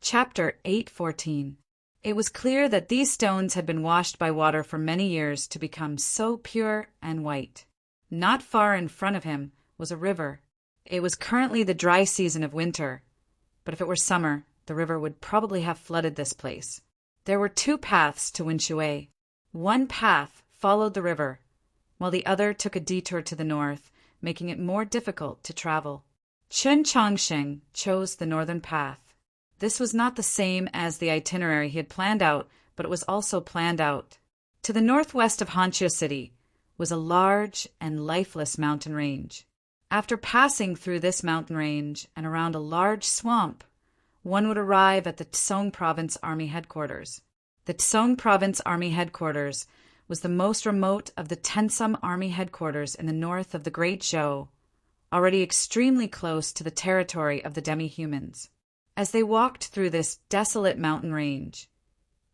Chapter 8:14. It was clear that these stones had been washed by water for many years to become so pure and white. Not far in front of him was a river. It was currently the dry season of winter, but if it were summer, the river would probably have flooded this place. There were two paths to Winshui. One path followed the river, while the other took a detour to the north, making it more difficult to travel. Chen Chongsheng chose the northern path. This was not the same as the itinerary he had planned out, but it was also planned out. To the northwest of Hanqiu City was a large and lifeless mountain range. After passing through this mountain range and around a large swamp, one would arrive at the Tsong Province Army Headquarters. The Tsong Province Army Headquarters was the most remote of the Tensum Army Headquarters in the north of the Great Zhou, already extremely close to the territory of the demi-humans. As they walked through this desolate mountain range,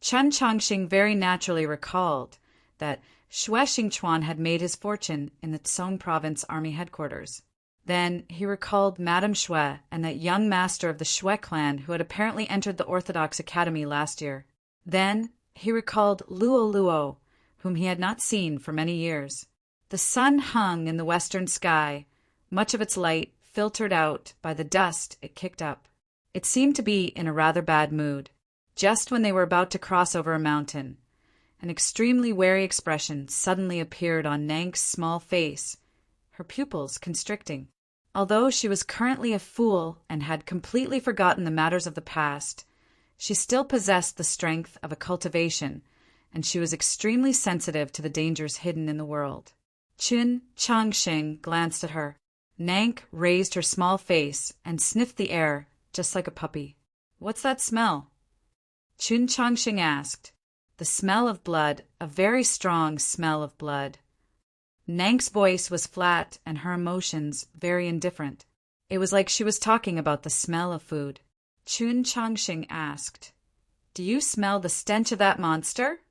Chen Chongqing very naturally recalled that Xue Xingchuan had made his fortune in the Tsong Province Army Headquarters. Then he recalled Madame Xue and that young master of the Xue clan who had apparently entered the Orthodox Academy last year. Then he recalled Luo Luo, whom he had not seen for many years. The sun hung in the western sky, much of its light filtered out by the dust it kicked up. It seemed to be in a rather bad mood. Just when they were about to cross over a mountain, an extremely wary expression suddenly appeared on Nank's small face, her pupils constricting. Although she was currently a fool and had completely forgotten the matters of the past, she still possessed the strength of a cultivation, and she was extremely sensitive to the dangers hidden in the world. Chen Chongqing glanced at her. Nank raised her small face and sniffed the air, just like a puppy. "What's that smell?" Chen Chongqing asked. "The smell of blood, a very strong smell of blood." Nank's voice was flat and her emotions very indifferent. It was like she was talking about the smell of food. Chen Chongqing asked, "Do you smell the stench of that monster?"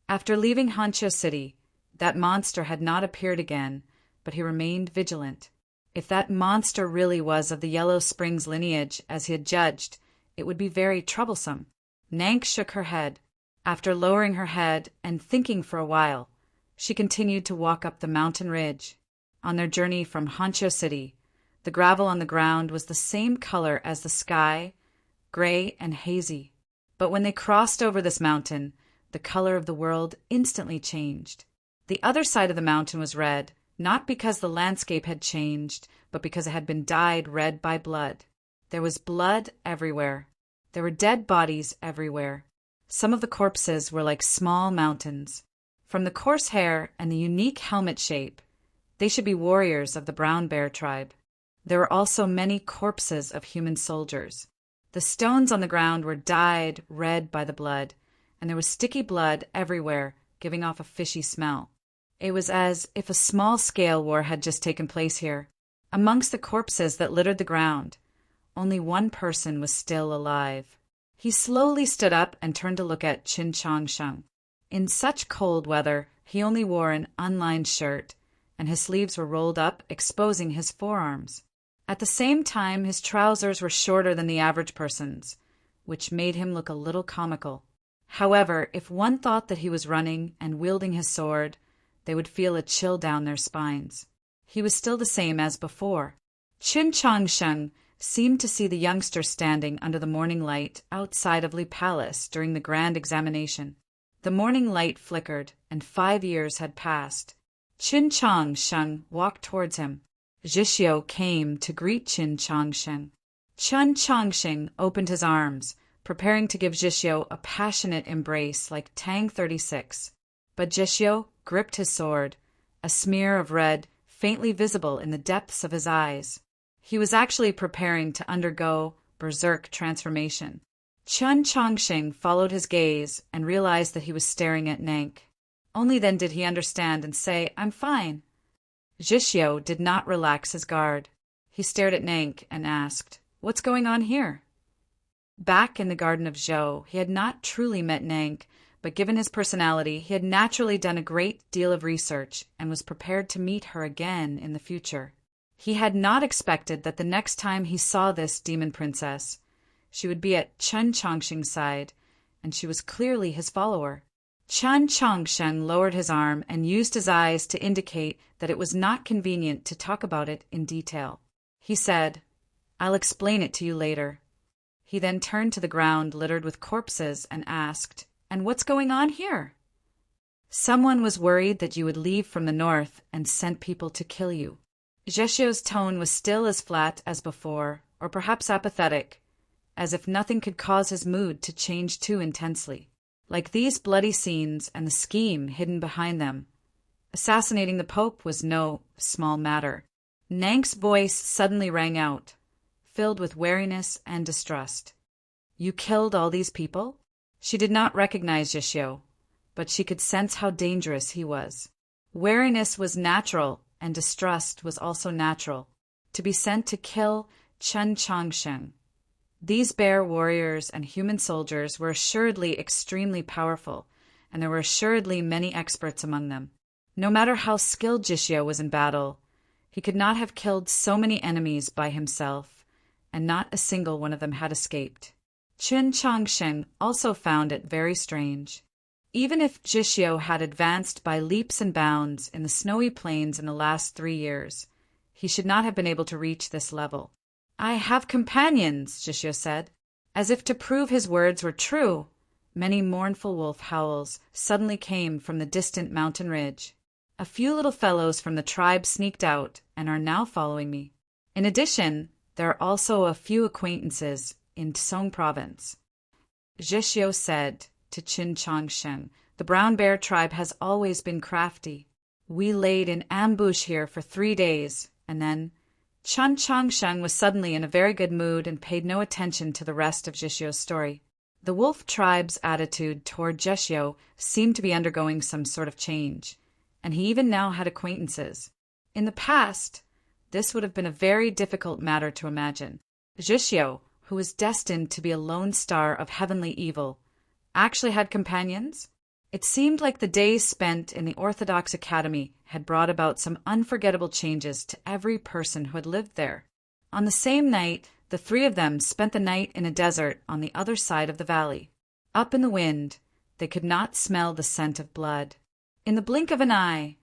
After leaving Hanqiu City, that monster had not appeared again, but he remained vigilant. If that monster really was of the Yellow Springs lineage, as he had judged, it would be very troublesome. Nank shook her head. After lowering her head and thinking for a while, she continued to walk up the mountain ridge. On their journey from Hanqiu City, the gravel on the ground was the same color as the sky, gray and hazy. But when they crossed over this mountain, the color of the world instantly changed. The other side of the mountain was red, not because the landscape had changed, but because it had been dyed red by blood. There was blood everywhere. There were dead bodies everywhere. Some of the corpses were like small mountains. From the coarse hair and the unique helmet shape, they should be warriors of the brown bear tribe. There were also many corpses of human soldiers. The stones on the ground were dyed red by the blood, and there was sticky blood everywhere, giving off a fishy smell. It was as if a small-scale war had just taken place here. Amongst the corpses that littered the ground, only one person was still alive. He slowly stood up and turned to look at Chen Chongsheng. In such cold weather, he only wore an unlined shirt, and his sleeves were rolled up, exposing his forearms. At the same time, his trousers were shorter than the average person's, which made him look a little comical. However, if one thought that he was running and wielding his sword, they would feel a chill down their spines. He was still the same as before. Chen Chongsheng seemed to see the youngster standing under the morning light outside of Li Palace during the grand examination. The morning light flickered, and 5 years had passed. Chen Chongsheng walked towards him. Zhixiu came to greet Chen Chongsheng. Chen Chongsheng opened his arms, preparing to give Zhixiu a passionate embrace like Tang 36. But Zhixiu gripped his sword, a smear of red faintly visible in the depths of his eyes. He was actually preparing to undergo berserk transformation. Chen Chongsheng followed his gaze and realized that he was staring at Nank. Only then did he understand and say, "I'm fine." Zhixiu did not relax his guard. He stared at Nank and asked, "What's going on here?" Back in the Garden of Zhou, he had not truly met Nank, but given his personality, he had naturally done a great deal of research and was prepared to meet her again in the future. He had not expected that the next time he saw this demon princess, she would be at Chen Chongsheng's side, and she was clearly his follower. Chen Chongsheng lowered his arm and used his eyes to indicate that it was not convenient to talk about it in detail. He said, "I'll explain it to you later." He then turned to the ground littered with corpses and asked, "And what's going on here?" "Someone was worried that you would leave from the north and sent people to kill you." Zheshio's tone was still as flat as before, or perhaps apathetic, as if nothing could cause his mood to change too intensely. Like these bloody scenes and the scheme hidden behind them, assassinating the Pope was no small matter. Nank's voice suddenly rang out, filled with wariness and distrust. "You killed all these people?" She did not recognize Zheshio, but she could sense how dangerous he was. Wariness was natural, and distrust was also natural. To be sent to kill Chen Chongsheng. These bear warriors and human soldiers were assuredly extremely powerful, and there were assuredly many experts among them. No matter how skilled Zheshio was in battle, he could not have killed so many enemies by himself, and not a single one of them had escaped. Chen Chongsheng also found it very strange. Even if Zheshio had advanced by leaps and bounds in the snowy plains in the last 3 years, he should not have been able to reach this level. "I have companions," Zheshio said. As if to prove his words were true, many mournful wolf howls suddenly came from the distant mountain ridge. "A few little fellows from the tribe sneaked out and are now following me. In addition, there are also a few acquaintances in Song province." Zheshio said to Chen Chongsheng, "The Brown Bear tribe has always been crafty. We laid in ambush here for 3 days, and then—" Chen Chongsheng was suddenly in a very good mood and paid no attention to the rest of Zheshio's story. The wolf tribe's attitude toward Zheshio seemed to be undergoing some sort of change, and he even now had acquaintances. In the past, this would have been a very difficult matter to imagine. Zheshio, who was destined to be a lone star of heavenly evil, actually had companions? It seemed like the days spent in the Orthodox Academy had brought about some unforgettable changes to every person who had lived there. On the same night, the 3 of them spent the night in a desert on the other side of the valley. Up in the wind, they could not smell the scent of blood. In the blink of an eye,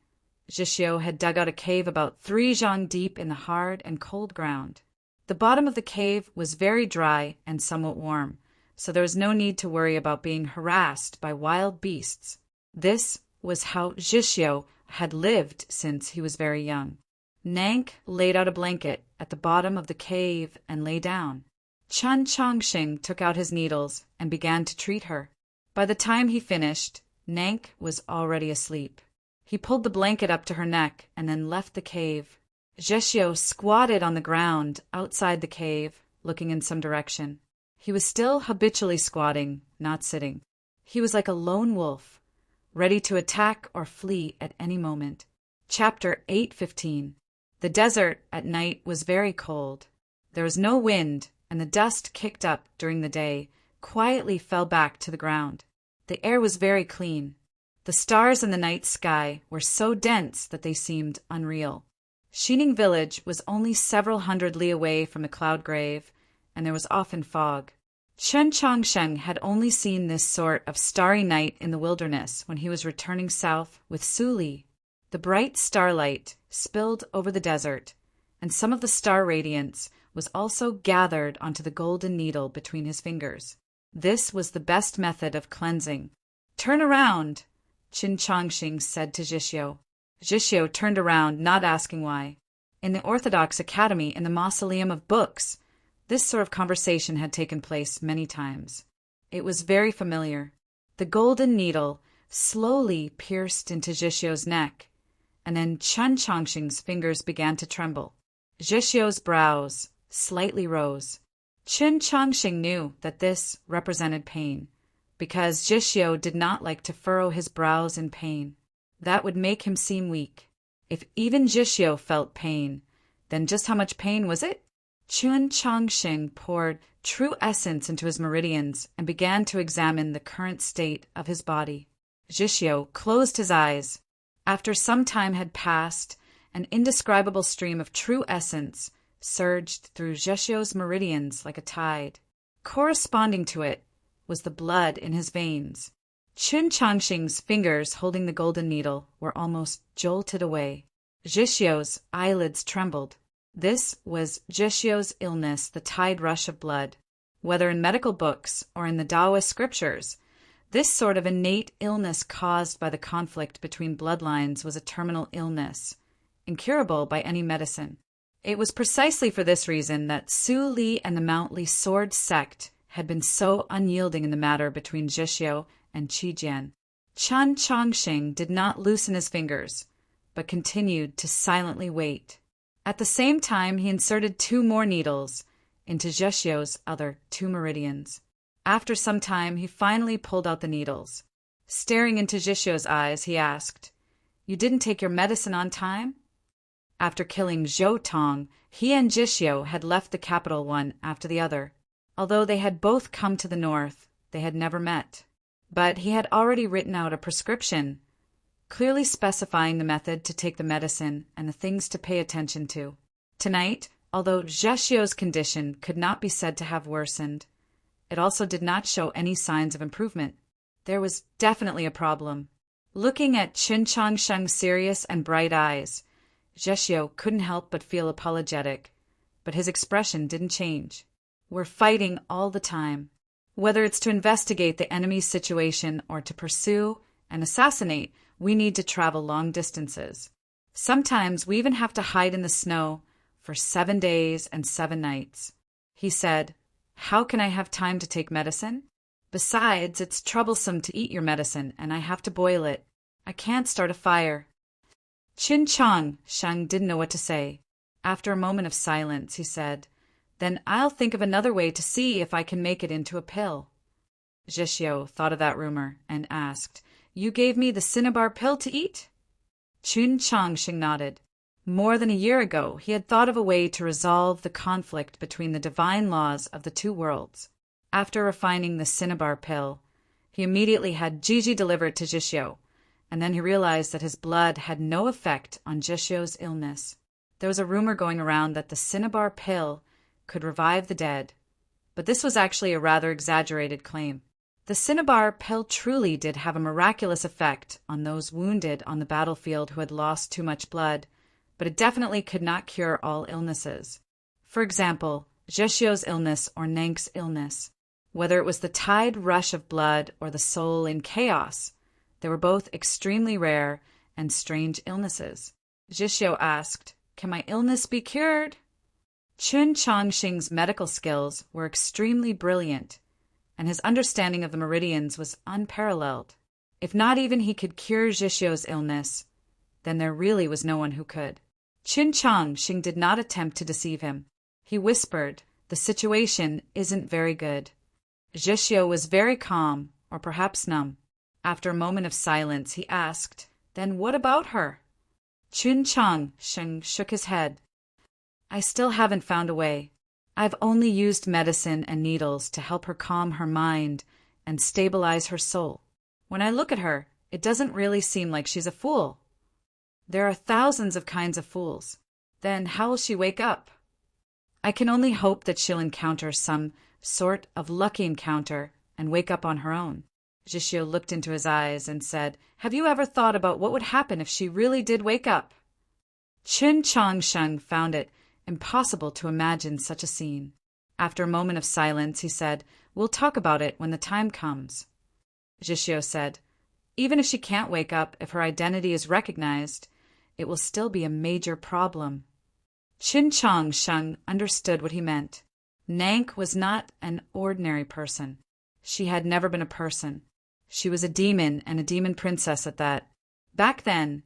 Zheshio had dug out a cave about 3 zhang deep in the hard and cold ground. The bottom of the cave was very dry and somewhat warm, so there was no need to worry about being harassed by wild beasts. This was how Zheshio had lived since he was very young. Nank laid out a blanket at the bottom of the cave and lay down. Chen Chongsheng took out his needles and began to treat her. By the time he finished, Nank was already asleep. He pulled the blanket up to her neck and then left the cave. Zheshio squatted on the ground outside the cave, looking in some direction. He was still habitually squatting, not sitting. He was like a lone wolf, ready to attack or flee at any moment. Chapter 8:15. The desert at night was very cold. There was no wind, and the dust kicked up during the day quietly fell back to the ground. The air was very clean. The stars in the night sky were so dense that they seemed unreal. Xining village was only several hundred li away from the cloud grave, and there was often fog. Chen Chongsheng had only seen this sort of starry night in the wilderness when he was returning south with Su Li. The bright starlight spilled over the desert, and some of the star radiance was also gathered onto the golden needle between his fingers. This was the best method of cleansing. "Turn around," Chen Chongsheng said to Zheshio. Zheshio turned around, not asking why. In the Orthodox Academy in the Mausoleum of Books, this sort of conversation had taken place many times. It was very familiar. The golden needle slowly pierced into Zheshio's neck, and then Chen Chongsheng's fingers began to tremble. Zheshio's brows slightly rose. Chen Chongsheng knew that this represented pain, because Zheshio did not like to furrow his brows in pain. That would make him seem weak. If even Zheshio felt pain, then just how much pain was it? Chen Chongsheng poured true essence into his meridians and began to examine the current state of his body. Zheshio closed his eyes. After some time had passed, an indescribable stream of true essence surged through Zheshio's meridians like a tide. corresponding to it was the blood in his veins. Chun Changxing's fingers holding the golden needle were almost jolted away. Zhixio's eyelids trembled. This was Zhixio's illness, the tide rush of blood. Whether in medical books or in the Taoist scriptures, this sort of innate illness caused by the conflict between bloodlines was a terminal illness, incurable by any medicine. It was precisely for this reason that Su Li and the Mount Li sword sect had been so unyielding in the matter between Zhixio and Qijian. Chun Changxing did not loosen his fingers, but continued to silently wait. At the same time, he inserted 2 more needles into Zhixio's other 2 meridians. After some time, he finally pulled out the needles. Staring into Zhixio's eyes, he asked, "You didn't take your medicine on time?" After killing Zhou Tong, he and Zhixio had left the capital one after the other. Although they had both come to the north, they had never met. But he had already written out a prescription, clearly specifying the method to take the medicine and the things to pay attention to. Tonight, although Zhixio's condition could not be said to have worsened, it also did not show any signs of improvement. There was definitely a problem. Looking at Chun Changsheng's serious and bright eyes, Zhixio couldn't help but feel apologetic, but his expression didn't change. "We're fighting all the time. Whether it's to investigate the enemy's situation or to pursue and assassinate, we need to travel long distances. Sometimes we even have to hide in the snow for 7 days and 7 nights." He said, "How can I have time to take medicine? Besides, it's troublesome to eat your medicine, and I have to boil it. I can't start a fire." Chun Changsheng didn't know what to say. After a moment of silence, he said, "Then I'll think of another way to see if I can make it into a pill." Zhixio thought of that rumor and asked, "You gave me the cinnabar pill to eat?" Chun Changxing nodded. More than a year ago, he had thought of a way to resolve the conflict between the divine laws of the 2 worlds. After refining the cinnabar pill, he immediately had Gigi delivered to Zhixio, and then he realized that his blood had no effect on Zhixio's illness. There was a rumor going around that the cinnabar pill could revive the dead, but this was actually a rather exaggerated claim. The cinnabar pill truly did have a miraculous effect on those wounded on the battlefield who had lost too much blood, but it definitely could not cure all illnesses. For example, Zhixio's illness or Nank's illness. Whether it was the tide rush of blood or the soul in chaos, they were both extremely rare and strange illnesses. Zhixio asked, "Can my illness be cured?" Chun Changxing's medical skills were extremely brilliant, and his understanding of the meridians was unparalleled. If not even he could cure Zhixio's illness, then there really was no one who could. Chun Changxing did not attempt to deceive him. He whispered, "The situation isn't very good." Zhixio was very calm, or perhaps numb. After a moment of silence, he asked, "Then what about her?" Chun Changxing shook his head. "I still haven't found a way. I've only used medicine and needles to help her calm her mind and stabilize her soul. When I look at her, it doesn't really seem like she's a fool. There are thousands of kinds of fools. Then how will she wake up? I can only hope that she'll encounter some sort of lucky encounter and wake up on her own." Zhixio looked into his eyes and said, "Have you ever thought about what would happen if she really did wake up?" Chun Changsheng found it impossible to imagine such a scene. After a moment of silence, he said, "We'll talk about it when the time comes." Zhixio said, "Even if she can't wake up, if her identity is recognized, it will still be a major problem." Chun Changsheng understood what he meant. Nank was not an ordinary person. She had never been a person. She was a demon, and a demon princess at that. Back then,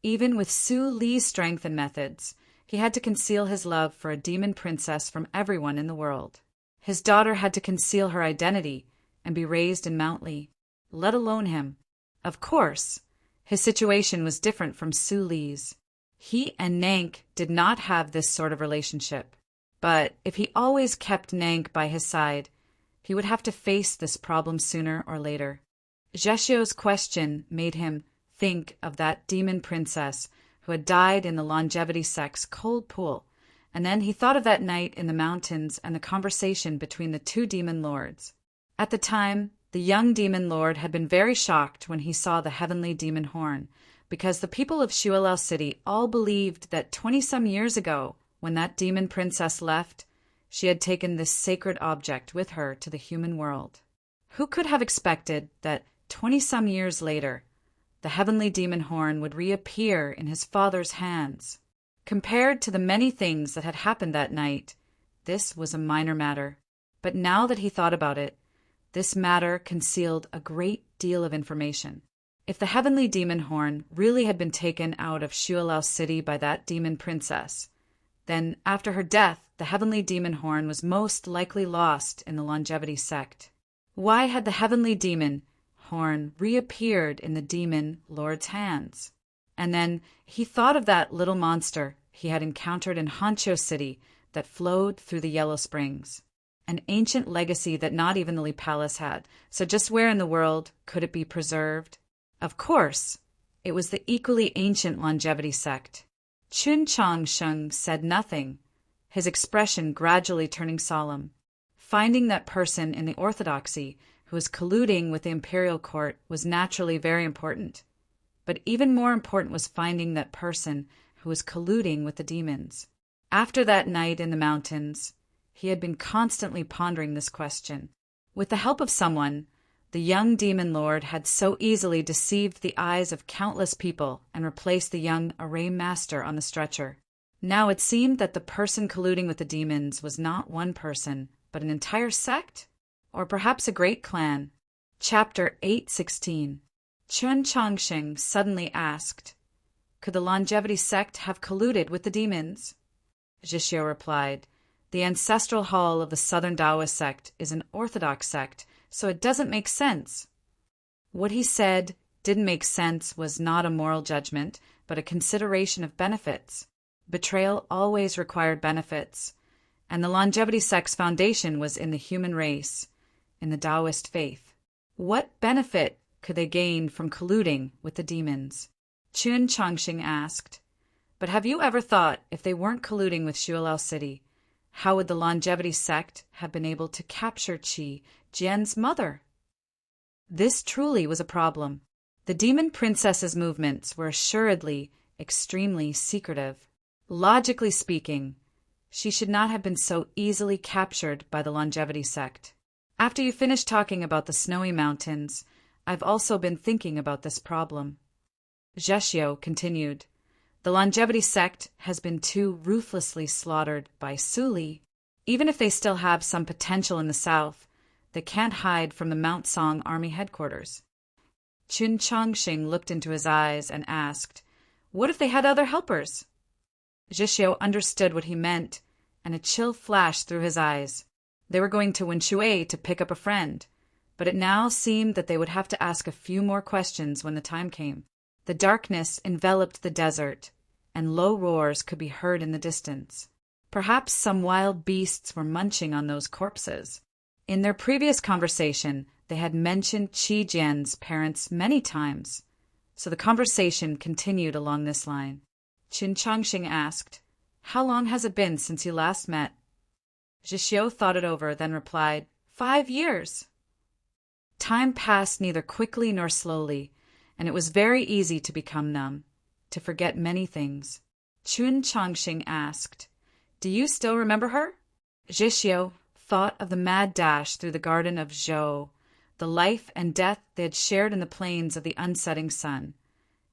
even with Su Li's strength and methods, he had to conceal his love for a demon princess from everyone in the world. His daughter had to conceal her identity and be raised in Mount Li, let alone him. Of course, his situation was different from Su Li's. He and Nank did not have this sort of relationship. But if he always kept Nank by his side, he would have to face this problem sooner or later. Zhixio's question made him think of that demon princess who had died in the longevity sect's cold pool And then he thought of that night in the mountains and the conversation between the two demon lords. At the time, the young demon lord had been very shocked when he saw the heavenly demon horn, because the people of Shuelao City all believed that 20-some years ago, when that demon princess left, she had taken this sacred object with her to the human world. Who could have expected that 20-some years later, the heavenly demon horn would reappear in his father's hands? Compared to the many things that had happened that night, this was a minor matter. But now that he thought about it, this matter concealed a great deal of information. If the heavenly demon horn really had been taken out of Shuelao City by that demon princess, then after her death, the heavenly demon horn was most likely lost in the longevity sect. Why had the heavenly demon horn reappeared in the demon lord's hands? And then he thought of that little monster he had encountered in Honcho City that flowed through the Yellow Springs. An ancient legacy that not even the Li Palace had. So just where in the world could it be preserved? Of course, it was the equally ancient longevity sect. Chun Chong Sheng said nothing, his expression gradually turning solemn. Finding that person in the orthodoxy who was colluding with the imperial court was naturally very important. But even more important was finding that person who was colluding with the demons. After that night in the mountains, he had been constantly pondering this question. With the help of someone, the young demon lord had so easily deceived the eyes of countless people and replaced the young array master on the stretcher. Now it seemed that the person colluding with the demons was not one person, but an entire sect? Or perhaps a great clan. Chapter 8:16. Chun Chongsheng suddenly asked, "Could the longevity sect have colluded with the demons?" Zhixio replied, "The ancestral hall of the Southern Taoist sect is an orthodox sect, so it doesn't make sense." What he said didn't make sense was not a moral judgment, but a consideration of benefits. Betrayal always required benefits, and the longevity sect's foundation was in the human race, in the Taoist faith. What benefit could they gain from colluding with the demons? Chun Chongsheng asked, "But have you ever thought, if they weren't colluding with Shuelao City, how would the longevity sect have been able to capture Qi, Jian's mother?" This truly was a problem. The demon princess's movements were assuredly extremely secretive. Logically speaking, she should not have been so easily captured by the longevity sect. After you finish talking about the snowy mountains, I've also been thinking about this problem. Zhixio continued, "The longevity sect has been too ruthlessly slaughtered by Suli. Even if they still have some potential in the south, they can't hide from the Mount Song Army headquarters." Chun Chongsheng looked into his eyes and asked, "What if they had other helpers?" Zhixio understood what he meant, and a chill flashed through his eyes. They were going to Winshui to pick up a friend, but it now seemed that they would have to ask a few more questions when the time came. The darkness enveloped the desert, and low roars could be heard in the distance. Perhaps some wild beasts were munching on those corpses. In their previous conversation, they had mentioned Qi Jian's parents many times, so the conversation continued along this line. Chun Chongsheng asked, "How long has it been since you last met?" Zhixio thought it over, then replied, 5 years. Time passed neither quickly nor slowly, and it was very easy to become numb, to forget many things. Chun Chongsheng asked, "Do you still remember her?" Zhixio thought of the mad dash through the garden of Zhou, the life and death they had shared in the plains of the unsetting sun,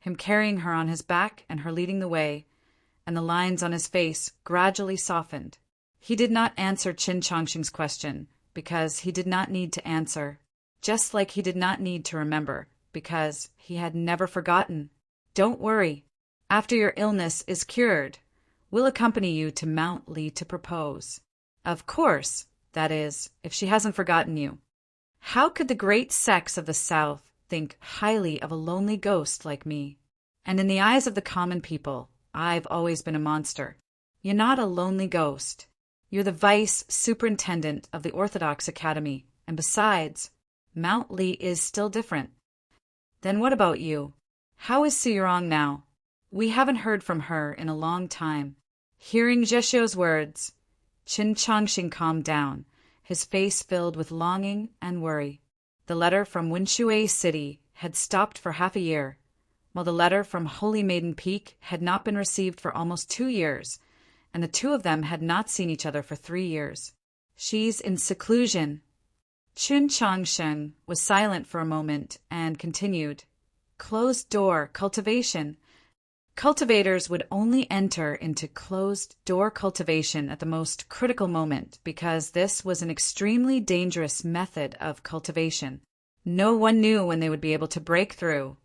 him carrying her on his back and her leading the way, and the lines on his face gradually softened. He did not answer Chun Chongsheng's question, because he did not need to answer, just like he did not need to remember, because he had never forgotten. "Don't worry. After your illness is cured, we'll accompany you to Mount Li to propose. Of course, that is, if she hasn't forgotten you. How could the great sects of the South think highly of a lonely ghost like me? And in the eyes of the common people, I've always been a monster. You're not a lonely ghost. You're the vice superintendent of the Orthodox Academy, and besides, Mount Li is still different." "Then what about you? How is Suyurong now? We haven't heard from her in a long time." Hearing Zheshio's words, Qin Changxing calmed down, his face filled with longing and worry. The letter from Winshui City had stopped for half a year, while the letter from Holy Maiden Peak had not been received for almost 2 years, and the two of them had not seen each other for 3 years. She's in seclusion. Qin Changsheng was silent for a moment and continued. Closed-door cultivation. Cultivators would only enter into closed-door cultivation at the most critical moment because this was an extremely dangerous method of cultivation. No one knew when they would be able to break through,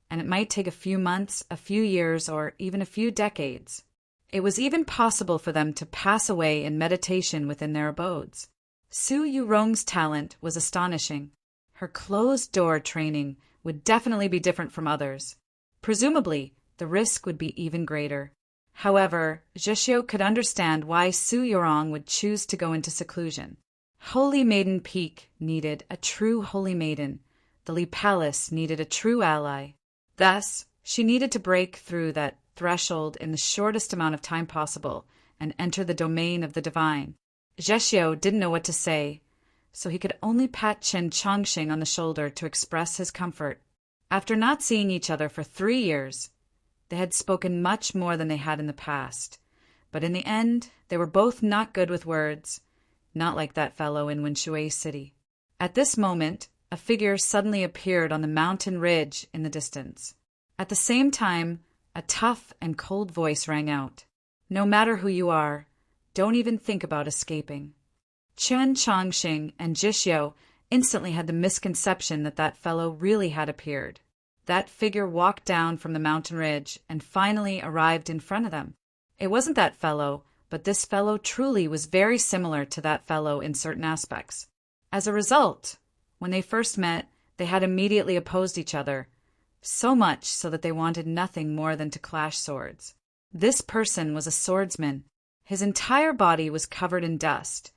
and it might take a few months, a few years, or even a few decades. It was even possible for them to pass away in meditation within their abodes. Su Yurong's talent was astonishing. Her closed-door training would definitely be different from others. Presumably, the risk would be even greater. However, Zheshio could understand why Su Yurong would choose to go into seclusion. Holy Maiden Peak needed a true holy maiden. The Li Palace needed a true ally. Thus, she needed to break through that threshold in the shortest amount of time possible and enter the domain of the divine. Zheshio didn't know what to say, so he could only pat Qin Changxing on the shoulder to express his comfort. After not seeing each other for 3 years, they had spoken much more than they had in the past. But in the end, they were both not good with words, not like that fellow in Winshui City. At this moment, a figure suddenly appeared on the mountain ridge in the distance. At the same time, a tough and cold voice rang out. No matter who you are, don't even think about escaping. Qin Changxing and Zheshio instantly had the misconception that that fellow really had appeared. That figure walked down from the mountain ridge and finally arrived in front of them. It wasn't that fellow, but this fellow truly was very similar to that fellow in certain aspects. As a result, when they first met, they had immediately opposed each other, so much so that they wanted nothing more than to clash swords. This person was a swordsman. His entire body was covered in dust,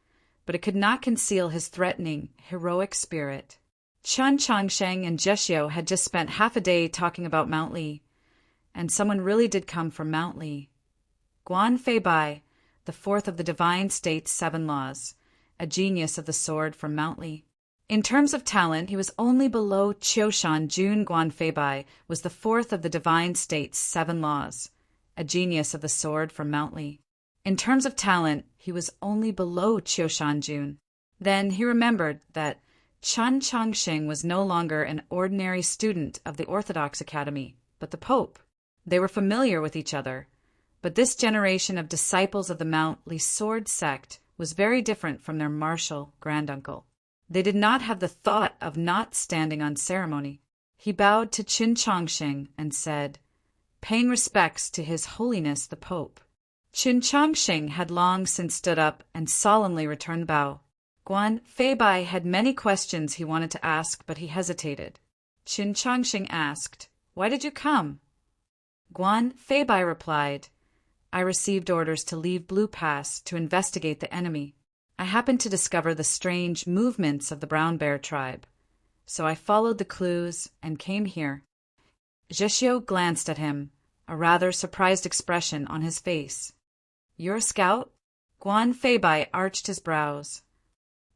but it could not conceal his threatening, heroic spirit. Qin Changsheng and Zheshio had just spent half a day talking about Mount Li, and someone really did come from Mount Li. Guan Feibai, the fourth of the Divine State's 7 laws, a genius of the sword from Mount Li. In terms of talent, he was only below Qiushan Jun. Guan Feibai was the fourth of the Divine State's 7 laws, a genius of the sword from Mount Li. In terms of talent, he was only below Qiushan Jun. Then he remembered that Qin Changxing was no longer an ordinary student of the Orthodox Academy, but the Pope. They were familiar with each other, but this generation of disciples of the Mount Li sword sect was very different from their martial granduncle. They did not have the thought of not standing on ceremony. He bowed to Qin Changxing and said, paying respects to His Holiness the Pope. Qin Changxing had long since stood up and solemnly returned the bow. Guan Feibai had many questions he wanted to ask, but he hesitated. Qin Changxing asked, "Why did you come?" Guan Feibai replied, "I received orders to leave Blue Pass to investigate the enemy. I happened to discover the strange movements of the brown bear tribe, so I followed the clues and came here." Zheshio glanced at him, a rather surprised expression on his face. "You're a scout?" Guan Feibai arched his brows.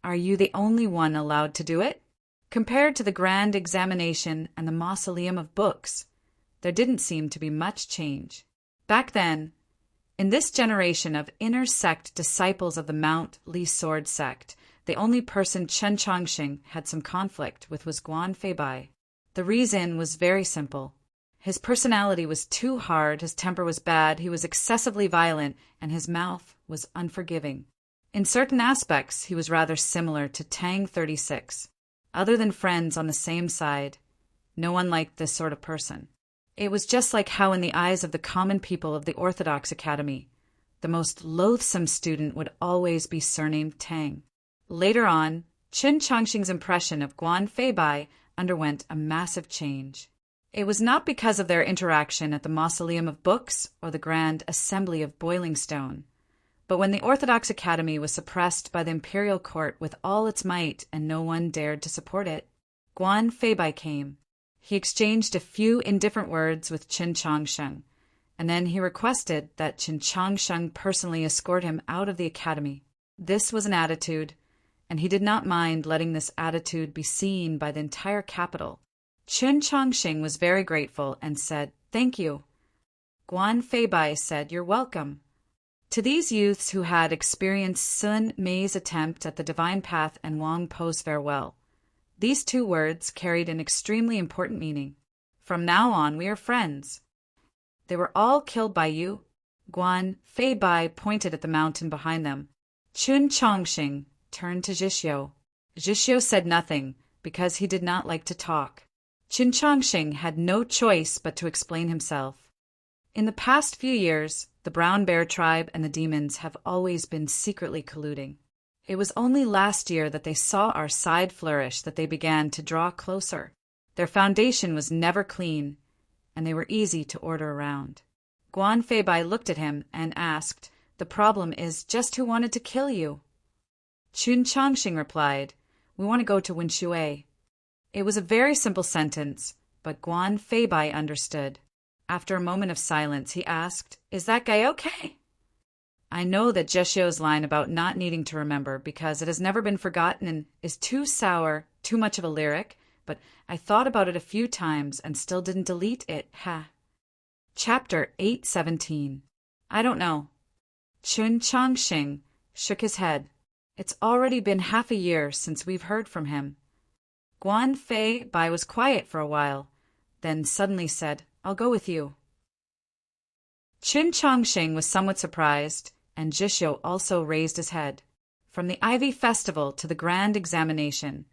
"Are you the only one allowed to do it?" Compared to the grand examination and the mausoleum of books, there didn't seem to be much change. Back then, in this generation of inner sect disciples of the Mount Li sword sect, the only person Qin Changxing had some conflict with was Guan Feibai. The reason was very simple. His personality was too hard, his temper was bad, he was excessively violent, and his mouth was unforgiving. In certain aspects, he was rather similar to Tang 36. Other than friends on the same side, no one liked this sort of person. It was just like how in the eyes of the common people of the Orthodox Academy, the most loathsome student would always be surnamed Tang. Later on, Qin Changxing's impression of Guan Feibai underwent a massive change. It was not because of their interaction at the Mausoleum of Books or the Grand Assembly of Boiling Stone, but when the Orthodox Academy was suppressed by the imperial court with all its might and no one dared to support it, Guan Feibai came. He exchanged a few indifferent words with Qin Changsheng, and then he requested that Qin Changsheng personally escort him out of the academy. This was an attitude, and he did not mind letting this attitude be seen by the entire capital. Qin Changsheng was very grateful and said, "Thank you." Guan Feibai said, "You're welcome." To these youths who had experienced Sun Mei's attempt at the divine path and Wang Po's farewell, these two words carried an extremely important meaning. From now on, we are friends. They were all killed by you. Guan Feibai pointed at the mountain behind them. Qin Changsheng turned to Zhishyo. Zhishyo said nothing, because he did not like to talk. Qin Changsheng had no choice but to explain himself. In the past few years, the Brown Bear tribe and the demons have always been secretly colluding. It was only last year that they saw our side flourish that they began to draw closer. Their foundation was never clean, and they were easy to order around. Guan Feibai looked at him and asked, "The problem is just who wanted to kill you?" Qin Changsheng replied, "We want to go to Winshui." It was a very simple sentence, but Guan Feibai understood. After a moment of silence, he asked, "Is that guy okay?" I know that Zhishyo's line about not needing to remember because it has never been forgotten and is too sour, too much of a lyric, but I thought about it a few times and still didn't delete it. Chapter 817. I don't know. Qin Changsheng shook his head. It's already been half a year since we've heard from him. Guan Feibai was quiet for a while, then suddenly said, "I'll go with you." Qin Changsheng was somewhat surprised, and Zhishyo also raised his head. From the Ivy Festival to the Grand Examination,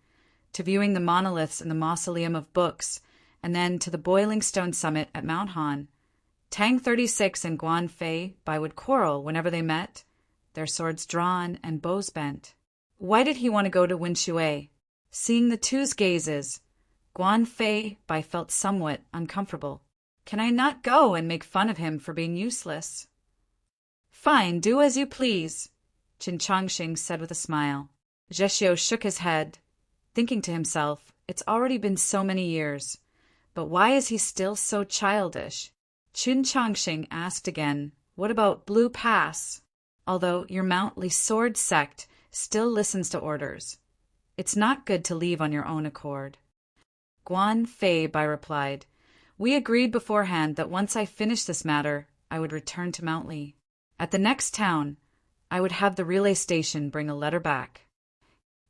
to viewing the monoliths in the Mausoleum of Books, and then to the Boiling Stone Summit at Mount Han, Tang 36 and Guan Feibai would quarrel whenever they met, their swords drawn and bows bent. Why did he want to go to Winshui? Seeing the two's gazes, Guan Feibai felt somewhat uncomfortable. Can I not go and make fun of him for being useless? Fine, do as you please, Qin Changsheng said with a smile. Zhishyo shook his head, thinking to himself, it's already been so many years, but why is he still so childish? Qin Changsheng asked again, what about Blue Pass? Although your Mount Li Sword sect still listens to orders, it's not good to leave on your own accord. Guan Feibai replied, we agreed beforehand that once I finished this matter, I would return to Mount Li. At the next town, I would have the relay station bring a letter back.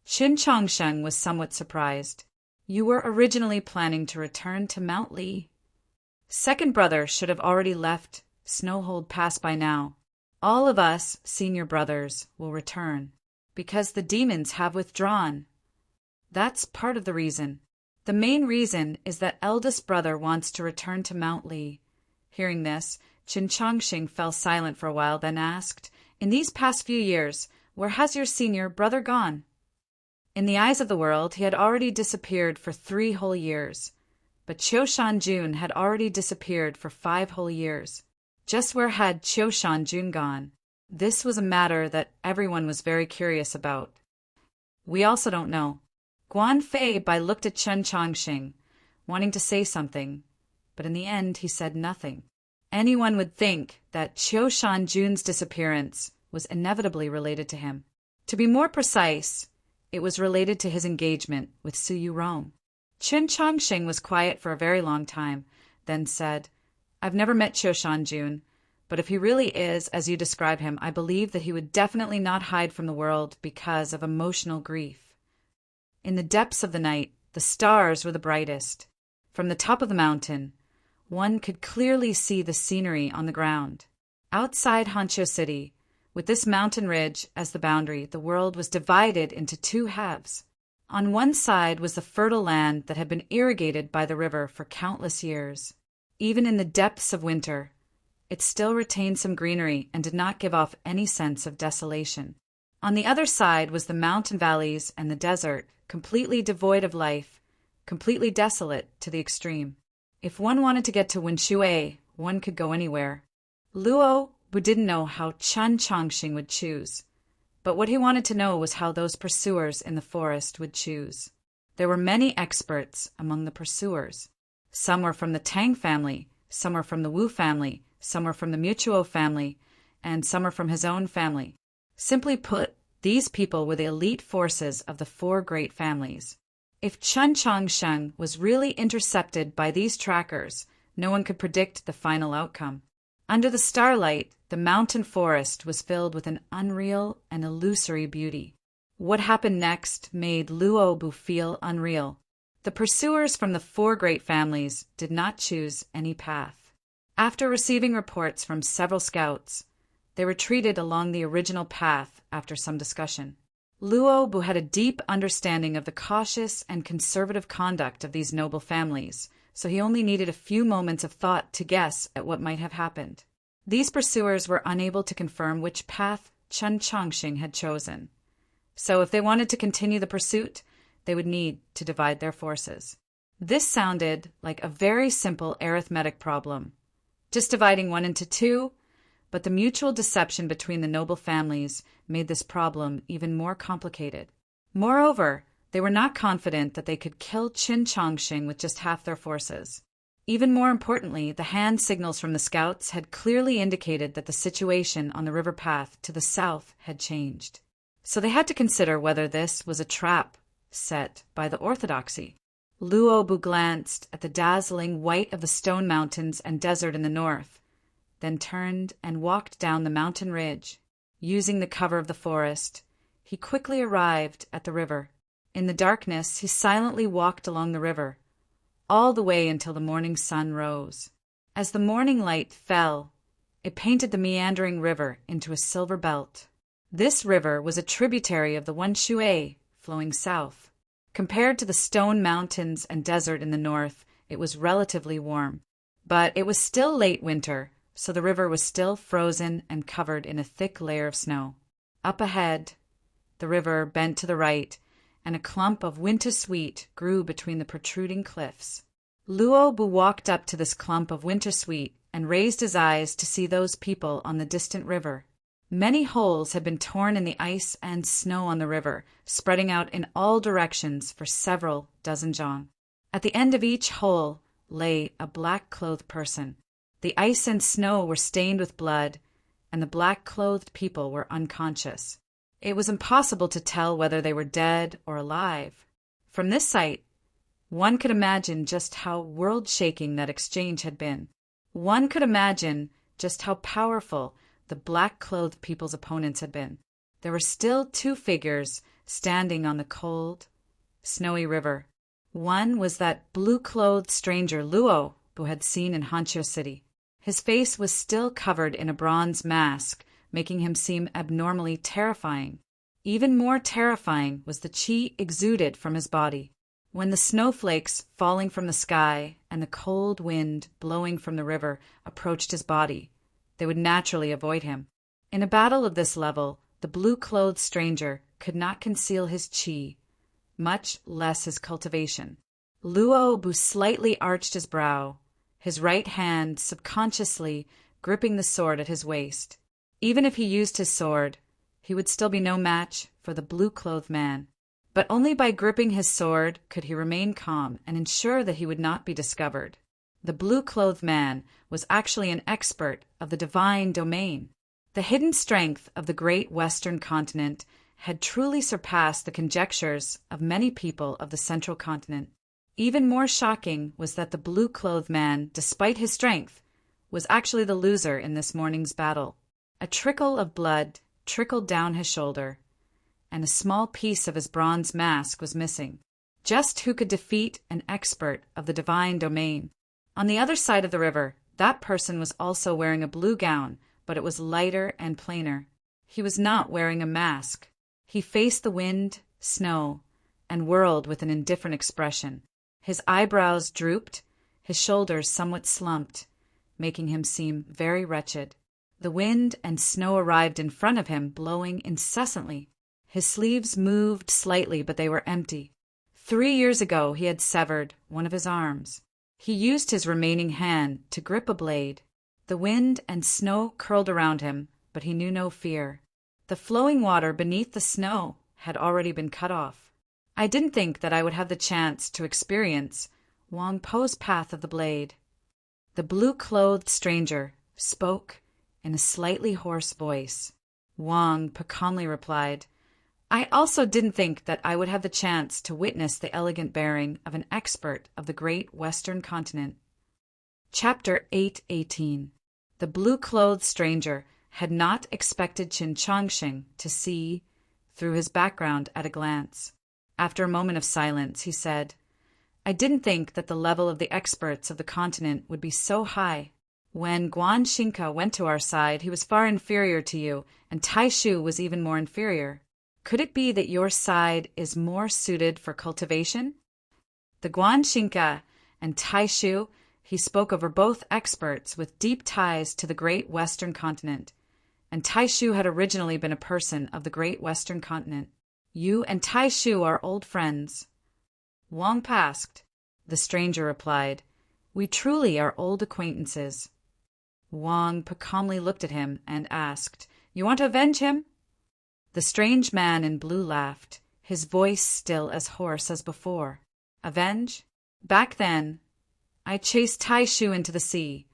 Qin Changsheng was somewhat surprised. You were originally planning to return to Mount Li. Second brother should have already left Snowhold Pass by now. All of us, senior brothers, will return, because the demons have withdrawn. That's part of the reason. The main reason is that eldest brother wants to return to Mount Li. Hearing this, Qin Changsheng fell silent for a while, then asked, in these past few years, where has your senior brother gone? In the eyes of the world, he had already disappeared for 3 whole years. But Qiu Shanjun had already disappeared for 5 whole years. Just where had Qiu Shanjun gone? This was a matter that everyone was very curious about. We also don't know. Guan Feibai looked at Qin Changsheng, wanting to say something, but in the end he said nothing. Anyone would think that Qiu Shanjun's disappearance was inevitably related to him. To be more precise, it was related to his engagement with Su Yurong. Qin Changsheng was quiet for a very long time, then said, I've never met Qiu Shanjun, but if he really is as you describe him, I believe that he would definitely not hide from the world because of emotional grief. In the depths of the night, the stars were the brightest. From the top of the mountain, one could clearly see the scenery on the ground. Outside Hanqiu City, with this mountain ridge as the boundary, the world was divided into 2 halves. On one side was the fertile land that had been irrigated by the river for countless years. Even in the depths of winter, it still retained some greenery and did not give off any sense of desolation. On the other side was the mountain valleys and the desert, completely devoid of life, completely desolate to the extreme. If one wanted to get to Winshui, one could go anywhere. Luo didn't know how Qin Changsheng would choose, but what he wanted to know was how those pursuers in the forest would choose. There were many experts among the pursuers. Some were from the Tang family, some were from the Wu family, some were from the Mutuo family, and some were from his own family. Simply put, these people were the elite forces of the four great families. If Chen Changsheng was really intercepted by these trackers, no one could predict the final outcome. Under the starlight, the mountain forest was filled with an unreal and illusory beauty. What happened next made Luo Bu feel unreal. The pursuers from the four great families did not choose any path. After receiving reports from several scouts, they retreated along the original path after some discussion. Luo Bu had a deep understanding of the cautious and conservative conduct of these noble families, so he only needed a few moments of thought to guess at what might have happened. These pursuers were unable to confirm which path Chen Changxing had chosen. So if they wanted to continue the pursuit, they would need to divide their forces. This sounded like a very simple arithmetic problem, just dividing one into two, but the mutual deception between the noble families made this problem even more complicated. Moreover, they were not confident that they could kill Qin Changxing with just half their forces. Even more importantly, the hand signals from the scouts had clearly indicated that the situation on the river path to the south had changed. So they had to consider whether this was a trap set by the orthodoxy. Luo Bu glanced at the dazzling white of the stone mountains and desert in the north, then turned and walked down the mountain ridge. Using the cover of the forest, he quickly arrived at the river. In the darkness, he silently walked along the river, all the way until the morning sun rose. As the morning light fell, it painted the meandering river into a silver belt. This river was a tributary of the Wenshui, flowing south. Compared to the stone mountains and desert in the north, it was relatively warm. But it was still late winter, so the river was still frozen and covered in a thick layer of snow. Up ahead, the river bent to the right, and a clump of wintersweet grew between the protruding cliffs. Luo Bu walked up to this clump of wintersweet and raised his eyes to see those people on the distant river. Many holes had been torn in the ice and snow on the river, spreading out in all directions for several dozen zhang. At the end of each hole lay a black-clothed person. The ice and snow were stained with blood, and the black-clothed people were unconscious. It was impossible to tell whether they were dead or alive. From this sight, one could imagine just how world-shaking that exchange had been. One could imagine just how powerful the black-clothed people's opponents had been. There were still two figures standing on the cold, snowy river. One was that blue-clothed stranger Luo Bu had seen in Hanqiu City. His face was still covered in a bronze mask, making him seem abnormally terrifying. Even more terrifying was the qi exuded from his body. When the snowflakes falling from the sky and the cold wind blowing from the river approached his body, they would naturally avoid him. In a battle of this level, the blue-clothed stranger could not conceal his qi, much less his cultivation. Luo Bu slightly arched his brow, his right hand subconsciously gripping the sword at his waist. Even if he used his sword, he would still be no match for the blue-clothed man. But only by gripping his sword could he remain calm and ensure that he would not be discovered. The blue-clothed man was actually an expert of the divine domain. The hidden strength of the great Western continent had truly surpassed the conjectures of many people of the central continent. Even more shocking was that the blue-clothed man, despite his strength, was actually the loser in this morning's battle. A trickle of blood trickled down his shoulder, and a small piece of his bronze mask was missing. Just who could defeat an expert of the divine domain? On the other side of the river, that person was also wearing a blue gown, but it was lighter and plainer. He was not wearing a mask. He faced the wind, snow, and whirled with an indifferent expression. His eyebrows drooped, his shoulders somewhat slumped, making him seem very wretched. The wind and snow arrived in front of him, blowing incessantly. His sleeves moved slightly, but they were empty. 3 years ago he had severed one of his arms. He used his remaining hand to grip a blade. The wind and snow curled around him, but he knew no fear. The flowing water beneath the snow had already been cut off. I didn't think that I would have the chance to experience Wang Po's path of the blade. The blue-clothed stranger spoke in a slightly hoarse voice. Wang calmly replied, I also didn't think that I would have the chance to witness the elegant bearing of an expert of the great Western continent. Chapter 8:18. The blue-clothed stranger had not expected Qin Chongqing to see through his background at a glance. After a moment of silence, he said, I didn't think that the level of the experts of the continent would be so high. When Guan Xingke went to our side, he was far inferior to you, and Taishu was even more inferior. Could it be that your side is more suited for cultivation? The Guan Xingke and Taishu he spoke of were both experts with deep ties to the great Western continent, and Taishu had originally been a person of the great Western continent. You and Taishu are old friends. Wang asked. The stranger replied, We truly are old acquaintances. Wang calmly looked at him and asked, You want to avenge him? The strange man in blue laughed, his voice still as hoarse as before. Avenge? Back then, I chased Taishu into the sea,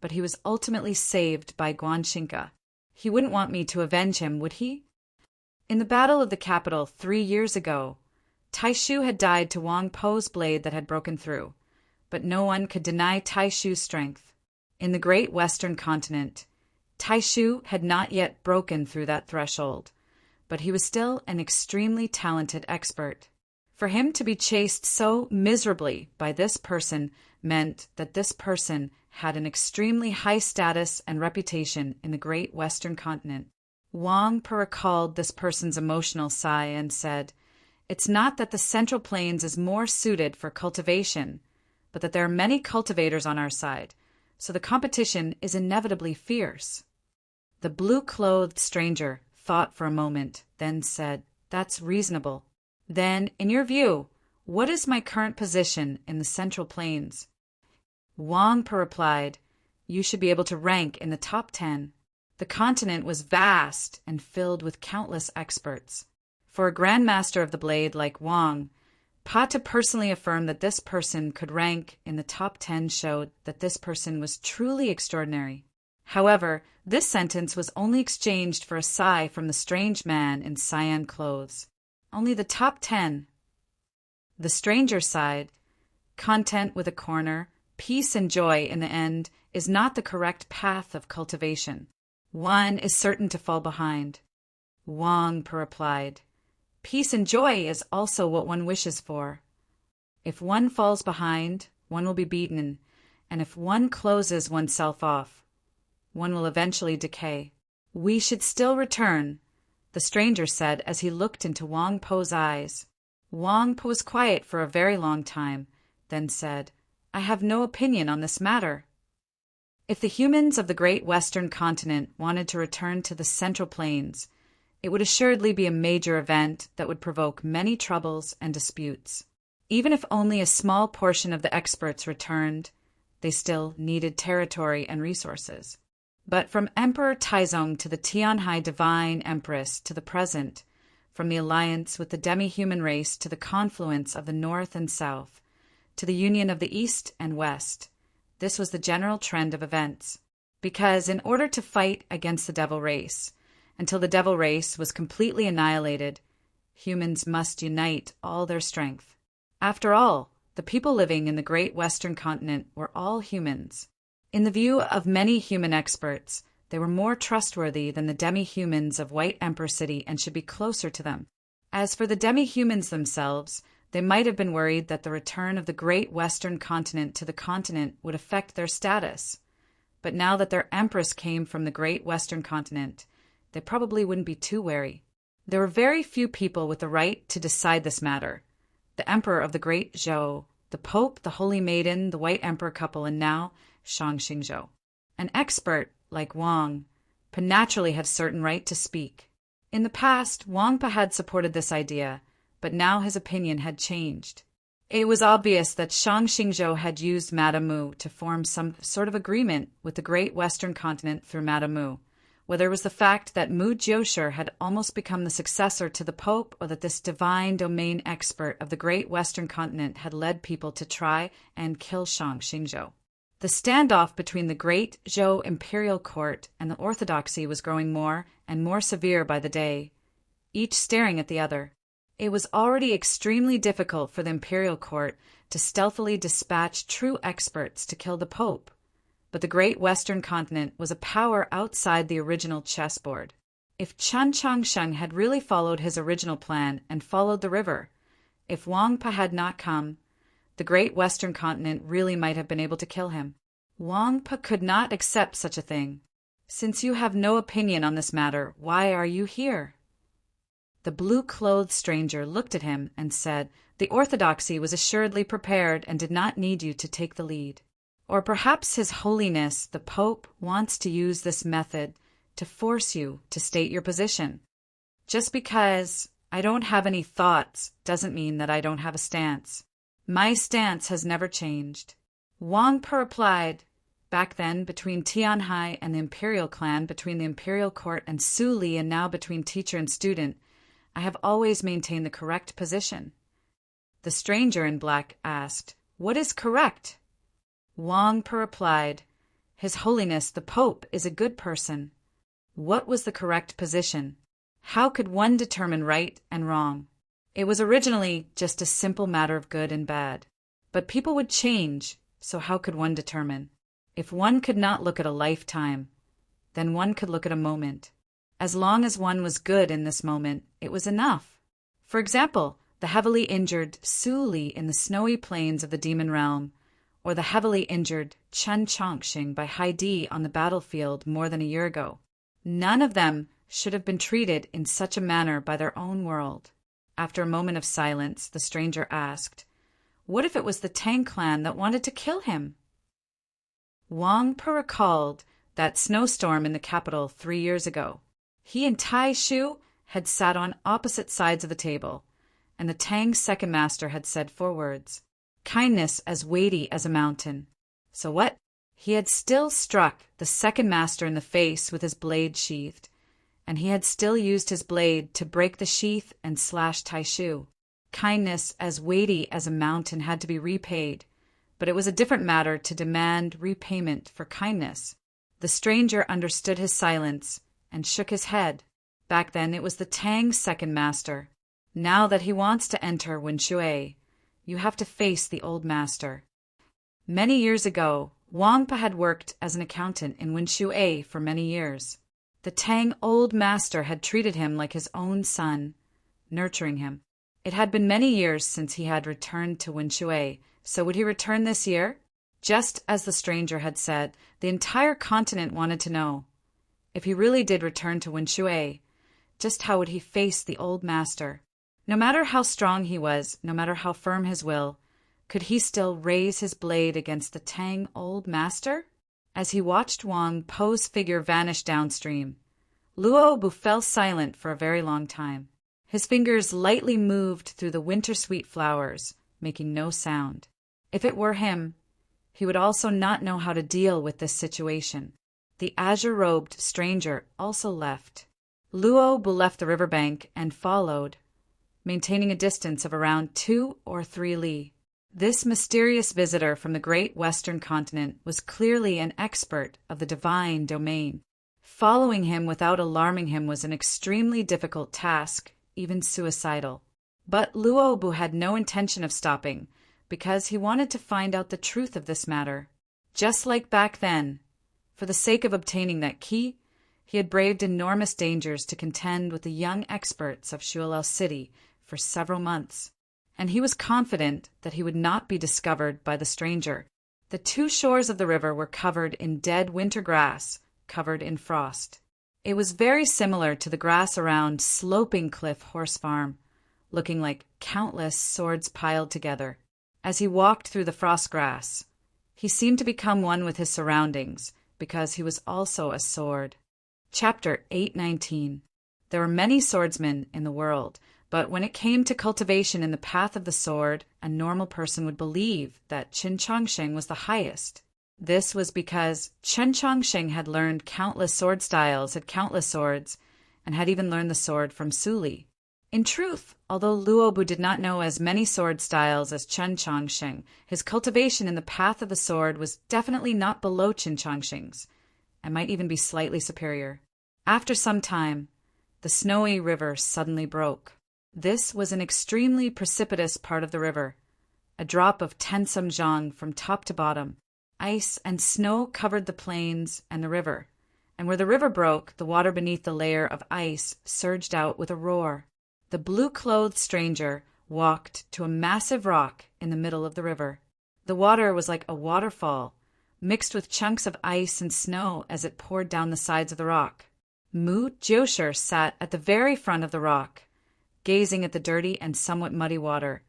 but he was ultimately saved by Guan Xingke. He wouldn't want me to avenge him, would he? In the Battle of the Capital 3 years ago, Taishu had died to Wang Po's blade that had broken through, but no one could deny Taishu's strength. In the great Western continent, Taishu had not yet broken through that threshold, but he was still an extremely talented expert. For him to be chased so miserably by this person meant that this person had an extremely high status and reputation in the great Western continent. Wang recalled this person's emotional sigh and said, It's not that the Central Plains is more suited for cultivation, but that there are many cultivators on our side, so the competition is inevitably fierce. The blue-clothed stranger thought for a moment, then said, That's reasonable. Then, in your view, what is my current position in the Central Plains? Wang replied, You should be able to rank in the top 10. The continent was vast and filled with countless experts. For a grandmaster of the blade like Wang, to personally affirm that this person could rank in the top 10 showed that this person was truly extraordinary. However, this sentence was only exchanged for a sigh from the strange man in cyan clothes. Only the top 10. The stranger sighed, Content with a corner, peace and joy in the end is not the correct path of cultivation. One is certain to fall behind. Wang replied, Peace and joy is also what one wishes for. If one falls behind, one will be beaten, and if one closes oneself off, one will eventually decay. We should still return, the stranger said as he looked into Wang Po's eyes. Wang Po was quiet for a very long time, then said, I have no opinion on this matter. If the humans of the great Western continent wanted to return to the Central Plains, it would assuredly be a major event that would provoke many troubles and disputes. Even if only a small portion of the experts returned, they still needed territory and resources. But from Emperor Taizong to the Tianhai Divine Empress to the present, from the alliance with the demi-human race to the confluence of the North and South, to the union of the East and West, this was the general trend of events. Because in order to fight against the devil race, until the devil race was completely annihilated, humans must unite all their strength. After all, the people living in the great Western continent were all humans. In the view of many human experts, they were more trustworthy than the demi-humans of White Emperor City and should be closer to them. As for the demi-humans themselves, they might have been worried that the return of the great Western continent to the continent would affect their status. But now that their empress came from the great Western continent, they probably wouldn't be too wary. There were very few people with the right to decide this matter. The emperor of the great Zhou, the pope, the holy maiden, the white emperor couple, and now Shang Xingzhou. An expert, like Wang, would naturally have certain right to speak. In the past, Wang Pa had supported this idea, but now his opinion had changed. It was obvious that Shang Xingzhou had used Madame Mu to form some sort of agreement with the great Western continent through Madame Mu, whether it was the fact that Mu Jiushi had almost become the successor to the Pope or that this divine domain expert of the great Western continent had led people to try and kill Shang Xingzhou. The standoff between the great Zhou imperial court and the orthodoxy was growing more and more severe by the day, each staring at the other. It was already extremely difficult for the imperial court to stealthily dispatch true experts to kill the Pope, but the great Western continent was a power outside the original chessboard. If Chen Chongsheng had really followed his original plan and followed the river, if Wang Pa had not come, the great Western continent really might have been able to kill him. Wang Pa could not accept such a thing. Since you have no opinion on this matter, why are you here? The blue-clothed stranger looked at him and said, the orthodoxy was assuredly prepared and did not need you to take the lead. Or perhaps His Holiness, the Pope, wants to use this method to force you to state your position. Just because I don't have any thoughts doesn't mean that I don't have a stance. My stance has never changed. Wang Pa replied, back then between Tianhai and the imperial clan, between the imperial court and Su Li, and now between teacher and student, I have always maintained the correct position. The stranger in black asked, what is correct? Wang Pa replied, His Holiness the Pope is a good person. What was the correct position? How could one determine right and wrong? It was originally just a simple matter of good and bad. But people would change, so how could one determine? If one could not look at a lifetime, then one could look at a moment. As long as one was good in this moment, it was enough. For example, the heavily injured Su Li in the snowy plains of the Demon Realm, or the heavily injured Chen Chongqing by Haidi on the battlefield more than a year ago. None of them should have been treated in such a manner by their own world. After a moment of silence, the stranger asked, what if it was the Tang clan that wanted to kill him? Wang Pa recalled that snowstorm in the capital 3 years ago. He and Tai Shu had sat on opposite sides of the table, and the Tang's second master had said 4 words, kindness as weighty as a mountain. So what? He had still struck the second master in the face with his blade sheathed, and he had still used his blade to break the sheath and slash Tai Shu. Kindness as weighty as a mountain had to be repaid, but it was a different matter to demand repayment for kindness. The stranger understood his silence and shook his head. Back then it was the Tang's second master. Now that he wants to enter Wenshui, you have to face the old master. Many years ago, Wang Pa had worked as an accountant in Wenshui for many years. The Tang old master had treated him like his own son, nurturing him. It had been many years since he had returned to Wenshui, so would he return this year? Just as the stranger had said, the entire continent wanted to know. If he really did return to Wenshui, just how would he face the old master? No matter how strong he was, no matter how firm his will, could he still raise his blade against the Tang old master? As he watched Wang Po's figure vanish downstream, Luo Bu fell silent for a very long time. His fingers lightly moved through the winter-sweet flowers, making no sound. If it were him, he would also not know how to deal with this situation. The azure-robed stranger also left. Luo Bu left the riverbank and followed, maintaining a distance of around 2 or 3 li. This mysterious visitor from the great western continent was clearly an expert of the divine domain. Following him without alarming him was an extremely difficult task, even suicidal. But Luo Bu had no intention of stopping, because he wanted to find out the truth of this matter. Just like back then, for the sake of obtaining that key, he had braved enormous dangers to contend with the young experts of Shualao City for several months, and he was confident that he would not be discovered by the stranger. The 2 shores of the river were covered in dead winter grass, covered in frost. It was very similar to the grass around Sloping Cliff Horse Farm, looking like countless swords piled together. As he walked through the frost grass, he seemed to become one with his surroundings, because he was also a sword. Chapter 819. There were many swordsmen in the world, but when it came to cultivation in the path of the sword, a normal person would believe that Chen Chongsheng was the highest. This was because Chen Chongsheng had learned countless sword styles, had countless swords, and had even learned the sword from Su Li. In truth, although Luobu did not know as many sword styles as Chen Chongsheng, his cultivation in the path of the sword was definitely not below Chen Chongsheng's, and might even be slightly superior. After some time, the snowy river suddenly broke. This was an extremely precipitous part of the river, a drop of 10 samjiang from top to bottom. Ice and snow covered the plains and the river, and where the river broke, the water beneath the layer of ice surged out with a roar. The blue-clothed stranger walked to a massive rock in the middle of the river. The water was like a waterfall, mixed with chunks of ice and snow as it poured down the sides of the rock. Mu Jiushi sat at the very front of the rock, gazing at the dirty and somewhat muddy water,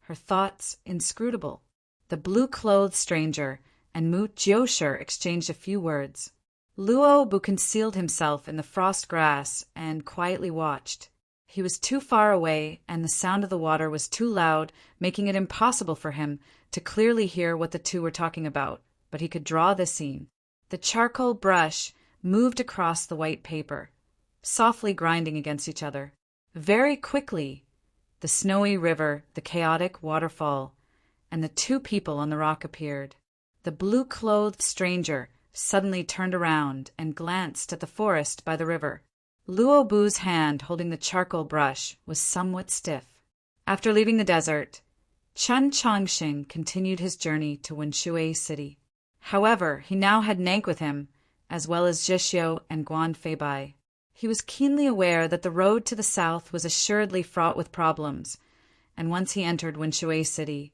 her thoughts inscrutable. The blue-clothed stranger and Mu Jiushi exchanged a few words. Luobu concealed himself in the frost grass and quietly watched. He was too far away, and the sound of the water was too loud, making it impossible for him to clearly hear what the two were talking about, but he could draw the scene. The charcoal brush moved across the white paper, softly grinding against each other. Very quickly, the snowy river, the chaotic waterfall, and the two people on the rock appeared. The blue-clothed stranger suddenly turned around and glanced at the forest by the river. Luobu's hand holding the charcoal brush was somewhat stiff. After leaving the desert, Chen Chongsheng continued his journey to Wenshui City. However, he now had Nank with him, as well as Zhixiu and Guan Feibai. He was keenly aware that the road to the south was assuredly fraught with problems, and once he entered Wenshui City,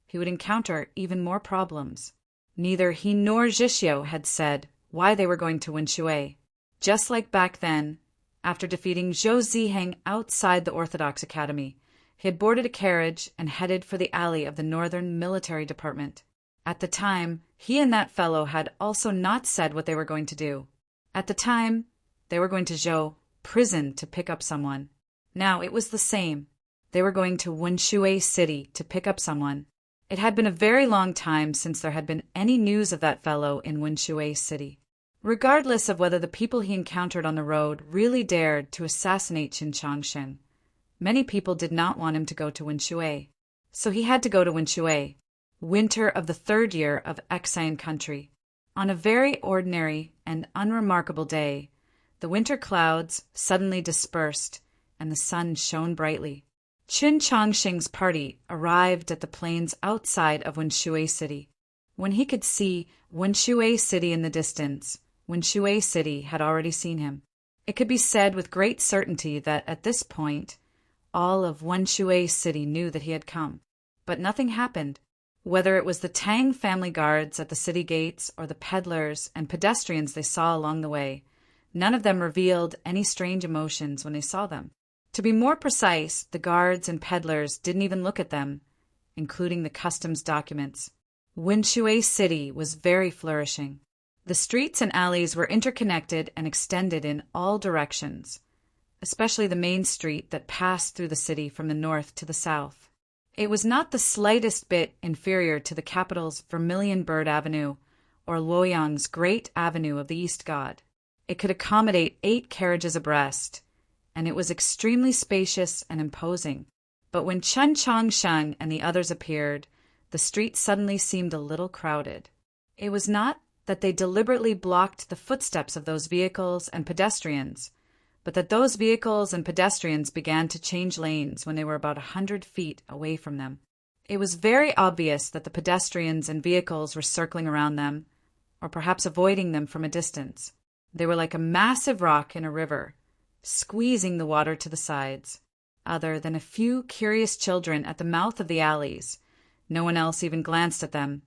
he would encounter even more problems. Neither he nor Zhixiu had said why they were going to Wenshui. Just like back then, after defeating Zhou Ziheng outside the Orthodox Academy, he had boarded a carriage and headed for the alley of the Northern Military Department. At the time, he and that fellow had also not said what they were going to do. At the time, they were going to Zhou prison to pick up someone. Now it was the same. They were going to Wenshui City to pick up someone. It had been a very long time since there had been any news of that fellow in Wenshui City. Regardless of whether the people he encountered on the road really dared to assassinate Chen Chongsheng, many people did not want him to go to Wenshui. So he had to go to Wenshui, winter of the 3rd year of Exine country. On a very ordinary and unremarkable day, the winter clouds suddenly dispersed and the sun shone brightly. Chen Chongsheng's party arrived at the plains outside of Wenshui City. When he could see Wenshui City in the distance, Wenshui City had already seen him. It could be said with great certainty that at this point, all of Wenshui City knew that he had come. But nothing happened. Whether it was the Tang family guards at the city gates or the peddlers and pedestrians they saw along the way, none of them revealed any strange emotions when they saw them. To be more precise, the guards and peddlers didn't even look at them, including the customs documents. Wenshui City was very flourishing. The streets and alleys were interconnected and extended in all directions, especially the main street that passed through the city from the north to the south. It was not the slightest bit inferior to the capital's Vermilion Bird Avenue or Luoyang's Great Avenue of the East God. It could accommodate 8 carriages abreast, and it was extremely spacious and imposing. But when Chen Chongsheng and the others appeared, the street suddenly seemed a little crowded. It was not that they deliberately blocked the footsteps of those vehicles and pedestrians, but that those vehicles and pedestrians began to change lanes when they were about 100 feet away from them. It was very obvious that the pedestrians and vehicles were circling around them, or perhaps avoiding them from a distance. They were like a massive rock in a river, squeezing the water to the sides. Other than a few curious children at the mouth of the alleys, no one else even glanced at them,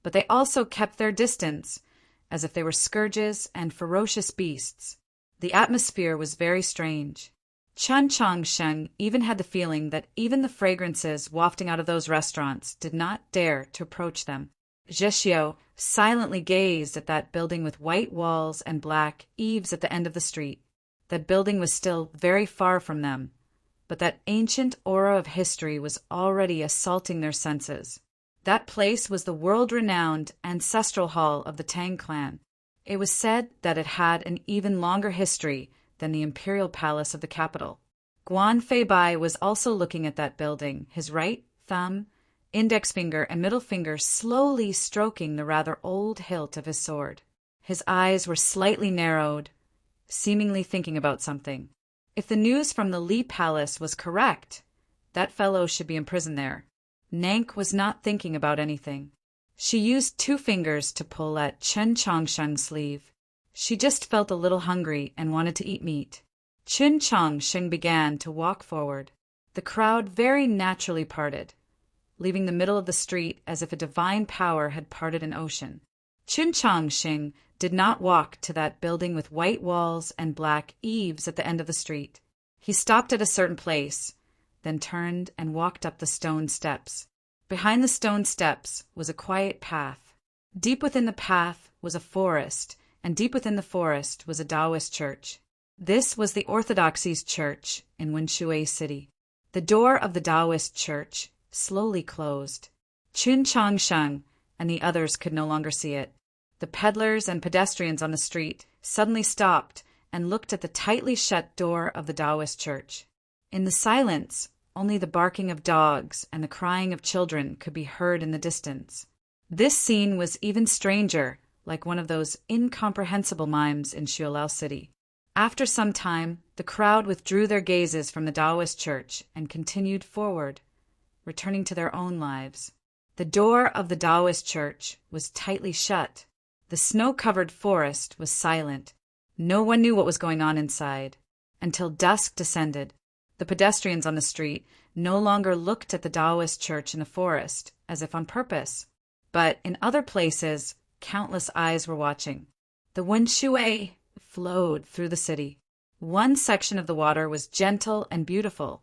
but they also kept their distance, as if they were scourges and ferocious beasts. The atmosphere was very strange. Chen Chongsheng even had the feeling that even the fragrances wafting out of those restaurants did not dare to approach them. Zhixiu silently gazed at that building with white walls and black eaves at the end of the street. That building was still very far from them, but that ancient aura of history was already assaulting their senses. That place was the world-renowned ancestral hall of the Tang clan. It was said that it had an even longer history than the imperial palace of the capital. Guan Feibai was also looking at that building, his right thumb, index finger, and middle finger slowly stroking the rather old hilt of his sword. His eyes were slightly narrowed, seemingly thinking about something. If the news from the Li Palace was correct, that fellow should be imprisoned there. Nank was not thinking about anything. She used 2 fingers to pull at Chen Chongsheng's sleeve. She just felt a little hungry and wanted to eat meat. Chen Chongsheng began to walk forward. The crowd very naturally parted, leaving the middle of the street as if a divine power had parted an ocean. Chen Chongsheng did not walk to that building with white walls and black eaves at the end of the street. He stopped at a certain place, then turned and walked up the stone steps. Behind the stone steps was a quiet path. Deep within the path was a forest, and deep within the forest was a Taoist church. This was the Orthodoxy's church in Wenshui City. The door of the Taoist church slowly closed. Chen Chongsheng and the others could no longer see it. The peddlers and pedestrians on the street suddenly stopped and looked at the tightly shut door of the Taoist church. In the silence, only the barking of dogs and the crying of children could be heard in the distance. This scene was even stranger, like one of those incomprehensible mimes in Xiulao City. After some time, the crowd withdrew their gazes from the Taoist church and continued forward, returning to their own lives. The door of the Taoist church was tightly shut. The snow-covered forest was silent. No one knew what was going on inside. Until dusk descended, the pedestrians on the street no longer looked at the Taoist church in the forest, as if on purpose. But in other places, countless eyes were watching. The Wenshui flowed through the city. One section of the water was gentle and beautiful,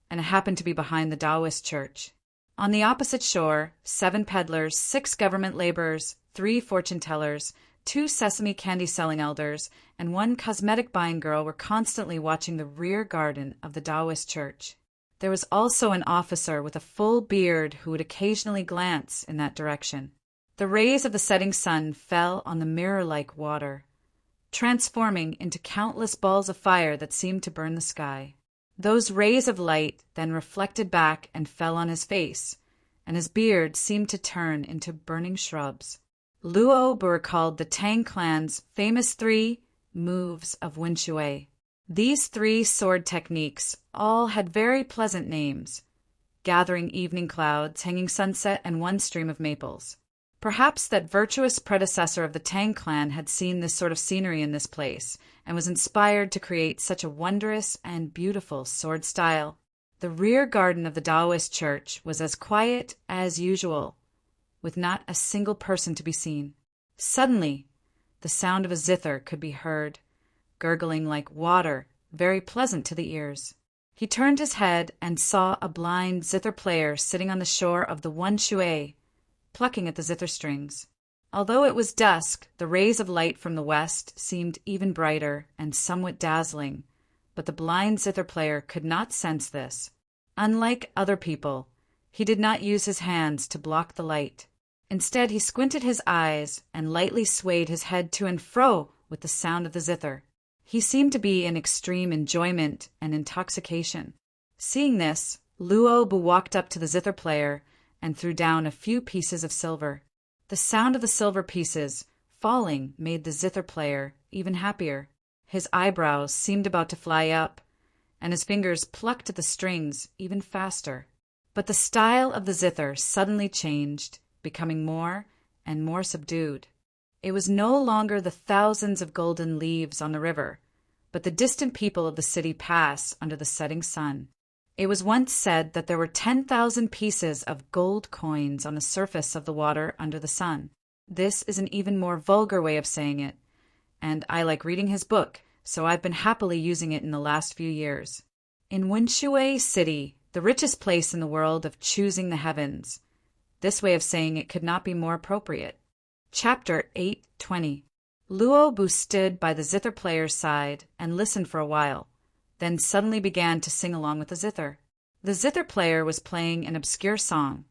and it happened to be behind the Taoist church. On the opposite shore, 7 peddlers, 6 government laborers, 3 fortune-tellers, 2 sesame candy-selling elders, and 1 cosmetic-buying girl were constantly watching the rear garden of the Taoist church. There was also an officer with a full beard who would occasionally glance in that direction. The rays of the setting sun fell on the mirror-like water, transforming into countless balls of fire that seemed to burn the sky. Those rays of light then reflected back and fell on his face, and his beard seemed to turn into burning shrubs. Luo recalled the Tang clan's famous 3 moves of Wenshui. These 3 sword techniques all had very pleasant names: gathering evening clouds, hanging sunset, and one stream of maples. Perhaps that virtuous predecessor of the Tang clan had seen this sort of scenery in this place, and was inspired to create such a wondrous and beautiful sword style. The rear garden of the Taoist church was as quiet as usual, with not a single person to be seen. Suddenly, the sound of a zither could be heard, gurgling like water, very pleasant to the ears. He turned his head and saw a blind zither player sitting on the shore of the Wenshui, plucking at the zither strings. Although it was dusk, the rays of light from the west seemed even brighter and somewhat dazzling, but the blind zither player could not sense this. Unlike other people, he did not use his hands to block the light. Instead, he squinted his eyes and lightly swayed his head to and fro with the sound of the zither. He seemed to be in extreme enjoyment and intoxication. Seeing this, Luo walked up to the zither player and threw down a few pieces of silver. The sound of the silver pieces falling made the zither player even happier. His eyebrows seemed about to fly up, and his fingers plucked at the strings even faster. But the style of the zither suddenly changed, becoming more and more subdued. It was no longer the thousands of golden leaves on the river, but the distant people of the city pass under the setting sun. It was once said that there were 10,000 pieces of gold coins on the surface of the water under the sun. This is an even more vulgar way of saying it, and I like reading his book, so I've been happily using it in the last few years. In Wenshui City, the richest place in the world of choosing the heavens, this way of saying it could not be more appropriate. Chapter 8:20. Luo stood by the zither player's side and listened for a while, then suddenly began to sing along with the zither. The zither player was playing an obscure song,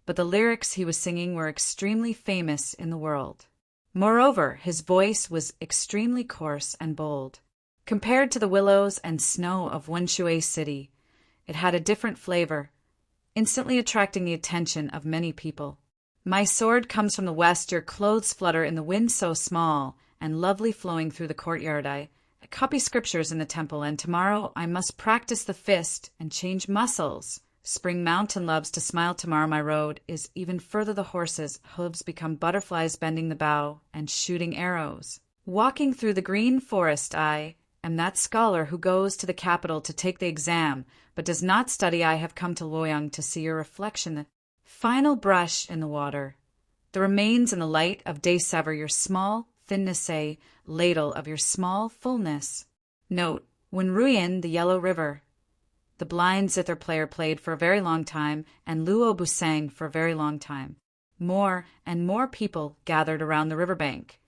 but the lyrics he was singing were extremely famous in the world. Moreover, his voice was extremely coarse and bold. Compared to the willows and snow of Wenshui City, it had a different flavor, instantly attracting the attention of many people. My sword comes from the west, your clothes flutter in the wind so small, and lovely flowing through the courtyard. I copy scriptures in the temple, and tomorrow I must practice the fist and change muscles. Spring mountain loves to smile tomorrow. My road is even further. The horses' hooves become butterflies bending the bow and shooting arrows. Walking through the green forest, I am that scholar who goes to the capital to take the exam, but does not study. I have come to Loyang to see your reflection, the final brush in the water. The remains in the light of day sever your small thinness, a ladle of your small fullness. Note, when Ruyan, the yellow river, the blind zither player played for a very long time, and Luobu sang for a very long time. More and more people gathered around the riverbank,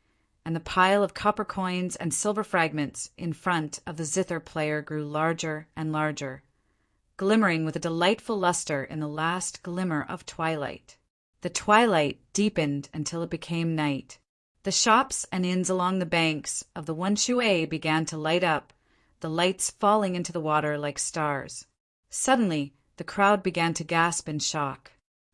and the pile of copper coins and silver fragments in front of the zither player grew larger and larger, glimmering with a delightful luster in the last glimmer of twilight. The twilight deepened until it became night. The shops and inns along the banks of the Wenshui began to light up, the lights falling into the water like stars. Suddenly, the crowd began to gasp in shock.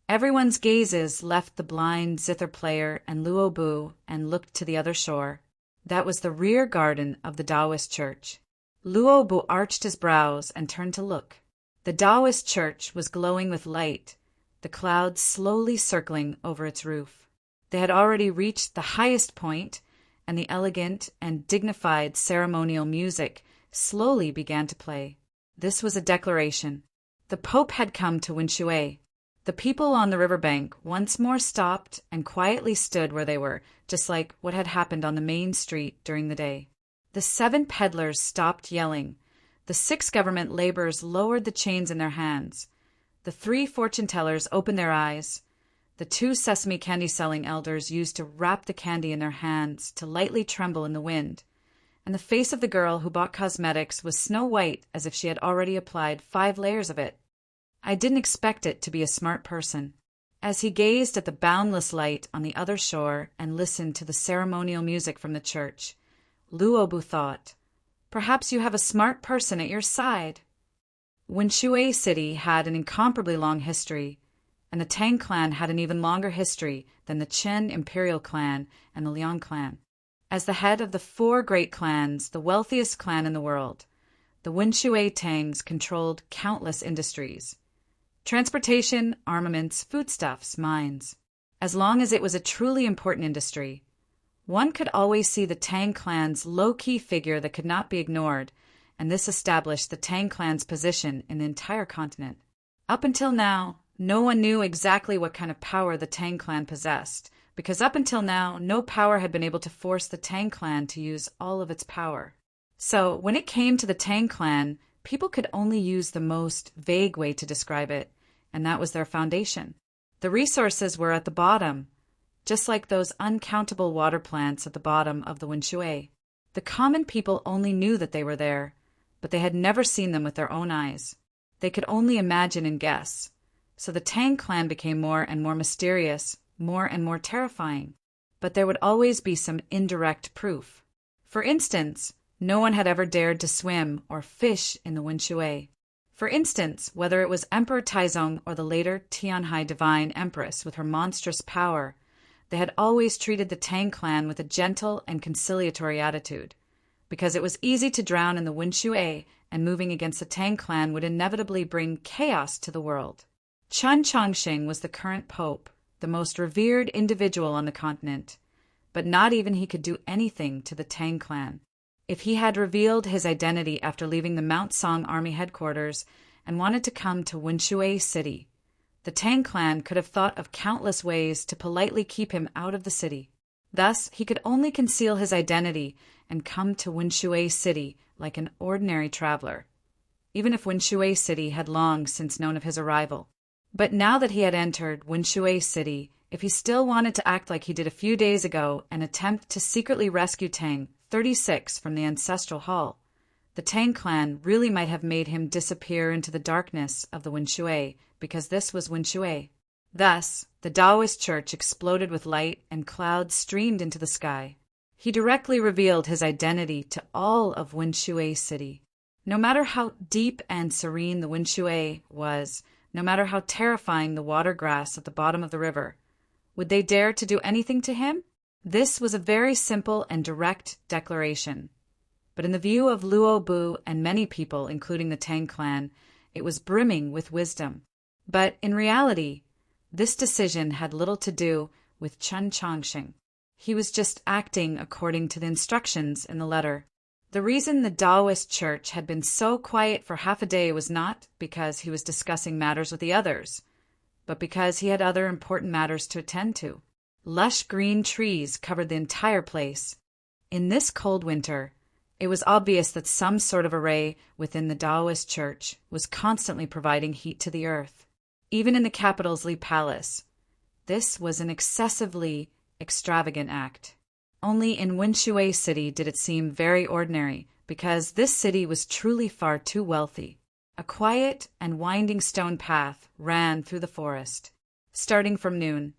Everyone's gazes left the blind zither player and Luobu and looked to the other shore. That was the rear garden of the Taoist church. Luobu arched his brows and turned to look. The Taoist church was glowing with light, the clouds slowly circling over its roof. They had already reached the highest point, and the elegant and dignified ceremonial music slowly began to play. This was a declaration. The Pope had come to Wenshui. The people on the riverbank once more stopped and quietly stood where they were, just like what had happened on the main street during the day. The 7 peddlers stopped yelling. The 6 government laborers lowered the chains in their hands. The 3 fortune-tellers opened their eyes. The 2 sesame candy-selling elders used to wrap the candy in their hands to lightly tremble in the wind. And the face of the girl who bought cosmetics was snow-white as if she had already applied 5 layers of it. I didn't expect it to be a smart person. As he gazed at the boundless light on the other shore and listened to the ceremonial music from the church, Luobu thought, "Perhaps you have a smart person at your side." Wenshui City had an incomparably long history, and the Tang clan had an even longer history than the Qin imperial clan and the Liang clan. As the head of the 4 great clans, the wealthiest clan in the world, the Wenshui Tangs controlled countless industries: transportation, armaments, foodstuffs, mines. As long as it was a truly important industry, one could always see the Tang clan's low-key figure that could not be ignored, and this established the Tang clan's position in the entire continent. Up until now, no one knew exactly what kind of power the Tang clan possessed, because up until now, no power had been able to force the Tang clan to use all of its power. So, when it came to the Tang clan, people could only use the most vague way to describe it, and that was their foundation. The resources were at the bottom, just like those uncountable water plants at the bottom of the Wenshui. The common people only knew that they were there, but they had never seen them with their own eyes. They could only imagine and guess. So the Tang clan became more and more mysterious, more and more terrifying. But there would always be some indirect proof. For instance, no one had ever dared to swim or fish in the Wenshui. For instance, whether it was Emperor Taizong or the later Tianhai Divine Empress with her monstrous power, they had always treated the Tang clan with a gentle and conciliatory attitude, because it was easy to drown in the Wenshui, and moving against the Tang clan would inevitably bring chaos to the world. Chen Chongqing was the current pope, the most revered individual on the continent, but not even he could do anything to the Tang clan. If he had revealed his identity after leaving the Mount Song army headquarters and wanted to come to Wenshui City, the Tang clan could have thought of countless ways to politely keep him out of the city. Thus, he could only conceal his identity and come to Wenshui City like an ordinary traveler, even if Wenshui City had long since known of his arrival. But now that he had entered Wenshui City, if he still wanted to act like he did a few days ago and attempt to secretly rescue Tang 36 from the ancestral hall, the Tang clan really might have made him disappear into the darkness of the Wenshui, because this was Wenshui. Thus, the Taoist church exploded with light and clouds streamed into the sky. He directly revealed his identity to all of Winshui City. No matter how deep and serene the Winshui was, no matter how terrifying the water grass at the bottom of the river, would they dare to do anything to him? This was a very simple and direct declaration. But in the view of Luo Bu and many people, including the Tang clan, it was brimming with wisdom. But in reality, this decision had little to do with Chen Chongqing. He was just acting according to the instructions in the letter. The reason the Taoist church had been so quiet for half a day was not because he was discussing matters with the others, but because he had other important matters to attend to. Lush green trees covered the entire place. In this cold winter, it was obvious that some sort of array within the Taoist church was constantly providing heat to the earth. Even in the capital's Li Palace, this was an excessively extravagant act. Only in Winshui City did it seem very ordinary, because this city was truly far too wealthy. A quiet and winding stone path ran through the forest. Starting from noon,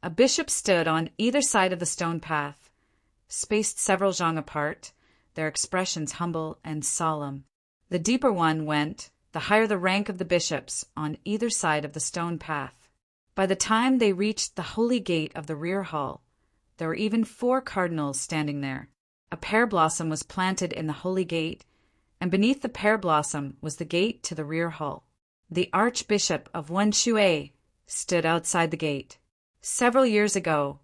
a bishop stood on either side of the stone path, spaced several zhang apart, their expressions humble and solemn. The deeper one went, the higher the rank of the bishops on either side of the stone path. By the time they reached the holy gate of the rear hall, there were even 4 cardinals standing there. A pear blossom was planted in the holy gate, and beneath the pear blossom was the gate to the rear hall. The Archbishop of Winshui stood outside the gate. Several years ago,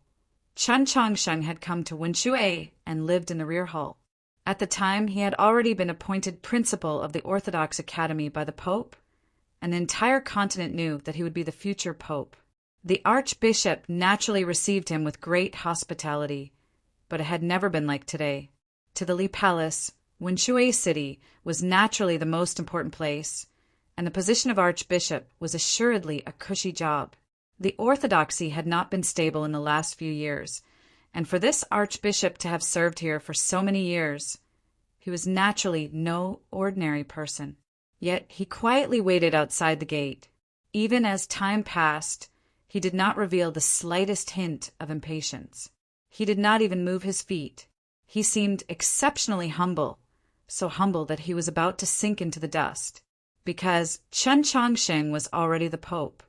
Chen Chongqing had come to Winshui and lived in the rear hall. At the time, he had already been appointed principal of the Orthodox Academy by the Pope, and the entire continent knew that he would be the future Pope. The Archbishop naturally received him with great hospitality, but it had never been like today. To the Li Palace, Winshui City was naturally the most important place, and the position of Archbishop was assuredly a cushy job. The orthodoxy had not been stable in the last few years, and for this Archbishop to have served here for so many years, he was naturally no ordinary person. Yet he quietly waited outside the gate. Even as time passed, he did not reveal the slightest hint of impatience. He did not even move his feet. He seemed exceptionally humble, so humble that he was about to sink into the dust, because Chen Chongqing was already the Pope.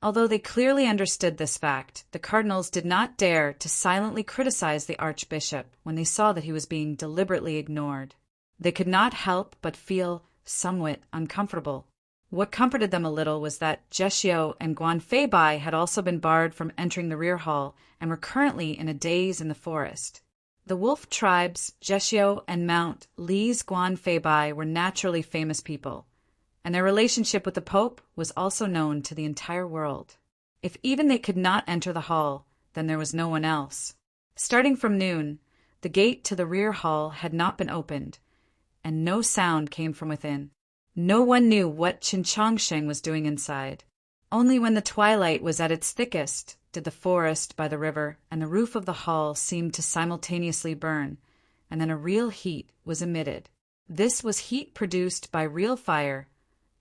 Although they clearly understood this fact, the cardinals did not dare to silently criticize the Archbishop when they saw that he was being deliberately ignored. They could not help but feel somewhat uncomfortable. What comforted them a little was that Zhexiu and Guan Feibai had also been barred from entering the rear hall and were currently in a daze in the forest. The wolf tribes, Zhexiu and Mount Li's Guan Feibai, were naturally famous people, and their relationship with the Pope was also known to the entire world. If even they could not enter the hall, then there was no one else. Starting from noon, the gate to the rear hall had not been opened, and no sound came from within. No one knew what Chen Chongqing was doing inside. Only when the twilight was at its thickest did the forest by the river and the roof of the hall seem to simultaneously burn, and then a real heat was emitted. This was heat produced by real fire,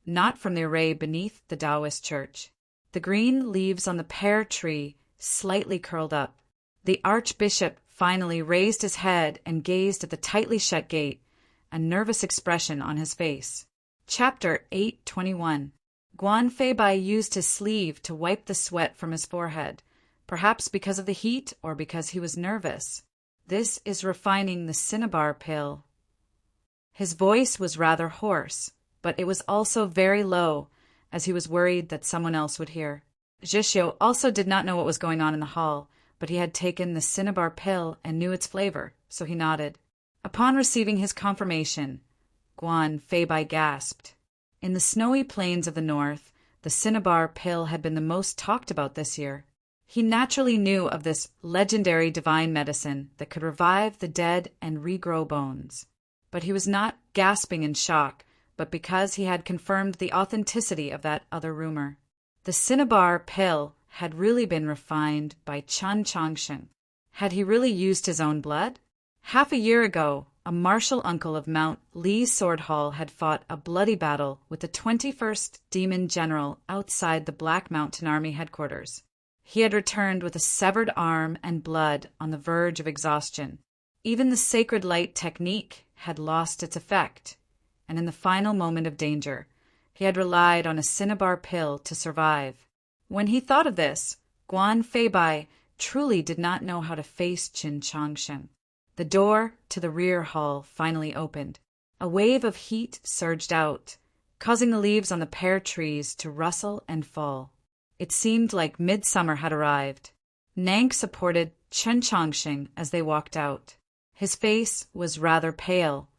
not from the array beneath the Taoist church. The green leaves on the pear tree slightly curled up. The Archbishop finally raised his head and gazed at the tightly shut gate, a nervous expression on his face. Chapter 8:21. Guan Feibai used his sleeve to wipe the sweat from his forehead, perhaps because of the heat or because he was nervous. This is refining the cinnabar pill. His voice was rather hoarse, but it was also very low, as he was worried that someone else would hear. Zhexiu also did not know what was going on in the hall, but he had taken the cinnabar pill and knew its flavor, so he nodded. Upon receiving his confirmation, Guan Feibai gasped. In the snowy plains of the north, the cinnabar pill had been the most talked about this year. He naturally knew of this legendary divine medicine that could revive the dead and regrow bones. But he was not gasping in shock, but because he had confirmed the authenticity of that other rumor. The cinnabar pill had really been refined by Chen Chongqing. Had he really used his own blood? Half a year ago, a martial uncle of Mount Li's Sword Hall had fought a bloody battle with the 21st Demon General outside the Black Mountain Army headquarters. He had returned with a severed arm and blood on the verge of exhaustion. Even the sacred light technique had lost its effect, and in the final moment of danger, he had relied on a cinnabar pill to survive. When he thought of this, Guan Feibai truly did not know how to face Qin Changsheng. The door to the rear hall finally opened. A wave of heat surged out, causing the leaves on the pear trees to rustle and fall. It seemed like midsummer had arrived. Nank supported Chen Changsheng as they walked out. His face was rather pale,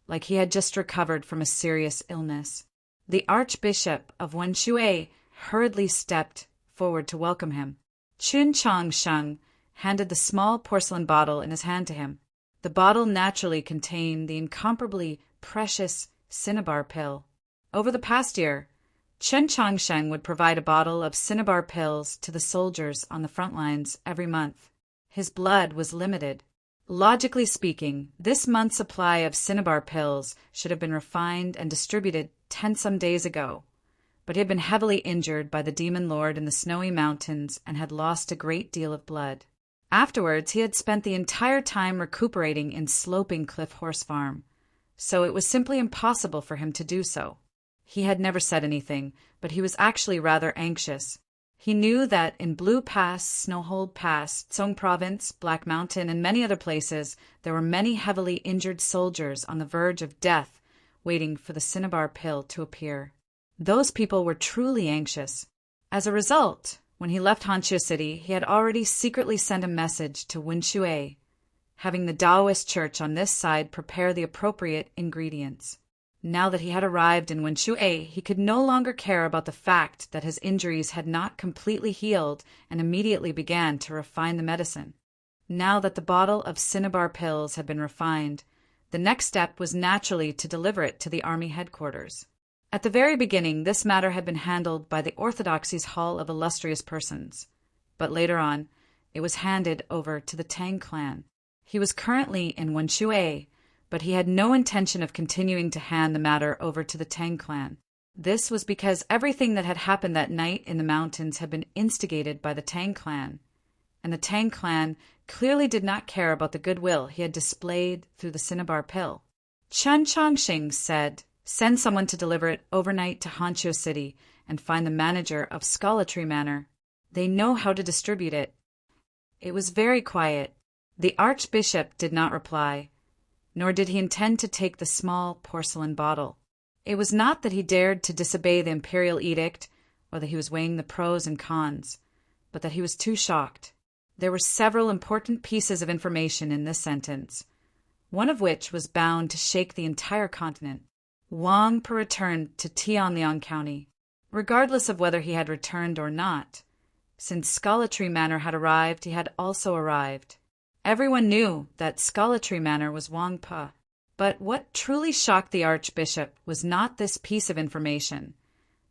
like he had just recovered from a serious illness. The Archbishop of Wenshui hurriedly stepped forward to welcome him. Chen Changsheng handed the small porcelain bottle in his hand to him. The bottle naturally contained the incomparably precious cinnabar pill. Over the past year, Chen Changsheng would provide a bottle of cinnabar pills to the soldiers on the front lines every month. His blood was limited. Logically speaking, this month's supply of cinnabar pills should have been refined and distributed 10-some days ago, but he had been heavily injured by the demon lord in the snowy mountains and had lost a great deal of blood. Afterwards, he had spent the entire time recuperating in Sloping Cliff Horse Farm, so it was simply impossible for him to do so. He had never said anything, but he was actually rather anxious. He knew that in Blue Pass, Snowhold Pass, Tsong Province, Black Mountain, and many other places, there were many heavily injured soldiers on the verge of death, waiting for the cinnabar pill to appear. Those people were truly anxious. As a result, when he left Hanqiu City, he had already secretly sent a message to Wenshui, having the Taoist church on this side prepare the appropriate ingredients. Now that he had arrived in Wenshui, he could no longer care about the fact that his injuries had not completely healed and immediately began to refine the medicine. Now that the bottle of cinnabar pills had been refined, the next step was naturally to deliver it to the army headquarters. At the very beginning, this matter had been handled by the Orthodoxy's Hall of Illustrious Persons, but later on, it was handed over to the Tang clan. He was currently in Wenshui, but he had no intention of continuing to hand the matter over to the Tang clan. This was because everything that had happened that night in the mountains had been instigated by the Tang clan, and the Tang clan clearly did not care about the goodwill he had displayed through the cinnabar pill. Chen Changsheng said, "Send someone to deliver it overnight to Hanqiu City and find the manager of Scholatry Manor. They know how to distribute it." It was very quiet. The Archbishop did not reply, nor did he intend to take the small porcelain bottle. It was not that he dared to disobey the imperial edict, or that he was weighing the pros and cons, but that he was too shocked. There were several important pieces of information in this sentence, one of which was bound to shake the entire continent. Wang Per returned to Tianliang County, regardless of whether he had returned or not. Since Scholatry Manor had arrived, he had also arrived. Everyone knew that Scholatry Manor was Wang Pa. But what truly shocked the Archbishop was not this piece of information,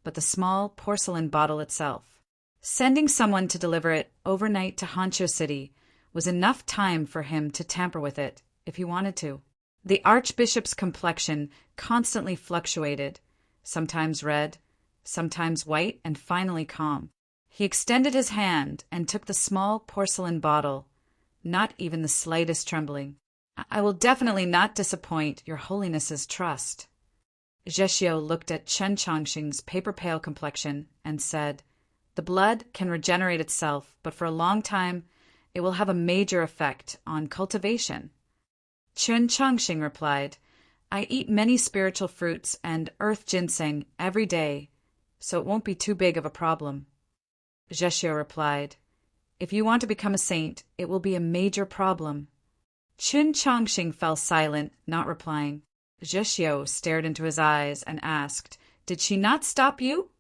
but the small porcelain bottle itself. Sending someone to deliver it overnight to Hanqiu City was enough time for him to tamper with it, if he wanted to. The Archbishop's complexion constantly fluctuated, sometimes red, sometimes white, and finally calm. He extended his hand and took the small porcelain bottle, not even the slightest trembling. "I will definitely not disappoint your Holiness's trust." Zhexiu looked at Chen Changsheng's paper-pale complexion and said, "The blood can regenerate itself, but for a long time it will have a major effect on cultivation." Chen Changsheng replied, "I eat many spiritual fruits and earth ginseng every day, so it won't be too big of a problem." Zhexiu replied, "If you want to become a saint, it will be a major problem." Chen Changsheng fell silent, not replying. Zhexiu stared into his eyes and asked, "Did she not stop you?"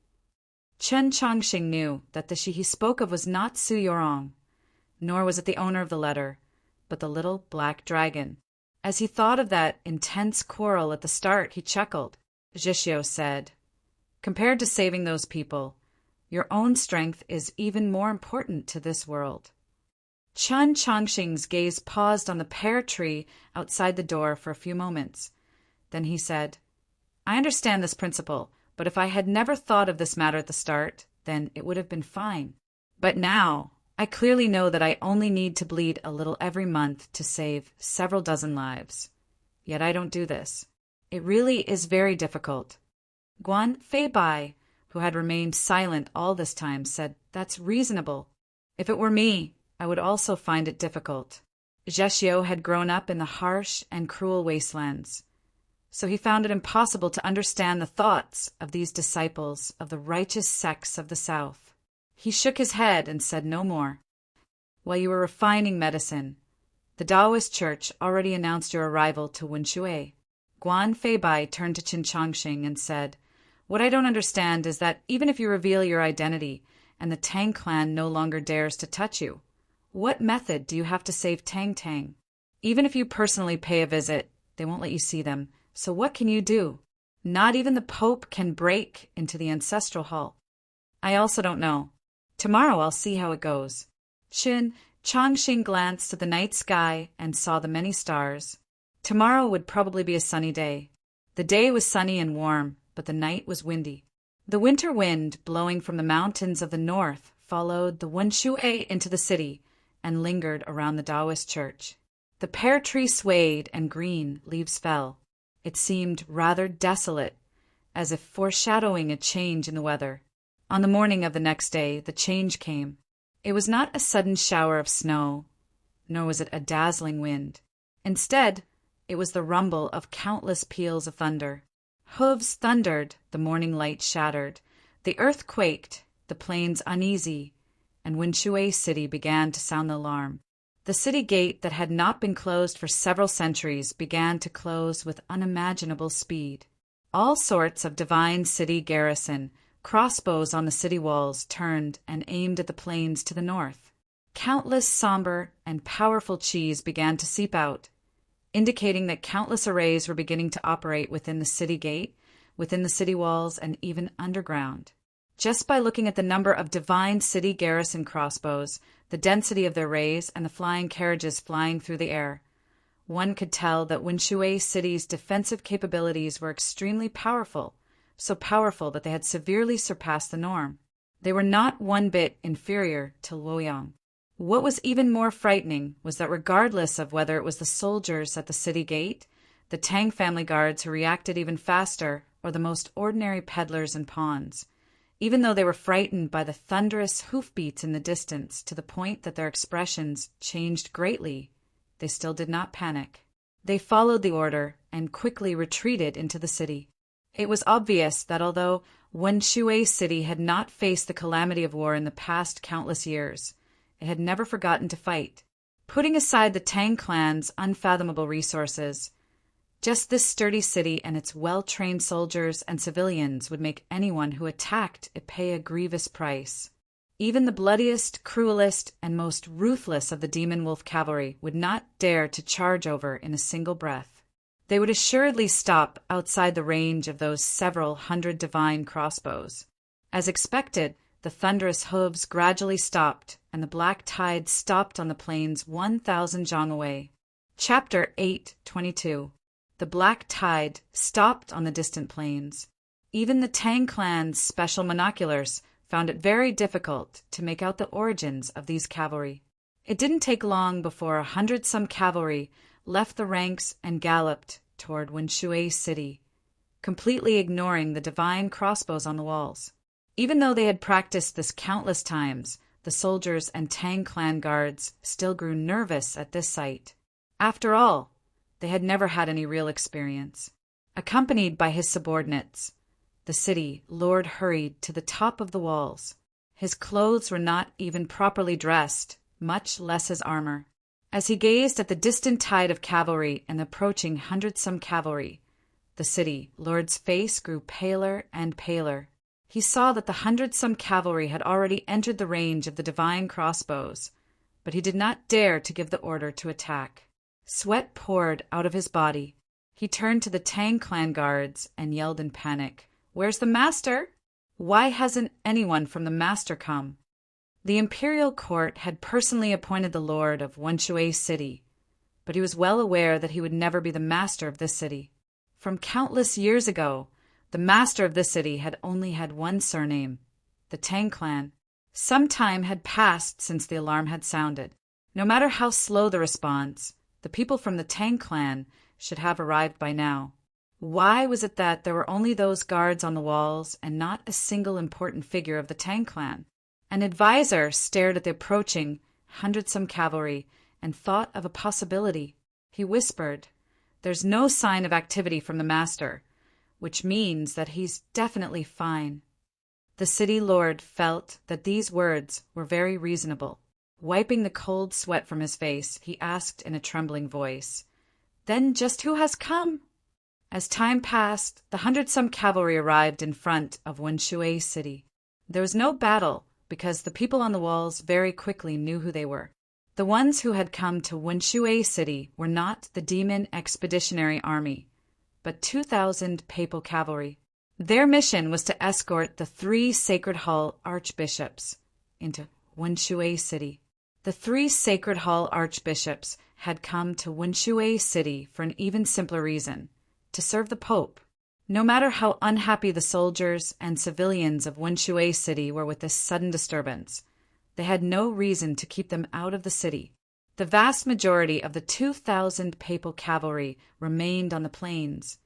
Chen Changsheng knew that the she he spoke of was not Su Yorong, nor was it the owner of the letter, but the little black dragon. As he thought of that intense quarrel at the start, he chuckled. Zhexiu said, "Compared to saving those people, your own strength is even more important to this world." Chen Changsheng's gaze paused on the pear tree outside the door for a few moments. Then he said, "I understand this principle, but if I had never thought of this matter at the start, then it would have been fine. But now I clearly know that I only need to bleed a little every month to save several dozen lives. Yet I don't do this. It really is very difficult. Guan Fei Bai, who had remained silent all this time, said, "That's reasonable. If it were me, I would also find it difficult." Zhexiu had grown up in the harsh and cruel wastelands, so he found it impossible to understand the thoughts of these disciples of the righteous sects of the South. He shook his head and said no more. "While you were refining medicine, the Taoist church already announced your arrival to Wenshui." Guan Fei Bai turned to Qin Changxing and said, "What I don't understand is that even if you reveal your identity and the Tang clan no longer dares to touch you, what method do you have to save Tang Tang? Even if you personally pay a visit, they won't let you see them, so what can you do? Not even the Pope can break into the ancestral hall." "I also don't know. Tomorrow I'll see how it goes." Qin Changxing glanced at the night sky and saw the many stars. Tomorrow would probably be a sunny day. The day was sunny and warm, but the night was windy. The winter wind, blowing from the mountains of the north, followed the Wenshui into the city and lingered around the Taoist church. The pear tree swayed and green leaves fell. It seemed rather desolate, as if foreshadowing a change in the weather. On the morning of the next day, the change came. It was not a sudden shower of snow, nor was it a dazzling wind. Instead, it was the rumble of countless peals of thunder. Hooves thundered, the morning light shattered, the earth quaked, the plains uneasy, and Wenshui City began to sound the alarm. The city gate that had not been closed for several centuries began to close with unimaginable speed. All sorts of divine city garrison, crossbows on the city walls, turned and aimed at the plains to the north. Countless somber and powerful qis began to seep out, indicating that countless arrays were beginning to operate within the city gate, within the city walls, and even underground. Just by looking at the number of divine city garrison crossbows, the density of their rays, and the flying carriages flying through the air, one could tell that Wenshui City's defensive capabilities were extremely powerful, so powerful that they had severely surpassed the norm. They were not one bit inferior to Luoyang. What was even more frightening was that regardless of whether it was the soldiers at the city gate, the Tang family guards who reacted even faster, or the most ordinary peddlers and pawns, even though they were frightened by the thunderous hoofbeats in the distance to the point that their expressions changed greatly, they still did not panic. They followed the order and quickly retreated into the city. It was obvious that although Wenshui City had not faced the calamity of war in the past countless years, it had never forgotten to fight. Putting aside the Tang clan's unfathomable resources, just this sturdy city and its well-trained soldiers and civilians would make anyone who attacked it pay a grievous price. Even the bloodiest, cruelest, and most ruthless of the demon wolf cavalry would not dare to charge over in a single breath. They would assuredly stop outside the range of those several hundred divine crossbows. As expected, the thunderous hooves gradually stopped, and the black tide stopped on the plains 1,000 zhang away. Chapter 8:22. The black tide stopped on the distant plains. Even the Tang clan's special monoculars found it very difficult to make out the origins of these cavalry. It didn't take long before 100-some cavalry left the ranks and galloped toward Wenshui City, completely ignoring the divine crossbows on the walls. Even though they had practiced this countless times, the soldiers and Tang clan guards still grew nervous at this sight. After all, they had never had any real experience. Accompanied by his subordinates, the city lord hurried to the top of the walls. His clothes were not even properly dressed, much less his armor. As he gazed at the distant tide of cavalry and approaching 100-some cavalry, the city lord's face grew paler and paler. He saw that the 100-some cavalry had already entered the range of the divine crossbows, but he did not dare to give the order to attack. Sweat poured out of his body. He turned to the Tang clan guards and yelled in panic, "Where's the master? Why hasn't anyone from the master come?" The imperial court had personally appointed the lord of Wenshui City, but he was well aware that he would never be the master of this city. From countless years ago, the master of this city had only had one surname, the Tang clan. Some time had passed since the alarm had sounded. No matter how slow the response, the people from the Tang clan should have arrived by now. Why was it that there were only those guards on the walls and not a single important figure of the Tang clan? An advisor stared at the approaching hundredsome cavalry and thought of a possibility. He whispered, "There's no sign of activity from the master, which means that he's definitely fine." The city lord felt that these words were very reasonable. Wiping the cold sweat from his face, he asked in a trembling voice, "Then just who has come?" As time passed, the hundredsome cavalry arrived in front of Wenshui city. There was no battle because the people on the walls very quickly knew who they were. The ones who had come to Wenshui city were not the demon expeditionary army, but 2,000 papal cavalry. Their mission was to escort the 3 Sacred Hall archbishops into Wenshui city. The 3 Sacred Hall archbishops had come to Wenshui city for an even simpler reason: to serve the Pope. No matter how unhappy the soldiers and civilians of Wenshui city were with this sudden disturbance, they had no reason to keep them out of the city. The vast majority of the 2,000 papal cavalry remained on the plains,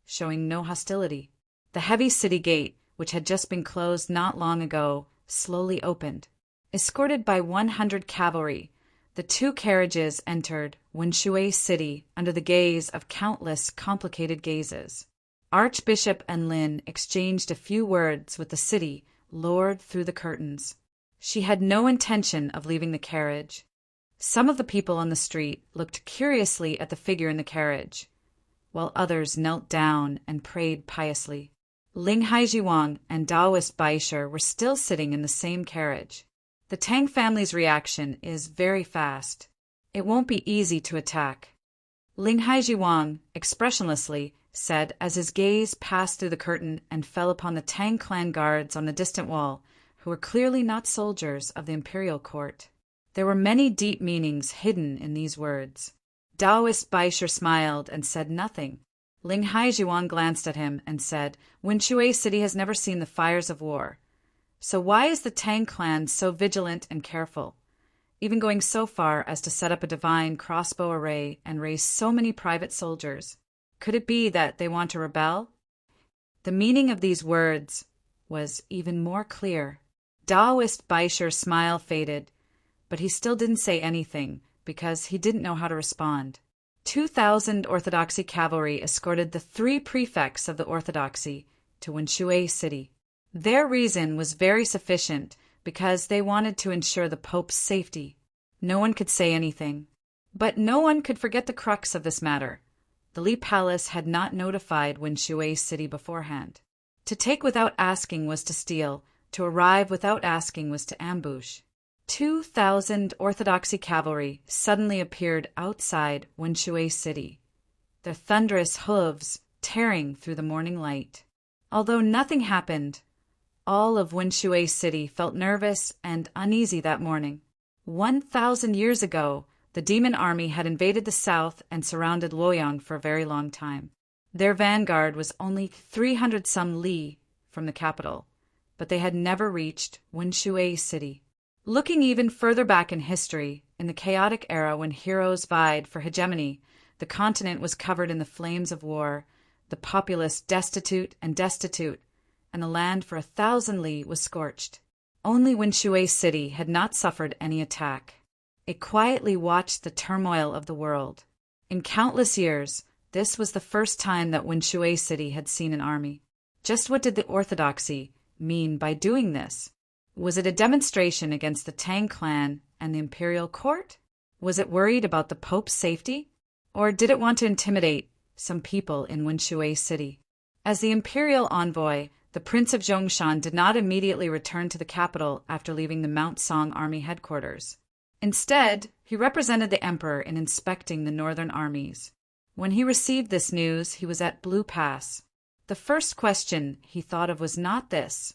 showing no hostility. The heavy city gate, which had just been closed not long ago, slowly opened. Escorted by 100 cavalry, the 2 carriages entered Wenshui city under the gaze of countless complicated gazes. Archbishop and Lin exchanged a few words with the city lord through the curtains. She had no intention of leaving the carriage. Some of the people on the street looked curiously at the figure in the carriage, while others knelt down and prayed piously. Ling Haijiwang and Daoist Baisher were still sitting in the same carriage. The Tang family's reaction is very fast. It won't be easy to attack. Ling Haijiwang, expressionlessly, said as his gaze passed through the curtain and fell upon the Tang clan guards on the distant wall, who were clearly not soldiers of the imperial court. There were many deep meanings hidden in these words. Daoist Baisher smiled and said nothing. Ling Haijiwang glanced at him and said, "Wenshui city has never seen the fires of war. So why is the Tang clan so vigilant and careful, even going so far as to set up a divine crossbow array and raise so many private soldiers? Could it be that they want to rebel?" The meaning of these words was even more clear. Daoist Baisher's smile faded, but he still didn't say anything because he didn't know how to respond. 2,000 Orthodoxy cavalry escorted the 3 prefects of the Orthodoxy to Wenshui city. Their reason was very sufficient because they wanted to ensure the Pope's safety. No one could say anything. But no one could forget the crux of this matter. The Li Palace had not notified Wenshui city beforehand. To take without asking was to steal. To arrive without asking was to ambush. 2,000 Orthodoxy cavalry suddenly appeared outside Wenshui city, their thunderous hooves tearing through the morning light. Although nothing happened, all of Wenshui city felt nervous and uneasy that morning. 1,000 years ago, the demon army had invaded the south and surrounded Luoyang for a very long time. Their vanguard was only 300-some li from the capital, but they had never reached Wenshui city. Looking even further back in history, in the chaotic era when heroes vied for hegemony, the continent was covered in the flames of war, the populace destitute, and the land for 1,000 li was scorched. Only Wenshui city had not suffered any attack. It quietly watched the turmoil of the world. In countless years, this was the first time that Wenshui city had seen an army. Just what did the Orthodoxy mean by doing this? Was it a demonstration against the Tang clan and the imperial court? Was it worried about the Pope's safety? Or did it want to intimidate some people in Wenshui city? As the imperial envoy, the Prince of Zhongshan did not immediately return to the capital after leaving the Mount Song army headquarters. Instead, he represented the emperor in inspecting the northern armies. When he received this news, he was at Blue Pass. The first question he thought of was not this,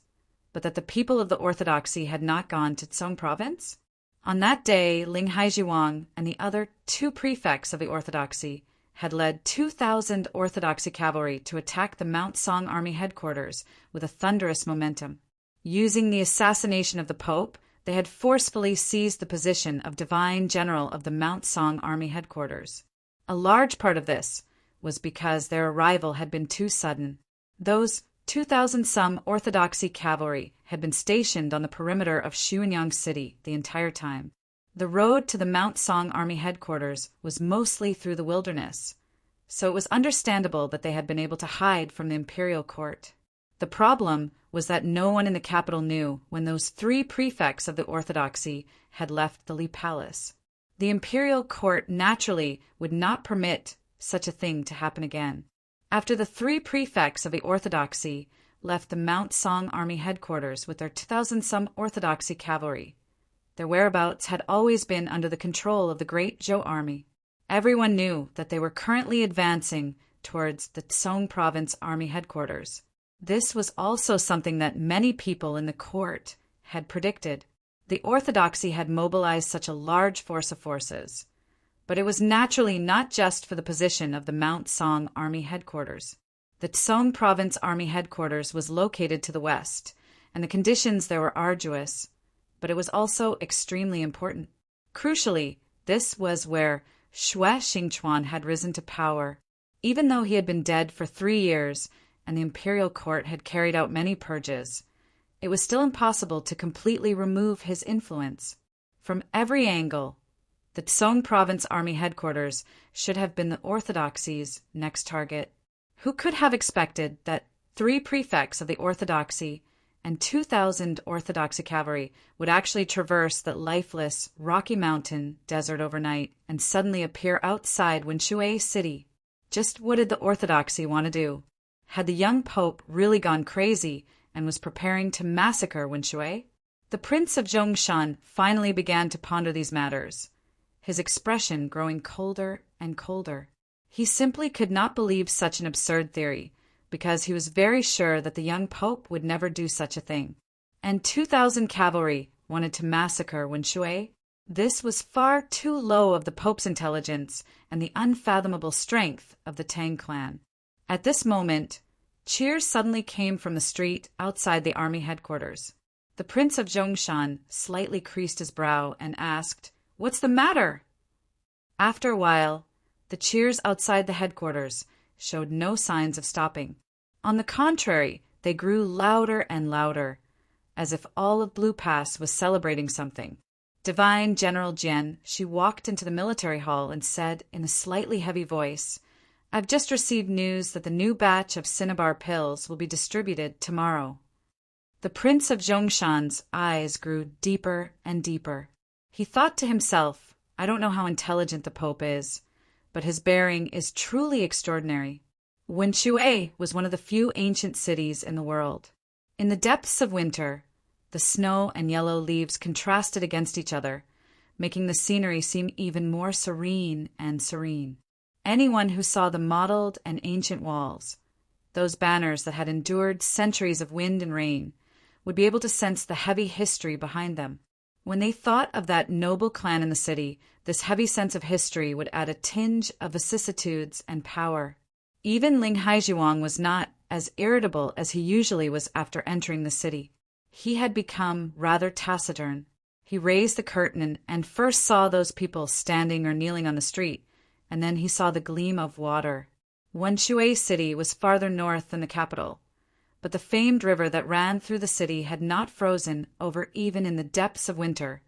but that the people of the Orthodoxy had not gone to Tsong province. On that day, Ling Haijiwang and the other 2 prefects of the Orthodoxy had led 2,000 Orthodoxy cavalry to attack the Mount Song army headquarters with a thunderous momentum. Using the assassination of the Pope, they had forcefully seized the position of divine general of the Mount Song Army headquarters. A large part of this was because their arrival had been too sudden. Those 2,000-some Orthodoxy cavalry had been stationed on the perimeter of Shenyang City the entire time. The road to the Mount Song Army headquarters was mostly through the wilderness, so it was understandable that they had been able to hide from the imperial court. The problem was that no one in the capital knew when those 3 prefects of the Orthodoxy had left the Li Palace. The imperial court naturally would not permit such a thing to happen again. After the 3 prefects of the Orthodoxy left the Mount Song Army headquarters with their 2,000-some Orthodoxy cavalry, their whereabouts had always been under the control of the Great Zhou Army. Everyone knew that they were currently advancing towards the Song Province Army headquarters. This was also something that many people in the court had predicted. The Orthodoxy had mobilized such a large force of forces, but it was naturally not just for the position of the Mount Song Army headquarters. The Song Province Army headquarters was located to the west, and the conditions there were arduous, but it was also extremely important. Crucially, this was where Xue Xingchuan had risen to power. Even though he had been dead for 3 years and the imperial court had carried out many purges, it was still impossible to completely remove his influence. From every angle, the Song Province Army headquarters should have been the Orthodoxy's next target. Who could have expected that 3 prefects of the Orthodoxy and 2,000 Orthodoxy cavalry would actually traverse that lifeless, rocky mountain desert overnight and suddenly appear outside Wenxue City? Just what did the Orthodoxy want to do? Had the young pope really gone crazy and was preparing to massacre Wenxue? The Prince of Zhongshan finally began to ponder these matters, his expression growing colder and colder. He simply could not believe such an absurd theory, because he was very sure that the young pope would never do such a thing. And 2,000 cavalry wanted to massacre Wenxue? This was far too low of the pope's intelligence and the unfathomable strength of the Tang clan. At this moment, cheers suddenly came from the street outside the army headquarters. The Prince of Zhongshan slightly creased his brow and asked, "What's the matter?" After a while, the cheers outside the headquarters showed no signs of stopping. On the contrary, they grew louder and louder, as if all of Blue Pass was celebrating something. Divine General Jian, she walked into the military hall and said in a slightly heavy voice, "I've just received news that the new batch of cinnabar pills will be distributed tomorrow." The Prince of Zhongshan's eyes grew deeper and deeper. He thought to himself, I don't know how intelligent the Pope is, but his bearing is truly extraordinary. Wenxue was one of the few ancient cities in the world. In the depths of winter, the snow and yellow leaves contrasted against each other, making the scenery seem even more serene and serene. Anyone who saw the mottled and ancient walls, those banners that had endured centuries of wind and rain, would be able to sense the heavy history behind them. When they thought of that noble clan in the city, this heavy sense of history would add a tinge of vicissitudes and power. Even Ling Haizhiwang was not as irritable as he usually was after entering the city. He had become rather taciturn. He raised the curtain and first saw those people standing or kneeling on the street, and then he saw the gleam of water. Wenxue City was farther north than the capital, but the famed river that ran through the city had not frozen over even in the depths of winter,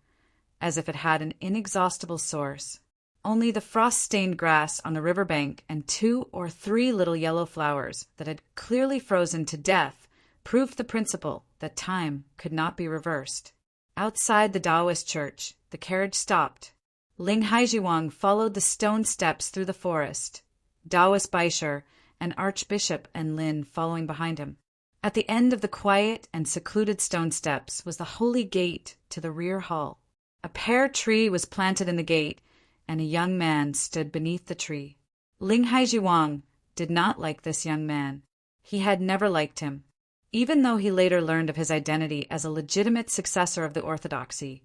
as if it had an inexhaustible source. Only the frost-stained grass on the river bank and 2 or 3 little yellow flowers that had clearly frozen to death proved the principle that time could not be reversed. Outside the Taoist church, the carriage stopped. Ling Haizhiwang followed the stone steps through the forest, Taoist Baisher and Archbishop and Lin following behind him. At the end of the quiet and secluded stone steps was the holy gate to the rear hall. A pear tree was planted in the gate, and a young man stood beneath the tree. Ling Haizhiwang did not like this young man. He had never liked him. Even though he later learned of his identity as a legitimate successor of the Orthodoxy,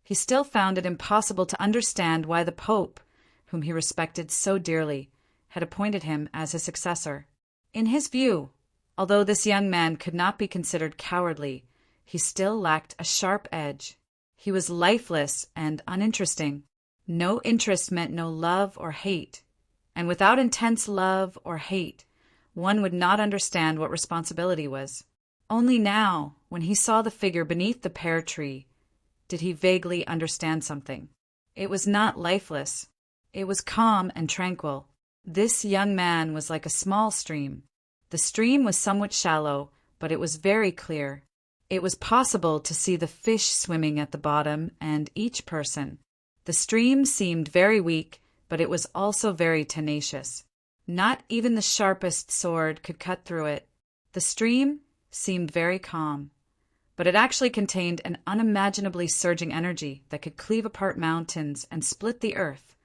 he still found it impossible to understand why the Pope, whom he respected so dearly, had appointed him as his successor. In his view, although this young man could not be considered cowardly, he still lacked a sharp edge. He was lifeless and uninteresting. No interest meant no love or hate, and without intense love or hate, one would not understand what responsibility was. Only now, when he saw the figure beneath the pear tree, did he vaguely understand something. It was not lifeless. It was calm and tranquil. This young man was like a small stream. The stream was somewhat shallow, but it was very clear. It was possible to see the fish swimming at the bottom and each person. The stream seemed very weak, but it was also very tenacious. Not even the sharpest sword could cut through it. The stream seemed very calm, but it actually contained an unimaginably surging energy that could cleave apart mountains and split the earth,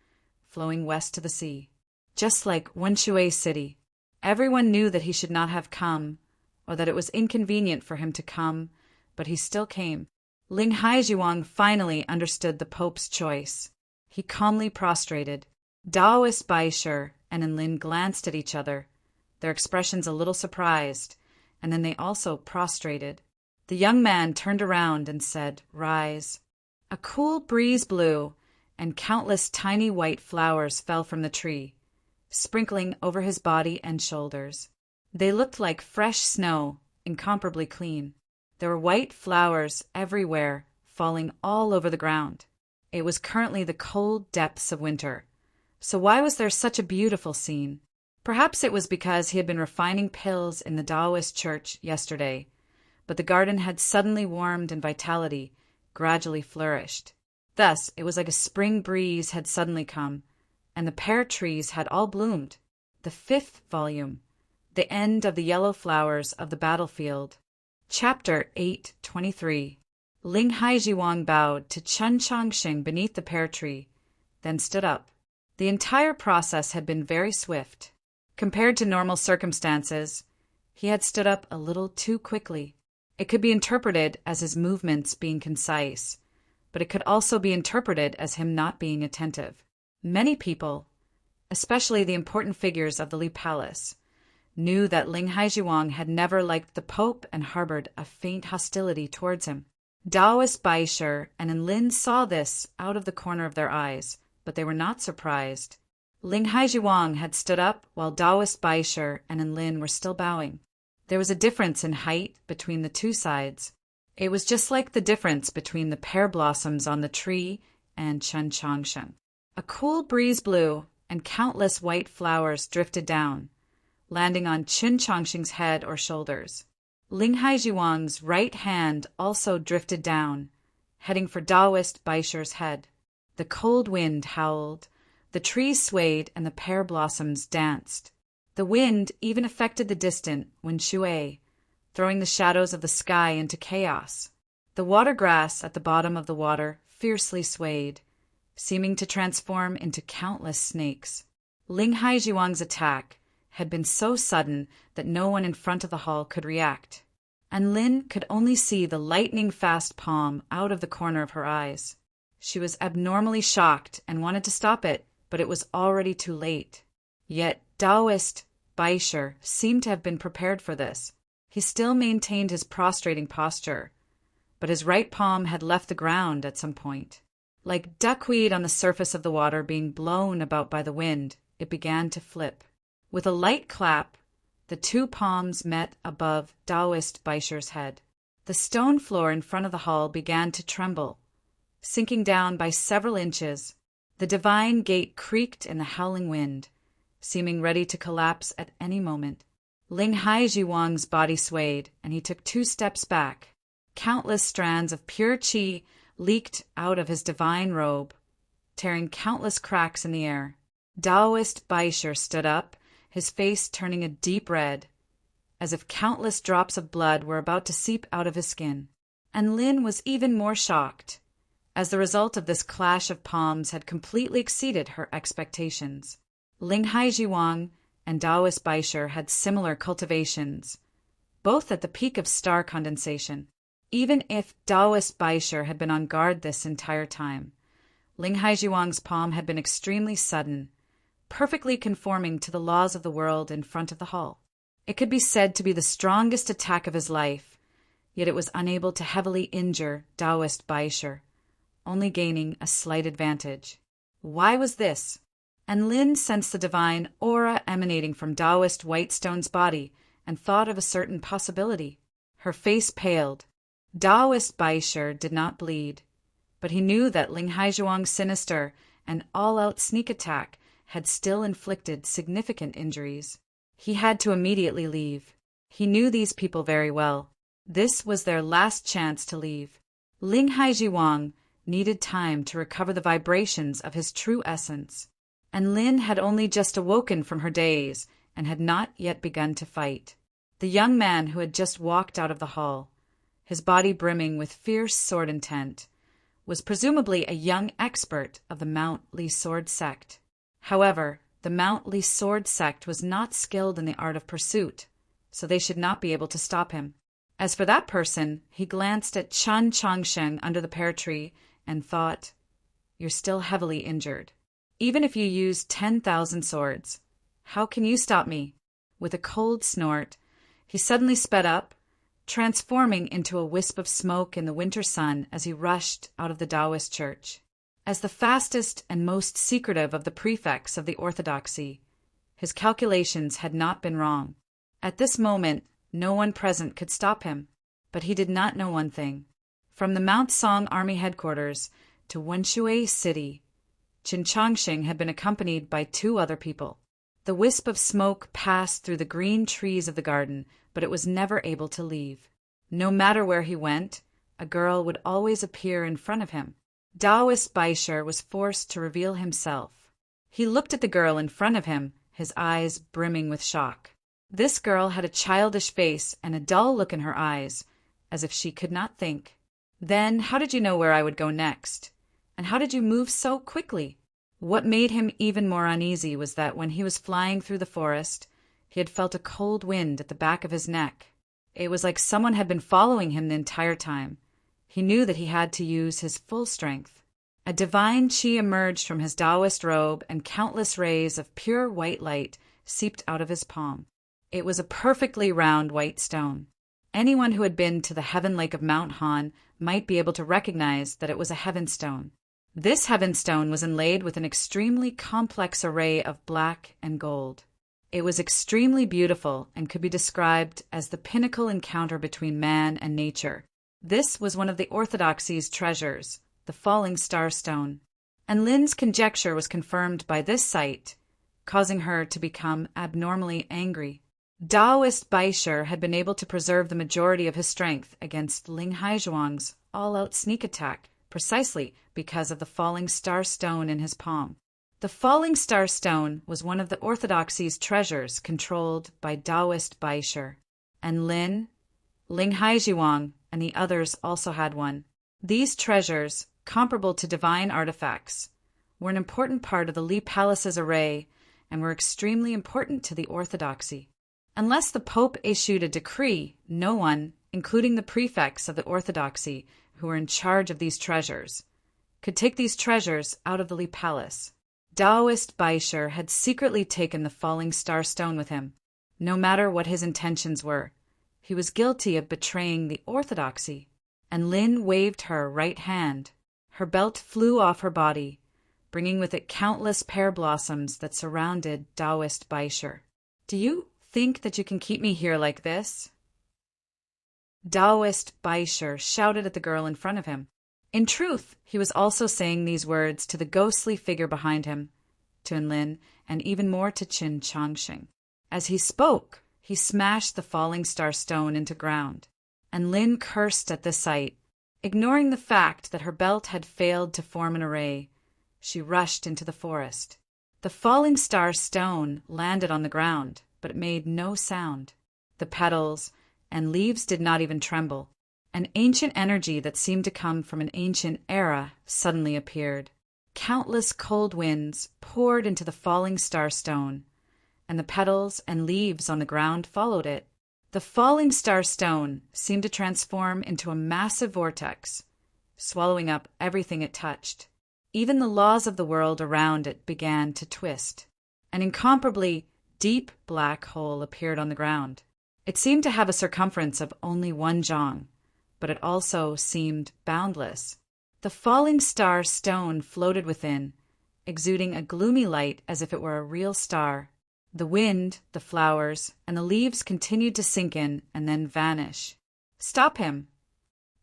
flowing west to the sea. Just like Wenshui City, everyone knew that he should not have come, or that it was inconvenient for him to come, but he still came. Ling Haizhuang finally understood the Pope's choice. He calmly prostrated. Daoist Baisher and Enlin glanced at each other, their expressions a little surprised, and then they also prostrated. The young man turned around and said, "Rise." A cool breeze blew, and countless tiny white flowers fell from the tree, sprinkling over his body and shoulders. They looked like fresh snow, incomparably clean. There were white flowers everywhere, falling all over the ground. It was currently the cold depths of winter. So why was there such a beautiful scene? Perhaps it was because he had been refining pills in the Taoist church yesterday, but the garden had suddenly warmed and vitality gradually flourished. Thus, it was like a spring breeze had suddenly come, and the pear trees had all bloomed. The 5th volume, The End of the Yellow Flowers of the Battlefield. Chapter 8:23. Ling Haizhuang bowed to Chen Changxing beneath the pear tree, then stood up. The entire process had been very swift. Compared to normal circumstances, he had stood up a little too quickly. It could be interpreted as his movements being concise, but it could also be interpreted as him not being attentive. Many people, especially the important figures of the Li Palace, knew that Ling Haizhuang had never liked the Pope and harbored a faint hostility towards him. Daoist Baisher and Enlin saw this out of the corner of their eyes, but they were not surprised. Ling Haizhuang had stood up while Daoist Baisher and Enlin were still bowing. There was a difference in height between the two sides. It was just like the difference between the pear blossoms on the tree and Chen Changsheng. A cool breeze blew, and countless white flowers drifted down, landing on Chen Changsheng's head or shoulders. Ling Haizhuang's right hand also drifted down, heading for Daoist Baisher's head. The cold wind howled, the trees swayed, and the pear blossoms danced. The wind even affected the distant Wenshui, throwing the shadows of the sky into chaos. The water grass at the bottom of the water fiercely swayed, seeming to transform into countless snakes. Ling Haizhuang's attack had been so sudden that no one in front of the hall could react, and Lin could only see the lightning-fast palm out of the corner of her eyes. She was abnormally shocked and wanted to stop it, but it was already too late. Yet Daoist Baisher seemed to have been prepared for this. He still maintained his prostrating posture, but his right palm had left the ground at some point. Like duckweed on the surface of the water being blown about by the wind, it began to flip. With a light clap, the two palms met above Daoist Baisher's head. The stone floor in front of the hall began to tremble, sinking down by several inches. The divine gate creaked in the howling wind, seeming ready to collapse at any moment. Ling Haizhuang's body swayed, and he took 2 steps back. Countless strands of pure qi leaked out of his divine robe, tearing countless cracks in the air. Daoist Baisher stood up, his face turning a deep red, as if countless drops of blood were about to seep out of his skin. And Lin was even more shocked, as the result of this clash of palms had completely exceeded her expectations. Ling Haizhuang and Daoist Baisher had similar cultivations, both at the peak of star condensation. Even if Daoist Baisher had been on guard this entire time, Ling Haizhuang's palm had been extremely sudden, perfectly conforming to the laws of the world in front of the hall. It could be said to be the strongest attack of his life, yet it was unable to heavily injure Taoist Baisher, only gaining a slight advantage. Why was this? And Lin sensed the divine aura emanating from Taoist Whitestone's body and thought of a certain possibility. Her face paled. Taoist Baisher did not bleed, but he knew that Ling Haizhuang's sinister and all-out sneak attack had still inflicted significant injuries. He had to immediately leave. He knew these people very well. This was their last chance to leave. Ling Haizhuang needed time to recover the vibrations of his true essence, and Lin had only just awoken from her daze and had not yet begun to fight. The young man who had just walked out of the hall, his body brimming with fierce sword intent, was presumably a young expert of the Mount Li sword sect. However, the Mount Li sword sect was not skilled in the art of pursuit, so they should not be able to stop him. As for that person, he glanced at Chen Changsheng under the pear tree and thought, "You're still heavily injured. Even if you use 10,000 swords, how can you stop me?" With a cold snort, he suddenly sped up, transforming into a wisp of smoke in the winter sun as he rushed out of the Taoist church. As the fastest and most secretive of the prefects of the orthodoxy, his calculations had not been wrong. At this moment, no one present could stop him, but he did not know one thing. From the Mount Song Army headquarters to Wenshui City, Qin Changxing had been accompanied by 2 other people. The wisp of smoke passed through the green trees of the garden, but it was never able to leave. No matter where he went, a girl would always appear in front of him. Taoist Baisher was forced to reveal himself. He looked at the girl in front of him, his eyes brimming with shock. This girl had a childish face and a dull look in her eyes, as if she could not think. "Then how did you know where I would go next? And how did you move so quickly?" What made him even more uneasy was that when he was flying through the forest, he had felt a cold wind at the back of his neck. It was like someone had been following him the entire time. He knew that he had to use his full strength. A divine qi emerged from his Taoist robe, and countless rays of pure white light seeped out of his palm. It was a perfectly round white stone. Anyone who had been to the heaven lake of Mount Han might be able to recognize that it was a heaven stone. This heaven stone was inlaid with an extremely complex array of black and gold. It was extremely beautiful and could be described as the pinnacle encounter between man and nature. This was one of the orthodoxy's treasures, the falling star stone, and Lin's conjecture was confirmed by this sight, causing her to become abnormally angry. Taoist Baisher had been able to preserve the majority of his strength against Ling Haizhuang's all-out sneak attack, precisely because of the falling star stone in his palm. The falling star stone was one of the orthodoxy's treasures controlled by Taoist Baisher, and Ling Haizhuang, and the others also had one. These treasures, comparable to divine artifacts, were an important part of the Li Palace's array and were extremely important to the orthodoxy. Unless the Pope issued a decree, no one, including the prefects of the orthodoxy who were in charge of these treasures, could take these treasures out of the Li Palace. Taoist Baisher had secretly taken the falling star stone with him. No matter what his intentions were, he was guilty of betraying the orthodoxy. And Lin waved her right hand. Her belt flew off her body, bringing with it countless pear blossoms that surrounded Taoist Baisher. "Do you think that you can keep me here like this?" Taoist Baisher shouted at the girl in front of him. In truth, he was also saying these words to the ghostly figure behind him, to Enlin, and even more to Qin Changxing. As he spoke, he smashed the falling star stone into ground, and Lin cursed at the sight. Ignoring the fact that her belt had failed to form an array, she rushed into the forest. The falling star stone landed on the ground, but it made no sound. The petals and leaves did not even tremble. An ancient energy that seemed to come from an ancient era suddenly appeared. Countless cold winds poured into the falling star stone, and the petals and leaves on the ground followed it. The falling star stone seemed to transform into a massive vortex, swallowing up everything it touched. Even the laws of the world around it began to twist. An incomparably deep black hole appeared on the ground. It seemed to have a circumference of only 1 zhang, but it also seemed boundless. The falling star stone floated within, exuding a gloomy light as if it were a real star. The wind, the flowers, and the leaves continued to sink in and then vanish. "Stop him!"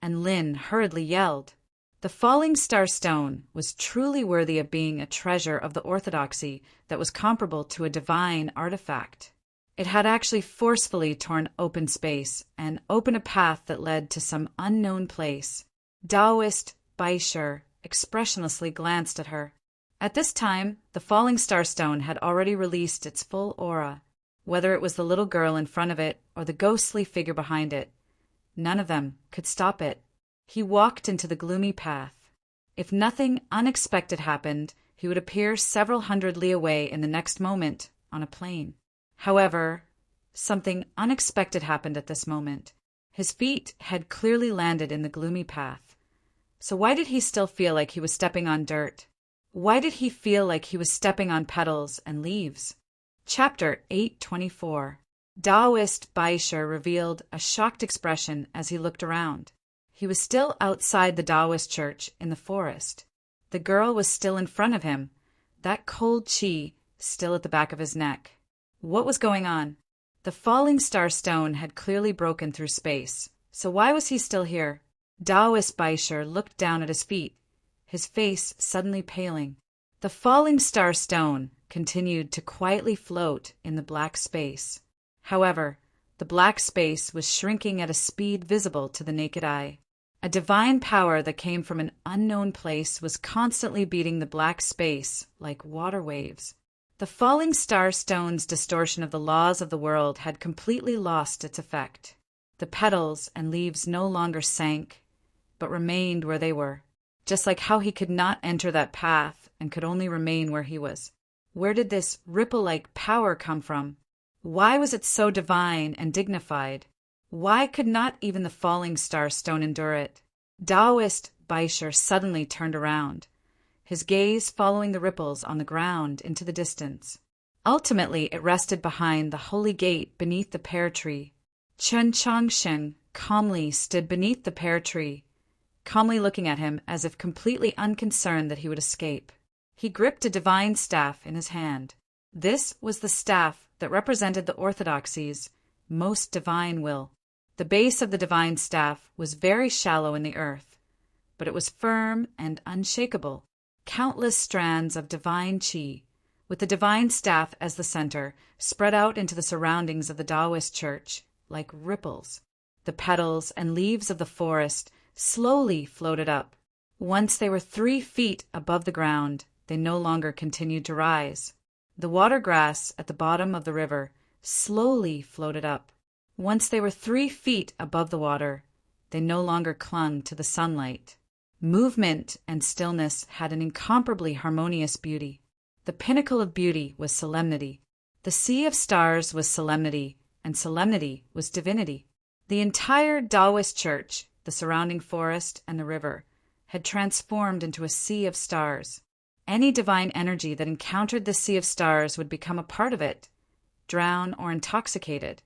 And Lynn hurriedly yelled. The falling star stone was truly worthy of being a treasure of the orthodoxy that was comparable to a divine artifact. It had actually forcefully torn open space and opened a path that led to some unknown place. Taoist Baisher expressionlessly glanced at her. At this time, the falling star stone had already released its full aura. Whether it was the little girl in front of it or the ghostly figure behind it, none of them could stop it. He walked into the gloomy path. If nothing unexpected happened, he would appear several hundred li away in the next moment on a plain. However, something unexpected happened at this moment. His feet had clearly landed in the gloomy path. So why did he still feel like he was stepping on dirt? Why did he feel like he was stepping on petals and leaves? Chapter 824. Taoist Baisher revealed a shocked expression as he looked around. He was still outside the Taoist church in the forest. The girl was still in front of him, that cold chi still at the back of his neck. What was going on? The falling star stone had clearly broken through space, so why was he still here? Taoist Baisher looked down at his feet, his face suddenly paling. The falling star stone continued to quietly float in the black space. However, the black space was shrinking at a speed visible to the naked eye. A divine power that came from an unknown place was constantly beating the black space like water waves. The falling star stone's distortion of the laws of the world had completely lost its effect. The petals and leaves no longer sank, but remained where they were, just like how he could not enter that path and could only remain where he was. Where did this ripple-like power come from? Why was it so divine and dignified? Why could not even the falling star stone endure it? Taoist Baisher suddenly turned around, his gaze following the ripples on the ground into the distance. Ultimately, it rested behind the holy gate beneath the pear tree. Chen Changshen calmly stood beneath the pear tree, calmly looking at him as if completely unconcerned that he would escape. He gripped a divine staff in his hand. This was the staff that represented the orthodoxy's most divine will. The base of the divine staff was very shallow in the earth, but it was firm and unshakable. Countless strands of divine chi, with the divine staff as the center, spread out into the surroundings of the Taoist church like ripples. The petals and leaves of the forest slowly floated up. Once they were 3 feet above the ground, they no longer continued to rise. The water grass at the bottom of the river slowly floated up. Once they were 3 feet above the water, they no longer clung to the sunlight. Movement and stillness had an incomparably harmonious beauty. The pinnacle of beauty was solemnity. The sea of stars was solemnity, and solemnity was divinity. The entire Taoist church, the surrounding forest, and the river had transformed into a sea of stars. Any divine energy that encountered the sea of stars would become a part of it, drown or intoxicate it,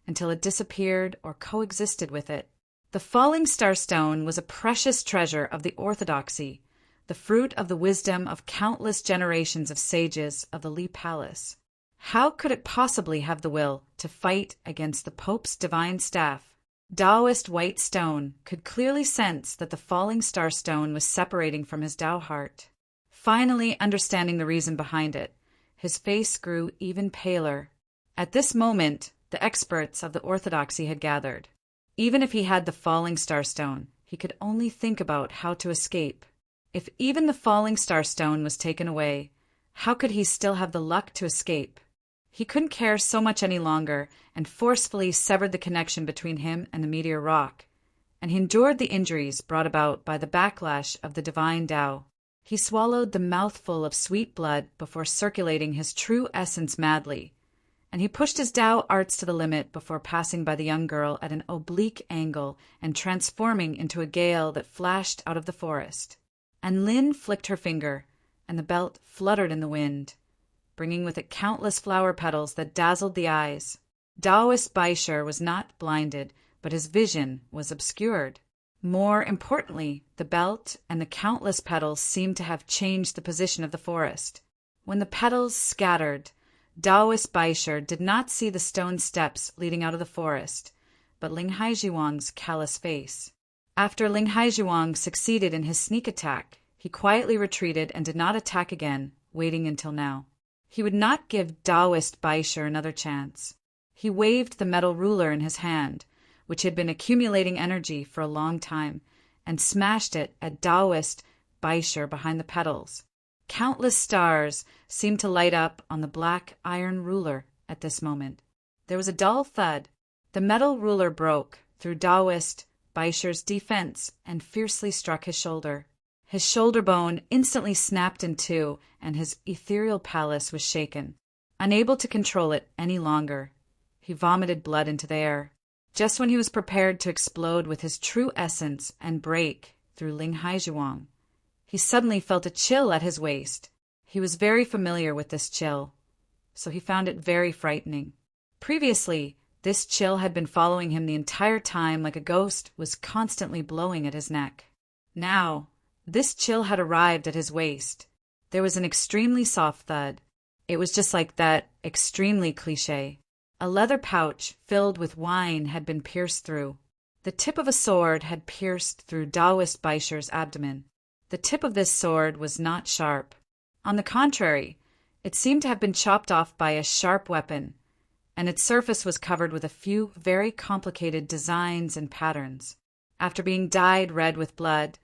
until it disappeared or coexisted with it. The falling star stone was a precious treasure of the orthodoxy, the fruit of the wisdom of countless generations of sages of the Li Palace. How could it possibly have the will to fight against the Pope's divine staff? Taoist White Stone could clearly sense that the falling star stone was separating from his Tao heart. Finally understanding the reason behind it, his face grew even paler. At this moment, the experts of the orthodoxy had gathered. Even if he had the falling star stone, he could only think about how to escape. If even the falling star stone was taken away, how could he still have the luck to escape? He couldn't care so much any longer and forcefully severed the connection between him and the meteor rock, and he endured the injuries brought about by the backlash of the divine Tao. He swallowed the mouthful of sweet blood before circulating his true essence madly, and he pushed his Tao arts to the limit before passing by the young girl at an oblique angle and transforming into a gale that flashed out of the forest. And Lin flicked her finger, and the belt fluttered in the wind, bringing with it countless flower petals that dazzled the eyes. Taoist Baisher was not blinded, but his vision was obscured. More importantly, the belt and the countless petals seemed to have changed the position of the forest. When the petals scattered, Taoist Baisher did not see the stone steps leading out of the forest, but Ling Haijiwang's callous face. After Ling Haijiwang succeeded in his sneak attack, he quietly retreated and did not attack again, waiting until now. He would not give Taoist Baisher another chance. He waved the metal ruler in his hand, which had been accumulating energy for a long time, and smashed it at Taoist Baisher behind the petals. Countless stars seemed to light up on the black iron ruler at this moment. There was a dull thud. The metal ruler broke through Taoist Baisher's defense and fiercely struck his shoulder. His shoulder bone instantly snapped in two, and his ethereal palace was shaken. Unable to control it any longer, he vomited blood into the air. Just when he was prepared to explode with his true essence and break through Ling Haijiwang, he suddenly felt a chill at his waist. He was very familiar with this chill, so he found it very frightening. Previously, this chill had been following him the entire time like a ghost was constantly blowing at his neck. Now, this chill had arrived at his waist. There was an extremely soft thud. It was just like that extremely cliché. A leather pouch filled with wine had been pierced through. The tip of a sword had pierced through Taoist Baisher's abdomen. The tip of this sword was not sharp. On the contrary, it seemed to have been chopped off by a sharp weapon, and its surface was covered with a few very complicated designs and patterns. After being dyed red with blood,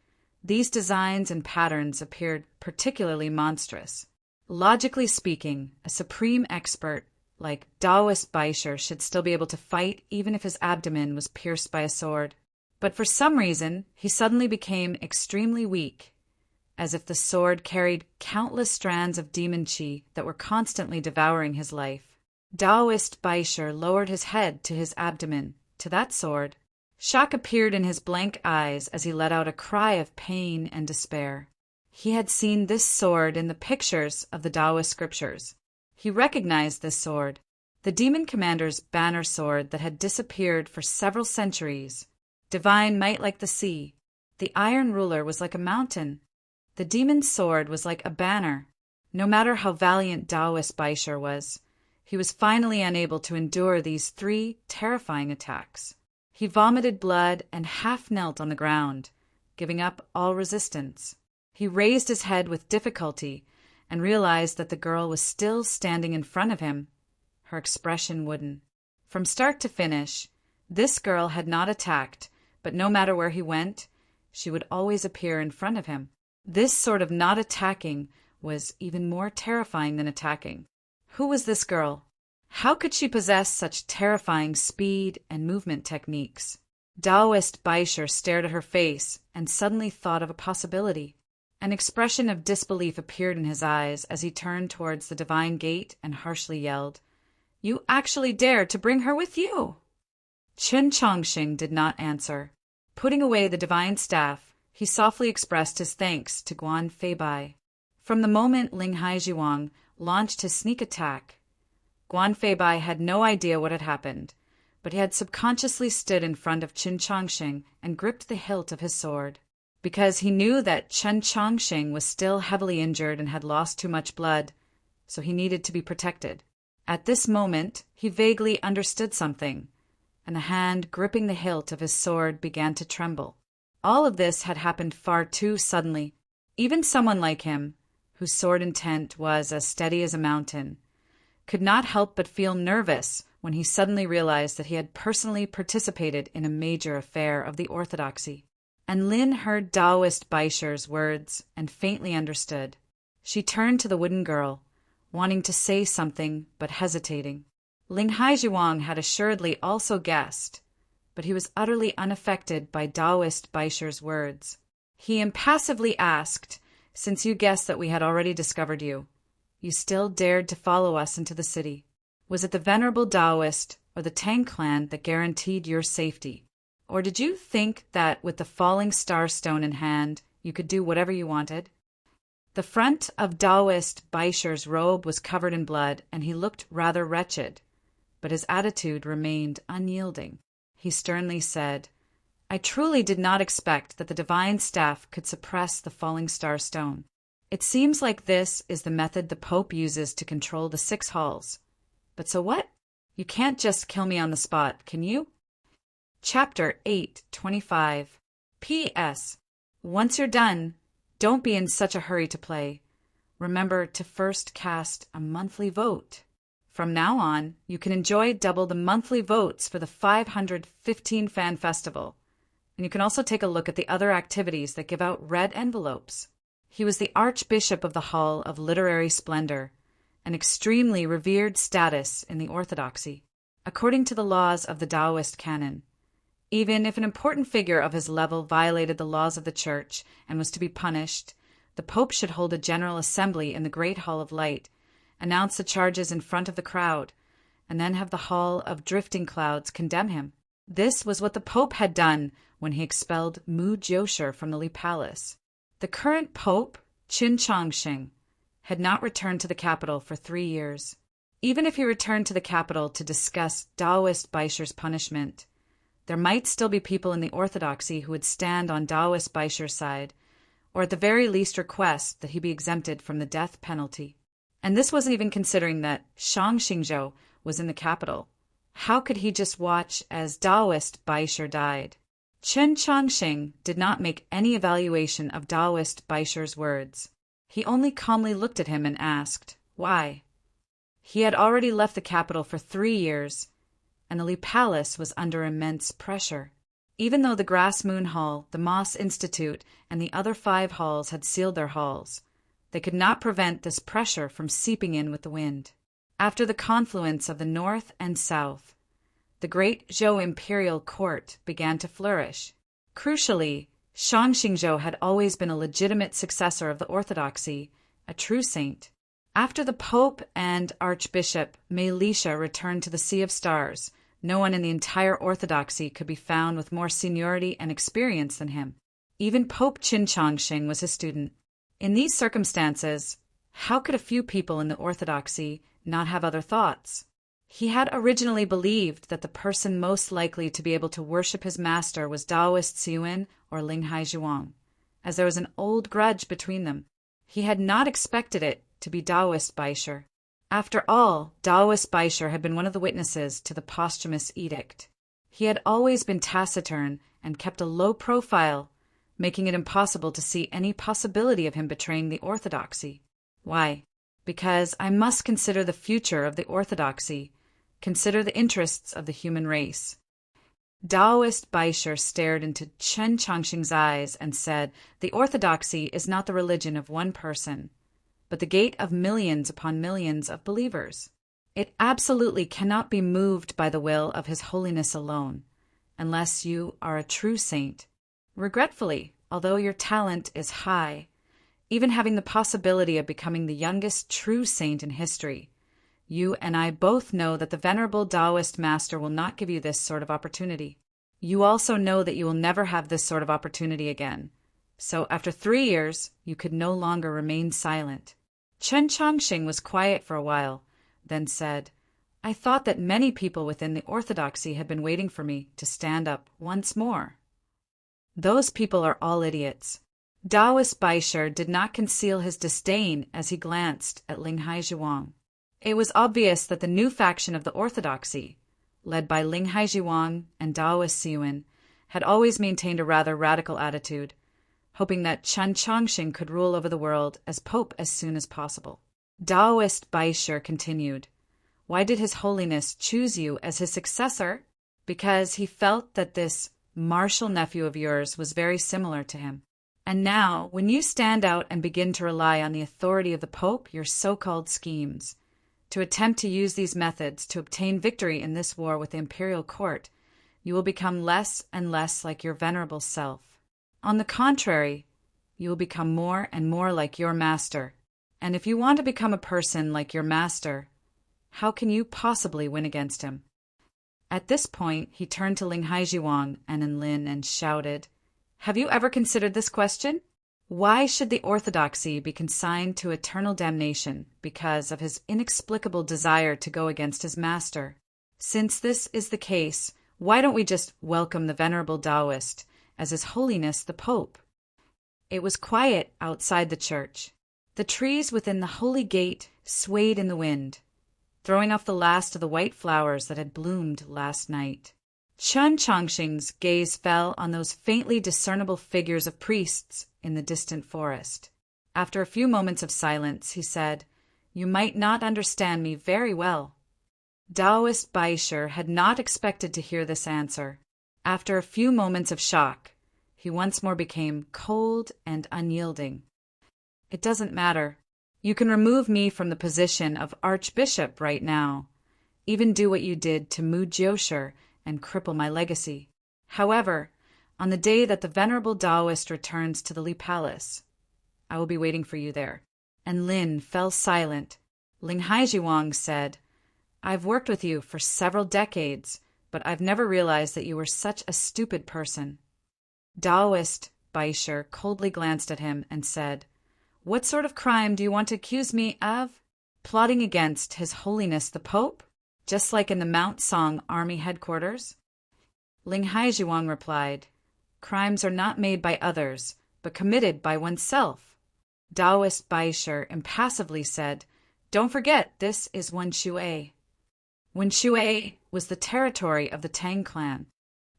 these designs and patterns appeared particularly monstrous. Logically speaking, a supreme expert like Taoist Baisher should still be able to fight even if his abdomen was pierced by a sword. But for some reason, he suddenly became extremely weak, as if the sword carried countless strands of demon chi that were constantly devouring his life. Taoist Baisher lowered his head to his abdomen, to that sword. Shock appeared in his blank eyes as he let out a cry of pain and despair. He had seen this sword in the pictures of the Taoist scriptures. He recognized this sword, the demon commander's banner sword that had disappeared for several centuries. Divine might like the sea. The iron ruler was like a mountain. The demon's sword was like a banner. No matter how valiant Taoist Baisher was, he was finally unable to endure these 3 terrifying attacks. He vomited blood and half knelt on the ground, giving up all resistance. He raised his head with difficulty and realized that the girl was still standing in front of him, her expression wooden. From start to finish, this girl had not attacked, but no matter where he went, she would always appear in front of him. This sort of not attacking was even more terrifying than attacking. Who was this girl? How could she possess such terrifying speed and movement techniques? Taoist Baisher stared at her face and suddenly thought of a possibility. An expression of disbelief appeared in his eyes as he turned towards the divine gate and harshly yelled, "You actually dared to bring her with you!" Chen Chongqing did not answer. Putting away the divine staff, he softly expressed his thanks to Guan Feibai. From the moment Ling Haijiwang launched his sneak attack, Guan Feibai had no idea what had happened, but he had subconsciously stood in front of Chen Chongqing and gripped the hilt of his sword. Because he knew that Chen Chongqing was still heavily injured and had lost too much blood, so he needed to be protected. At this moment, he vaguely understood something, and the hand gripping the hilt of his sword began to tremble. All of this had happened far too suddenly. Even someone like him, whose sword intent was as steady as a mountain, could not help but feel nervous when he suddenly realized that he had personally participated in a major affair of the orthodoxy. And Lin heard Taoist Baisher's words and faintly understood. She turned to the wooden girl, wanting to say something but hesitating. Ling Haijiwang had assuredly also guessed, but he was utterly unaffected by Taoist Baisher's words. He impassively asked, "Since you guessed that we had already discovered you, you still dared to follow us into the city. Was it the venerable Taoist or the Tang clan that guaranteed your safety? Or did you think that with the falling star stone in hand, you could do whatever you wanted?" The front of Taoist Baisher's robe was covered in blood, and he looked rather wretched, but his attitude remained unyielding. He sternly said, I truly did not expect that the divine staff could suppress the falling star stone. It seems like this is the method the Pope uses to control the 6 halls. But so what? You can't just kill me on the spot, can you? Chapter 8:25. P.S. Once you're done, don't be in such a hurry to play. Remember to first cast a monthly vote. From now on, you can enjoy double the monthly votes for the 515 Fan Festival. And you can also take a look at the other activities that give out red envelopes. He was the Archbishop of the Hall of Literary Splendor, an extremely revered status in the Orthodoxy, according to the laws of the Taoist canon. Even if an important figure of his level violated the laws of the Church and was to be punished, the Pope should hold a general assembly in the Great Hall of Light, announce the charges in front of the crowd, and then have the Hall of Drifting Clouds condemn him. This was what the Pope had done when he expelled Mu Jiosher from the Li Palace. The current Pope, Qin Chongqing, had not returned to the capital for 3 years. Even if he returned to the capital to discuss Taoist Baisher's punishment, there might still be people in the Orthodoxy who would stand on Taoist Baisher's side, or at the very least request that he be exempted from the death penalty. And this wasn't even considering that Shang Xingzhou was in the capital. How could he just watch as Taoist Baisher died? Qin Chongqing did not make any evaluation of Taoist Baisher's words. He only calmly looked at him and asked, why? He had already left the capital for 3 years, and the Li Palace was under immense pressure. Even though the Grass Moon Hall, the Moss Institute, and the other 5 halls had sealed their halls, they could not prevent this pressure from seeping in with the wind. After the confluence of the North and South, the great Zhou imperial court began to flourish. Crucially, Shang Xingzhou had always been a legitimate successor of the Orthodoxy, a true saint. After the Pope and Archbishop Mei Lisha returned to the Sea of Stars, no one in the entire Orthodoxy could be found with more seniority and experience than him. Even Pope Qin Chongqing was his student. In these circumstances, how could a few people in the Orthodoxy not have other thoughts? He had originally believed that the person most likely to be able to worship his master was Taoist Siyuan or Linghai Zhuang, as there was an old grudge between them. He had not expected it to be Taoist Baisher. After all, Taoist Baisher had been one of the witnesses to the posthumous edict. He had always been taciturn and kept a low profile, making it impossible to see any possibility of him betraying the Orthodoxy. Why? Because I must consider the future of the Orthodoxy, consider the interests of the human race. Taoist Baisher stared into Qin Chongqing's eyes and said, the Orthodoxy is not the religion of one person, but the gate of millions upon millions of believers. It absolutely cannot be moved by the will of His Holiness alone, unless you are a true saint. Regretfully, although your talent is high, even having the possibility of becoming the youngest true saint in history, you and I both know that the venerable Taoist master will not give you this sort of opportunity. You also know that you will never have this sort of opportunity again. So after 3 years, you could no longer remain silent. Qin Chongqing was quiet for a while, then said, I thought that many people within the Orthodoxy had been waiting for me to stand up once more. Those people are all idiots. Taoist Baisher did not conceal his disdain as he glanced at Linghai Zhuang. It was obvious that the new faction of the Orthodoxy, led by Linghai Zhuang and Taoist Siyuan, had always maintained a rather radical attitude, hoping that Qin Chongqing could rule over the world as Pope as soon as possible. Taoist Baisher continued, why did His Holiness choose you as his successor? Because he felt that this martial nephew of yours was very similar to him. And now, when you stand out and begin to rely on the authority of the Pope, your so-called schemes, to attempt to use these methods to obtain victory in this war with the imperial court, you will become less and less like your venerable self. On the contrary, you will become more and more like your master. And if you want to become a person like your master, how can you possibly win against him? At this point, he turned to Linghai Zhuang and Enlin and shouted, have you ever considered this question? Why should the Orthodoxy be consigned to eternal damnation because of his inexplicable desire to go against his master? Since this is the case, Why don't we just welcome the venerable Taoist as His Holiness the Pope? It was quiet outside the church. The trees within the holy gate swayed in the wind, throwing off the last of the white flowers that had bloomed last night. Chen Chongqing's gaze fell on those faintly discernible figures of priests in the distant forest. After a few moments of silence, he said, "You might not understand me very well." Taoist Baisher had not expected to hear this answer. After a few moments of shock, he once more became cold and unyielding. "It doesn't matter. You can remove me from the position of Archbishop right now. Even do what you did to Mu Jiosher and cripple my legacy. However, on the day that the venerable Taoist returns to the Li Palace, I will be waiting for you there." And Lin fell silent. Ling Haijiwang said, "I've worked with you for several decades, but I've never realized that you were such a stupid person." Taoist Baisher coldly glanced at him and said, "What sort of crime do you want to accuse me of? Plotting against His Holiness the Pope? Just like in the Mount Song Army headquarters?" Ling Haijiwang replied, "Crimes are not made by others, but committed by oneself." Taoist Baisher impassively said, "Don't forget, this is Wenshui." Wenshui was the territory of the Tang clan.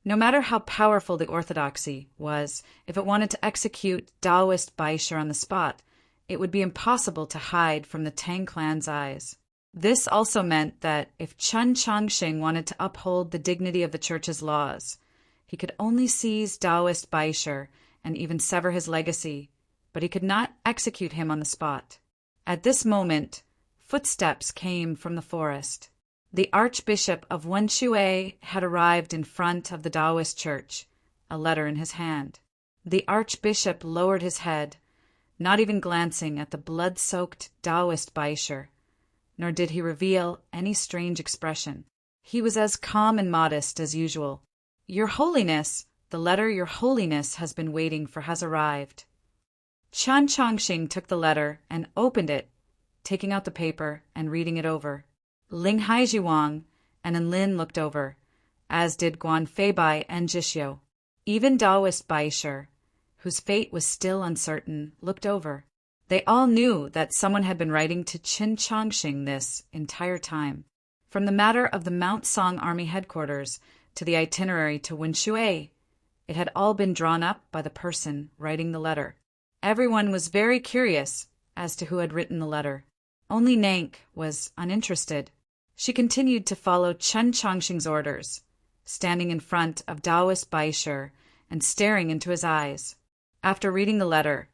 No matter how powerful the orthodoxy was, if it wanted to execute Taoist Baisher on the spot, it would be impossible to hide from the Tang clan's eyes. This also meant that if Chen Chongqing wanted to uphold the dignity of the church's laws, he could only seize Taoist Baisher and even sever his legacy, but he could not execute him on the spot. At this moment, footsteps came from the forest. The Archbishop of Wenshui had arrived in front of the Taoist church, a letter in his hand. The Archbishop lowered his head, not even glancing at the blood-soaked Taoist Baisher, nor did he reveal any strange expression. He was as calm and modest as usual. "Your Holiness, the letter Your Holiness has been waiting for has arrived." Chen Chongqing took the letter and opened it, taking out the paper and reading it over. Ling Haijiwang and Enlin looked over, as did Guan Feibai and Jishio. Even Taoist Baisher, whose fate was still uncertain, looked over. They all knew that someone had been writing to Chen Chongqing this entire time. From the matter of the Mount Song Army headquarters to the itinerary to Wenshui, it had all been drawn up by the person writing the letter. Everyone was very curious as to who had written the letter. Only Nank was uninterested. She continued to follow Chen Chongqing's orders, standing in front of Taoist Baisher and staring into his eyes. After reading the letter,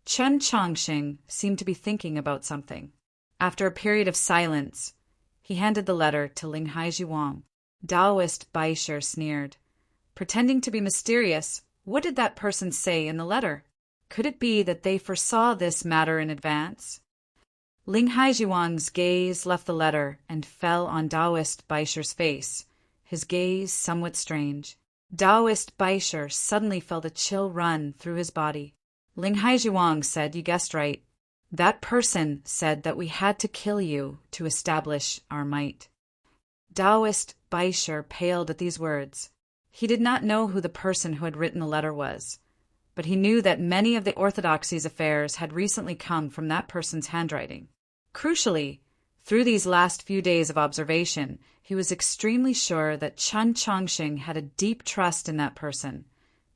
Chen Chongqing seemed to be thinking about something. After a period of silence, he handed the letter to Ling Haijiwang. Taoist Baisher sneered. Pretending to be mysterious, what did that person say in the letter? Could it be that they foresaw this matter in advance? Ling Haijiwang's gaze left the letter and fell on Taoist Baisher's face, his gaze somewhat strange. Taoist Baisher suddenly felt a chill run through his body. Ling Haijiwang said, "You guessed right. That person said that we had to kill you to establish our might." Taoist Baisher paled at these words. He did not know who the person who had written the letter was, but he knew that many of the orthodoxy's affairs had recently come from that person's handwriting. Crucially, through these last few days of observation, he was extremely sure that Chen Chongqing had a deep trust in that person,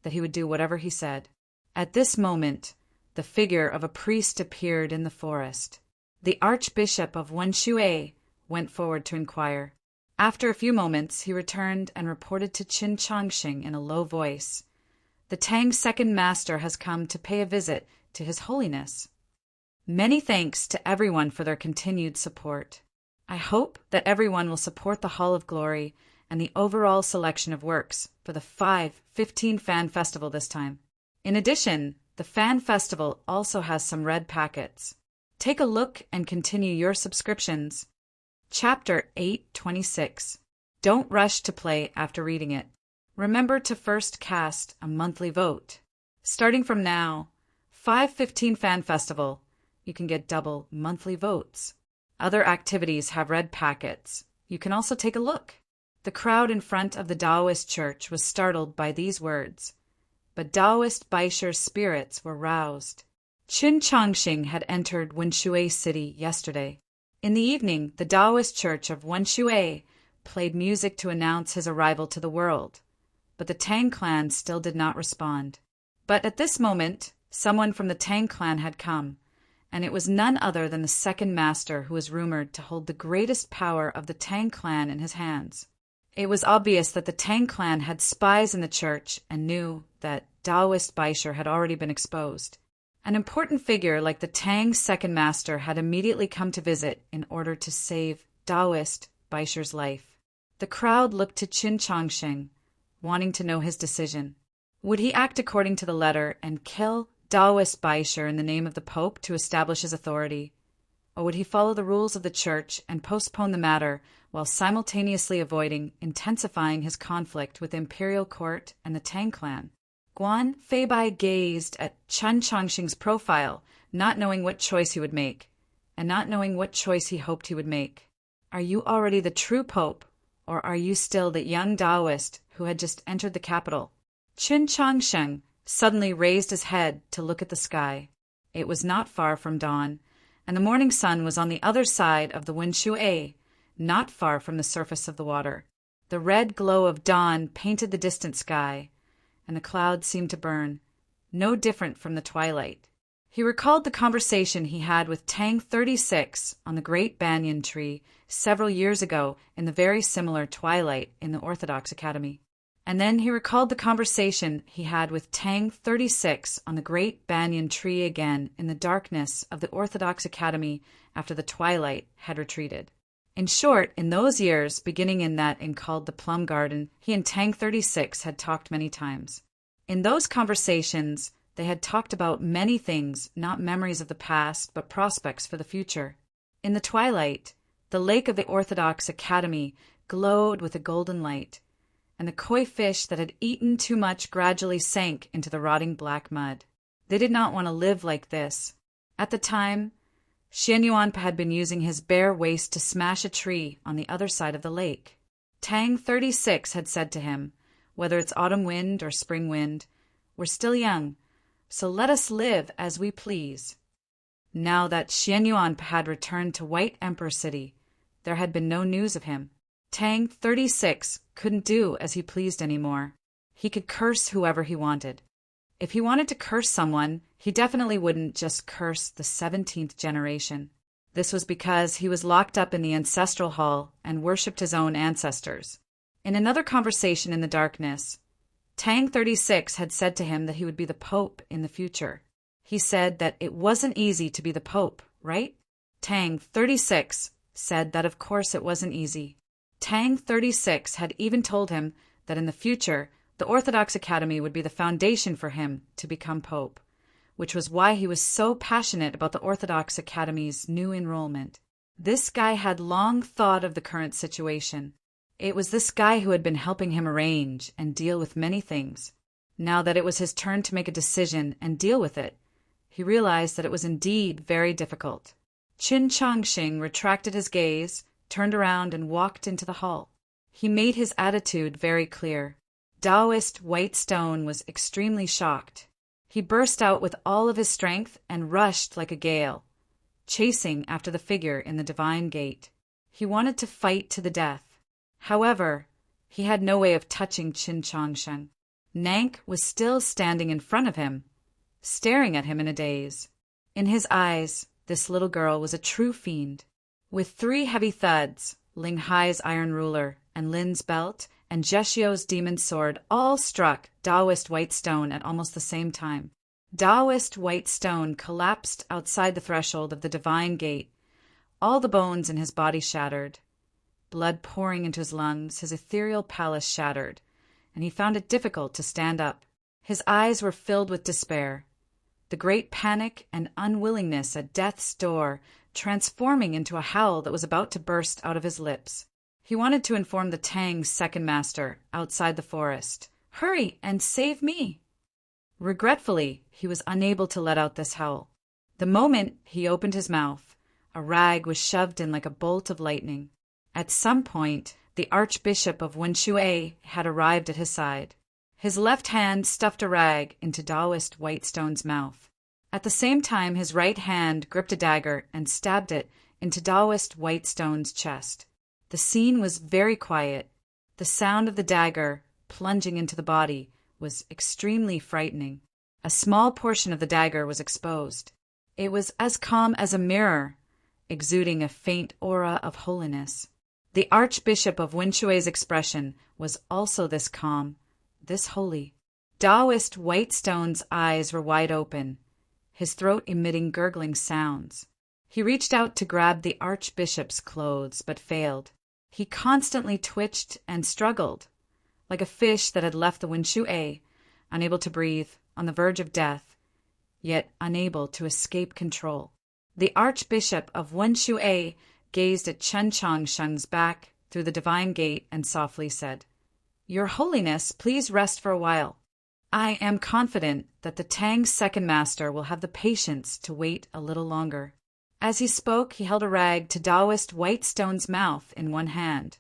that he would do whatever he said. At this moment, the figure of a priest appeared in the forest. The Archbishop of Wenshui went forward to inquire. After a few moments, he returned and reported to Chen Chongqing in a low voice, "The Tang's second master has come to pay a visit to His Holiness. Many thanks to everyone for their continued support. I hope that everyone will support the Hall of Glory and the overall selection of works for the 5/15 Fan Festival this time. In addition, the Fan Festival also has some red packets. Take a look and continue your subscriptions." Chapter 826. Don't rush to play after reading it. Remember to first cast a monthly vote. Starting from now, 5/15 Fan Festival, you can get double monthly votes. Other activities have red packets. You can also take a look. The crowd in front of the Taoist church was startled by these words, but Taoist Baisher's spirits were roused. Qin Changxing had entered Wenshui City yesterday. In the evening, the Taoist church of Wenshui played music to announce his arrival to the world, but the Tang clan still did not respond. But at this moment, someone from the Tang clan had come, and it was none other than the second master who was rumored to hold the greatest power of the Tang clan in his hands. It was obvious that the Tang clan had spies in the church and knew that Taoist Baisher had already been exposed. An important figure like the Tang second master had immediately come to visit in order to save Taoist Baisher's life. The crowd looked to Qin Changxing, wanting to know his decision. Would he act according to the letter and kill Taoist Baisher in the name of the Pope to establish his authority? Or would he follow the rules of the church and postpone the matter while simultaneously avoiding intensifying his conflict with the imperial court and the Tang clan? Guan Feibai gazed at Qin Changxing's profile, not knowing what choice he would make, and not knowing what choice he hoped he would make. Are you already the true Pope, or are you still the young Taoist who had just entered the capital? Qin Changxing suddenly raised his head to look at the sky. It was not far from dawn, and the morning sun was on the other side of the Wenshui, not far from the surface of the water. The red glow of dawn painted the distant sky, and the clouds seemed to burn, no different from the twilight. He recalled the conversation he had with Tang 36 on the great banyan tree several years ago in the very similar twilight in the Orthodox Academy. And then he recalled the conversation he had with Tang 36 on the great banyan tree again in the darkness of the Orthodox Academy after the twilight had retreated. In short, in those years, beginning in that called the Plum Garden, he and Tang 36 had talked many times. In those conversations, they had talked about many things, not memories of the past, but prospects for the future. In the twilight, the lake of the Orthodox Academy glowed with a golden light, and the koi fish that had eaten too much gradually sank into the rotting black mud. They did not want to live like this. At the time, Xian Yuanpa had been using his bare waist to smash a tree on the other side of the lake. Tang 36 had said to him, whether it's autumn wind or spring wind, we're still young, so let us live as we please. Now that Xian Yuanpa had returned to White Emperor City, there had been no news of him. Tang 36 couldn't do as he pleased anymore. He could curse whoever he wanted. If he wanted to curse someone, he definitely wouldn't just curse the 17th generation. This was because he was locked up in the ancestral hall and worshipped his own ancestors. In another conversation in the darkness, Tang 36 had said to him that he would be the Pope in the future. He said that it wasn't easy to be the Pope, right? Tang 36 said that of course it wasn't easy. Tang 36 had even told him that in the future, the Orthodox Academy would be the foundation for him to become Pope, which was why he was so passionate about the Orthodox Academy's new enrollment. This guy had long thought of the current situation. It was this guy who had been helping him arrange and deal with many things. Now that it was his turn to make a decision and deal with it, he realized that it was indeed very difficult. Qin Changxing retracted his gaze, turned around and walked into the hall. He made his attitude very clear. Taoist White Stone was extremely shocked. He burst out with all of his strength and rushed like a gale, chasing after the figure in the divine gate. He wanted to fight to the death. However, he had no way of touching Qin Changxing. Nank was still standing in front of him, staring at him in a daze. In his eyes, this little girl was a true fiend. With 3 heavy thuds, Ling Hai's iron ruler and Lin's belt and Jessio's demon sword all struck Taoist White Stone at almost the same time. Taoist White Stone collapsed outside the threshold of the divine gate, all the bones in his body shattered. Blood pouring into his lungs, his ethereal palace shattered, and he found it difficult to stand up. His eyes were filled with despair, the great panic and unwillingness at death's door transforming into a howl that was about to burst out of his lips. He wanted to inform the Tang's second master outside the forest. Hurry and save me! Regretfully, he was unable to let out this howl. The moment he opened his mouth, a rag was shoved in like a bolt of lightning. At some point, the Archbishop of Wenshui had arrived at his side. His left hand stuffed a rag into Taoist Whitestone's mouth. At the same time, his right hand gripped a dagger and stabbed it into Taoist Whitestone's chest. The scene was very quiet. The sound of the dagger plunging into the body was extremely frightening. A small portion of the dagger was exposed. It was as calm as a mirror, exuding a faint aura of holiness. The Archbishop of Wenshui's expression was also this calm, this holy. Taoist Whitestone's eyes were wide open, his throat emitting gurgling sounds. He reached out to grab the Archbishop's clothes, but failed. He constantly twitched and struggled, like a fish that had left the Wenshui, unable to breathe, on the verge of death, yet unable to escape control. The Archbishop of Wenshui gazed at Chen Chongsheng's back through the divine gate and softly said, "Your Holiness, please rest for a while. I am confident that the Tang's second master will have the patience to wait a little longer." As he spoke, he held a rag to Taoist Whitestone's mouth in one hand,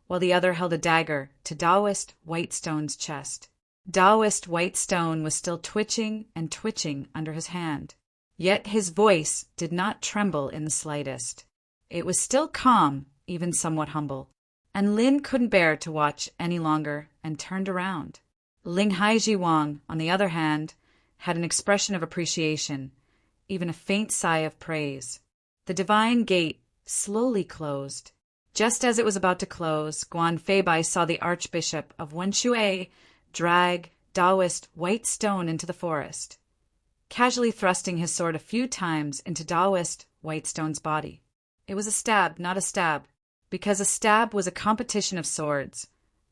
while the other held a dagger to Taoist Whitestone's chest. Taoist Whitestone was still twitching and twitching under his hand, yet his voice did not tremble in the slightest. It was still calm, even somewhat humble, and Lin couldn't bear to watch any longer and turned around. Ling Haiji Wang, on the other hand, had an expression of appreciation, even a faint sigh of praise. The divine gate slowly closed. Just as it was about to close, Guan Feibai saw the Archbishop of Wenshui drag Taoist Whitestone into the forest, casually thrusting his sword a few times into Taoist Whitestone's body. It was a stab, not a stab, because a stab was a competition of swords,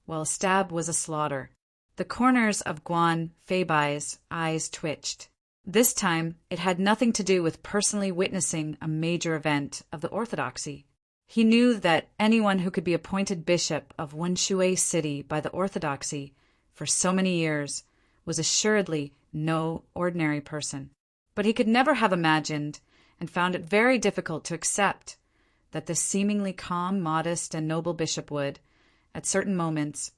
while a stab was a slaughter. The corners of Guan Feibai's eyes twitched. This time, it had nothing to do with personally witnessing a major event of the orthodoxy. He knew that anyone who could be appointed bishop of Wenshui City by the orthodoxy for so many years was assuredly no ordinary person. But he could never have imagined, and found it very difficult to accept, that this seemingly calm, modest, and noble bishop would, at certain moments,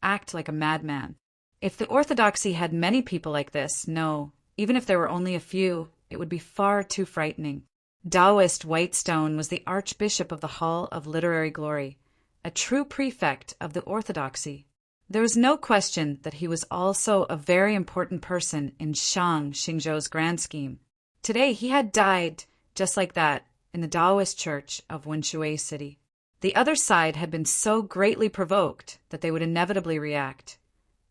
act like a madman. If the orthodoxy had many people like this, no, even if there were only a few, it would be far too frightening. Taoist Whitestone was the Archbishop of the Hall of Literary Glory, a true prefect of the orthodoxy. There was no question that he was also a very important person in Shang Xingzhou's grand scheme. Today he had died, just like that, in the Taoist church of Wenshui City. The other side had been so greatly provoked that they would inevitably react,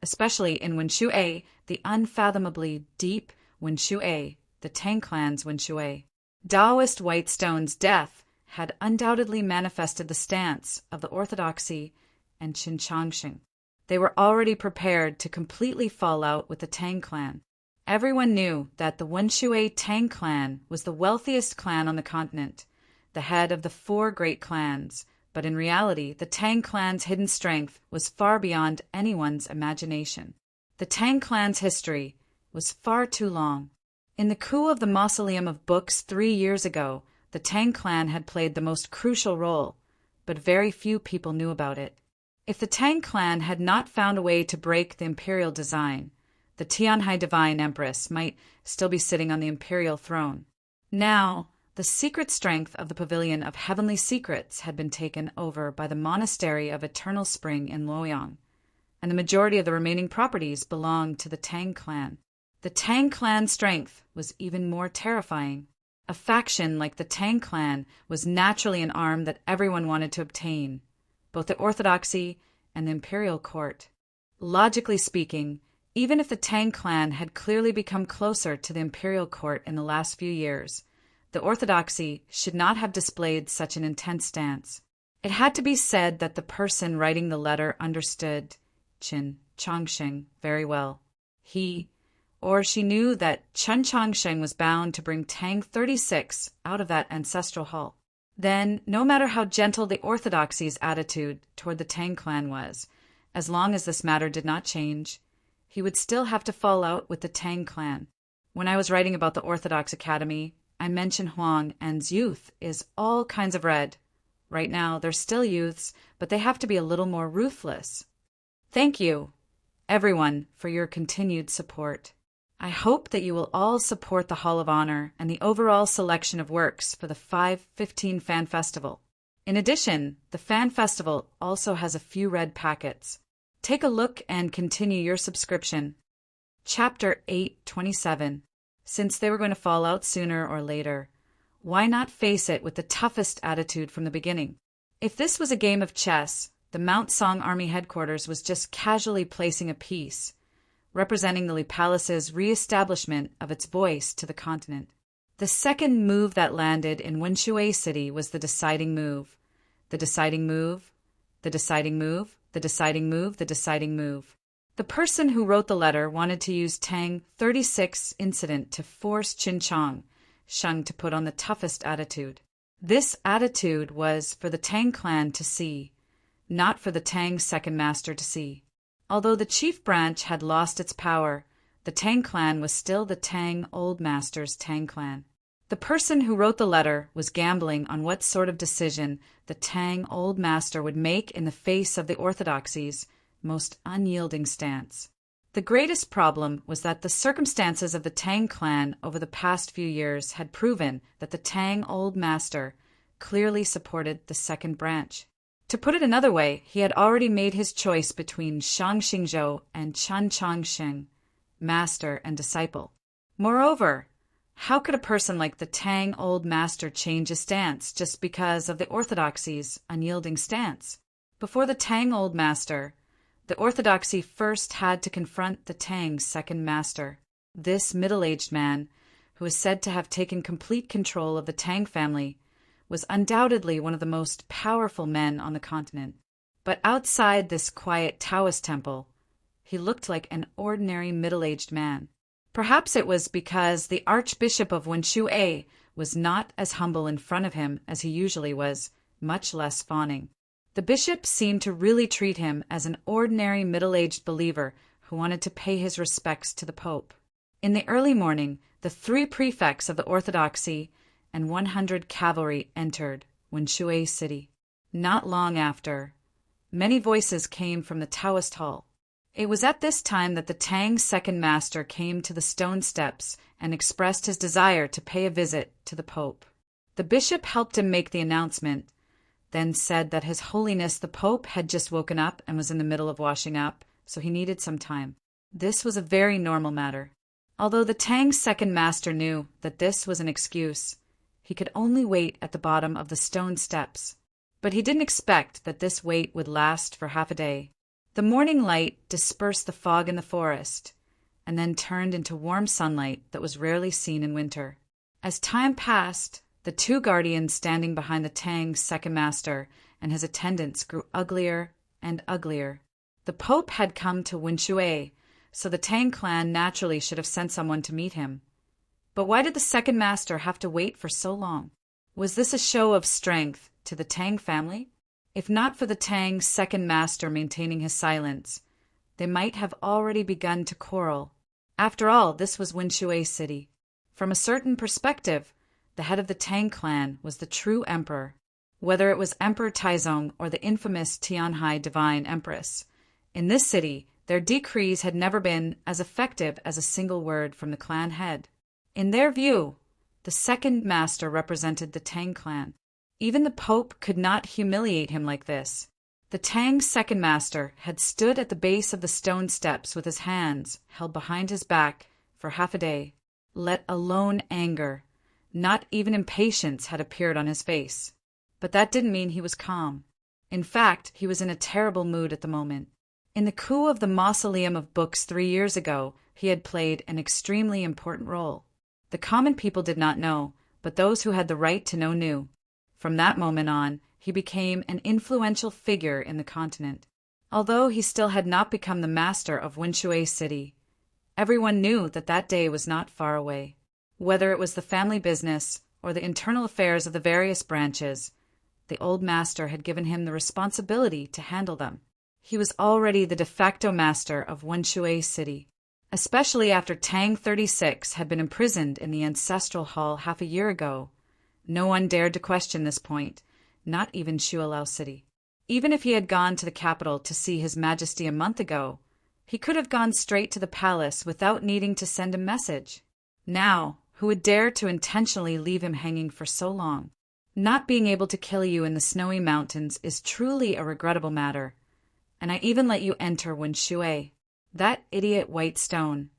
especially in Wenshui, the unfathomably deep Wenshui, the Tang clan's Wenshui. Taoist Whitestone's death had undoubtedly manifested the stance of the orthodoxy and Qin Changsheng. They were already prepared to completely fall out with the Tang clan. Everyone knew that the Wenshui Tang clan was the wealthiest clan on the continent, the head of the 4 great clans, but in reality, the Tang clan's hidden strength was far beyond anyone's imagination. The Tang clan's history was far too long. In the coup of the Mausoleum of Books 3 years ago, the Tang clan had played the most crucial role, but very few people knew about it. If the Tang clan had not found a way to break the imperial design, the Tianhai Divine Empress might still be sitting on the imperial throne. Now, the secret strength of the Pavilion of Heavenly Secrets had been taken over by the Monastery of Eternal Spring in Luoyang, and the majority of the remaining properties belonged to the Tang clan. The Tang clan's strength was even more terrifying. A faction like the Tang clan was naturally an arm that everyone wanted to obtain, both the orthodoxy and the imperial court. Logically speaking, even if the Tang clan had clearly become closer to the imperial court in the last few years, the orthodoxy should not have displayed such an intense stance. It had to be said that the person writing the letter understood Qin Changsheng very well. He or she knew that Chen Changsheng was bound to bring Tang 36 out of that ancestral hall. Then, no matter how gentle the orthodoxy's attitude toward the Tang clan was, as long as this matter did not change, he would still have to fall out with the Tang clan. When I was writing about the Orthodox Academy, I mentioned Huang En's youth is all kinds of red, Right now, they're still youths, but they have to be a little more ruthless. Thank you, everyone, for your continued support. I hope that you will all support the Hall of Honor and the overall selection of works for the 5/15 Fan Festival. In addition, the Fan Festival also has a few red packets. Take a look and continue your subscription. Chapter 8:27. Since they were going to fall out sooner or later, why not face it with the toughest attitude from the beginning? If this was a game of chess, the Mount Song Army headquarters was just casually placing a piece, representing the Li Palace's re-establishment of its voice to the continent. The second move that landed in Wenshui City was the deciding move. The deciding move, the deciding move, the deciding move, the deciding move. The person who wrote the letter wanted to use Tang 36 incident to force Sheng to put on the toughest attitude. This attitude was for the Tang clan to see, not for the Tang second master to see. Although the chief branch had lost its power, the Tang clan was still the Tang old master's Tang clan. The person who wrote the letter was gambling on what sort of decision the Tang old master would make in the face of the orthodoxy's most unyielding stance. The greatest problem was that the circumstances of the Tang clan over the past few years had proven that the Tang old master clearly supported the second branch. To put it another way, he had already made his choice between Shang Xingzhou and Chen Changsheng, master and disciple. Moreover, how could a person like the Tang old master change his stance just because of the orthodoxy's unyielding stance? Before the Tang old master, the orthodoxy first had to confront the Tang second master. This middle-aged man, who is said to have taken complete control of the Tang family, was undoubtedly one of the most powerful men on the continent. But outside this quiet Taoist temple, he looked like an ordinary middle-aged man. Perhaps it was because the Archbishop of Wenshui was not as humble in front of him as he usually was, much less fawning. The bishop seemed to really treat him as an ordinary middle-aged believer who wanted to pay his respects to the Pope. In the early morning, the 3 prefects of the orthodoxy and 100 cavalry entered Wenshui City. Not long after, many voices came from the Taoist hall. It was at this time that the Tang second master came to the stone steps and expressed his desire to pay a visit to the Pope. The bishop helped him make the announcement, then said that His Holiness the Pope had just woken up and was in the middle of washing up, so he needed some time. This was a very normal matter. Although the Tang second master knew that this was an excuse, he could only wait at the bottom of the stone steps. But he didn't expect that this wait would last for half a day. The morning light dispersed the fog in the forest, and then turned into warm sunlight that was rarely seen in winter. As time passed, the 2 guardians standing behind the Tang second master and his attendants grew uglier and uglier. The Pope had come to Wenshui, so the Tang clan naturally should have sent someone to meet him. But why did the second master have to wait for so long? Was this a show of strength to the Tang family? If not for the Tang second master maintaining his silence, they might have already begun to quarrel. After all, this was Wenshui City. From a certain perspective, the head of the Tang clan was the true emperor, whether it was Emperor Taizong or the infamous Tianhai Divine Empress. In this city, their decrees had never been as effective as a single word from the clan head. In their view, the second master represented the Tang clan. Even the Pope could not humiliate him like this. The Tang second master had stood at the base of the stone steps with his hands held behind his back for half a day, let alone anger. Not even impatience had appeared on his face. But that didn't mean he was calm. In fact, he was in a terrible mood at the moment. In the coup of the Mausoleum of Books 3 years ago, he had played an extremely important role. The common people did not know, but those who had the right to know knew. From that moment on, he became an influential figure in the continent. Although he still had not become the master of Wenshui City, everyone knew that that day was not far away. Whether it was the family business or the internal affairs of the various branches, the old master had given him the responsibility to handle them. He was already the de facto master of Wenshui City. Especially after Tang 36 had been imprisoned in the ancestral hall half a year ago, no one dared to question this point, not even Shualao City. Even if he had gone to the capital to see His Majesty a month ago, he could have gone straight to the palace without needing to send a message. Now, who would dare to intentionally leave him hanging for so long? Not being able to kill you in the snowy mountains is truly a regrettable matter, and I even let you enter Shui. That idiot white stone.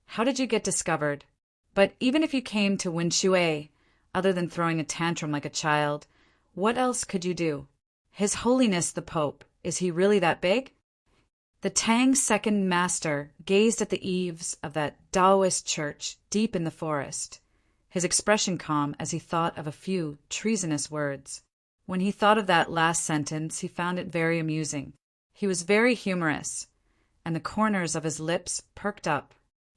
How did you get discovered? But even if you came to Shui, other than throwing a tantrum like a child, what else could you do? His Holiness the Pope, is he really that big? The Tang's second master gazed at the eaves of that Taoist church deep in the forest, his expression calm as he thought of a few treasonous words. When he thought of that last sentence, he found it very amusing. He was very humorous, and the corners of his lips perked up.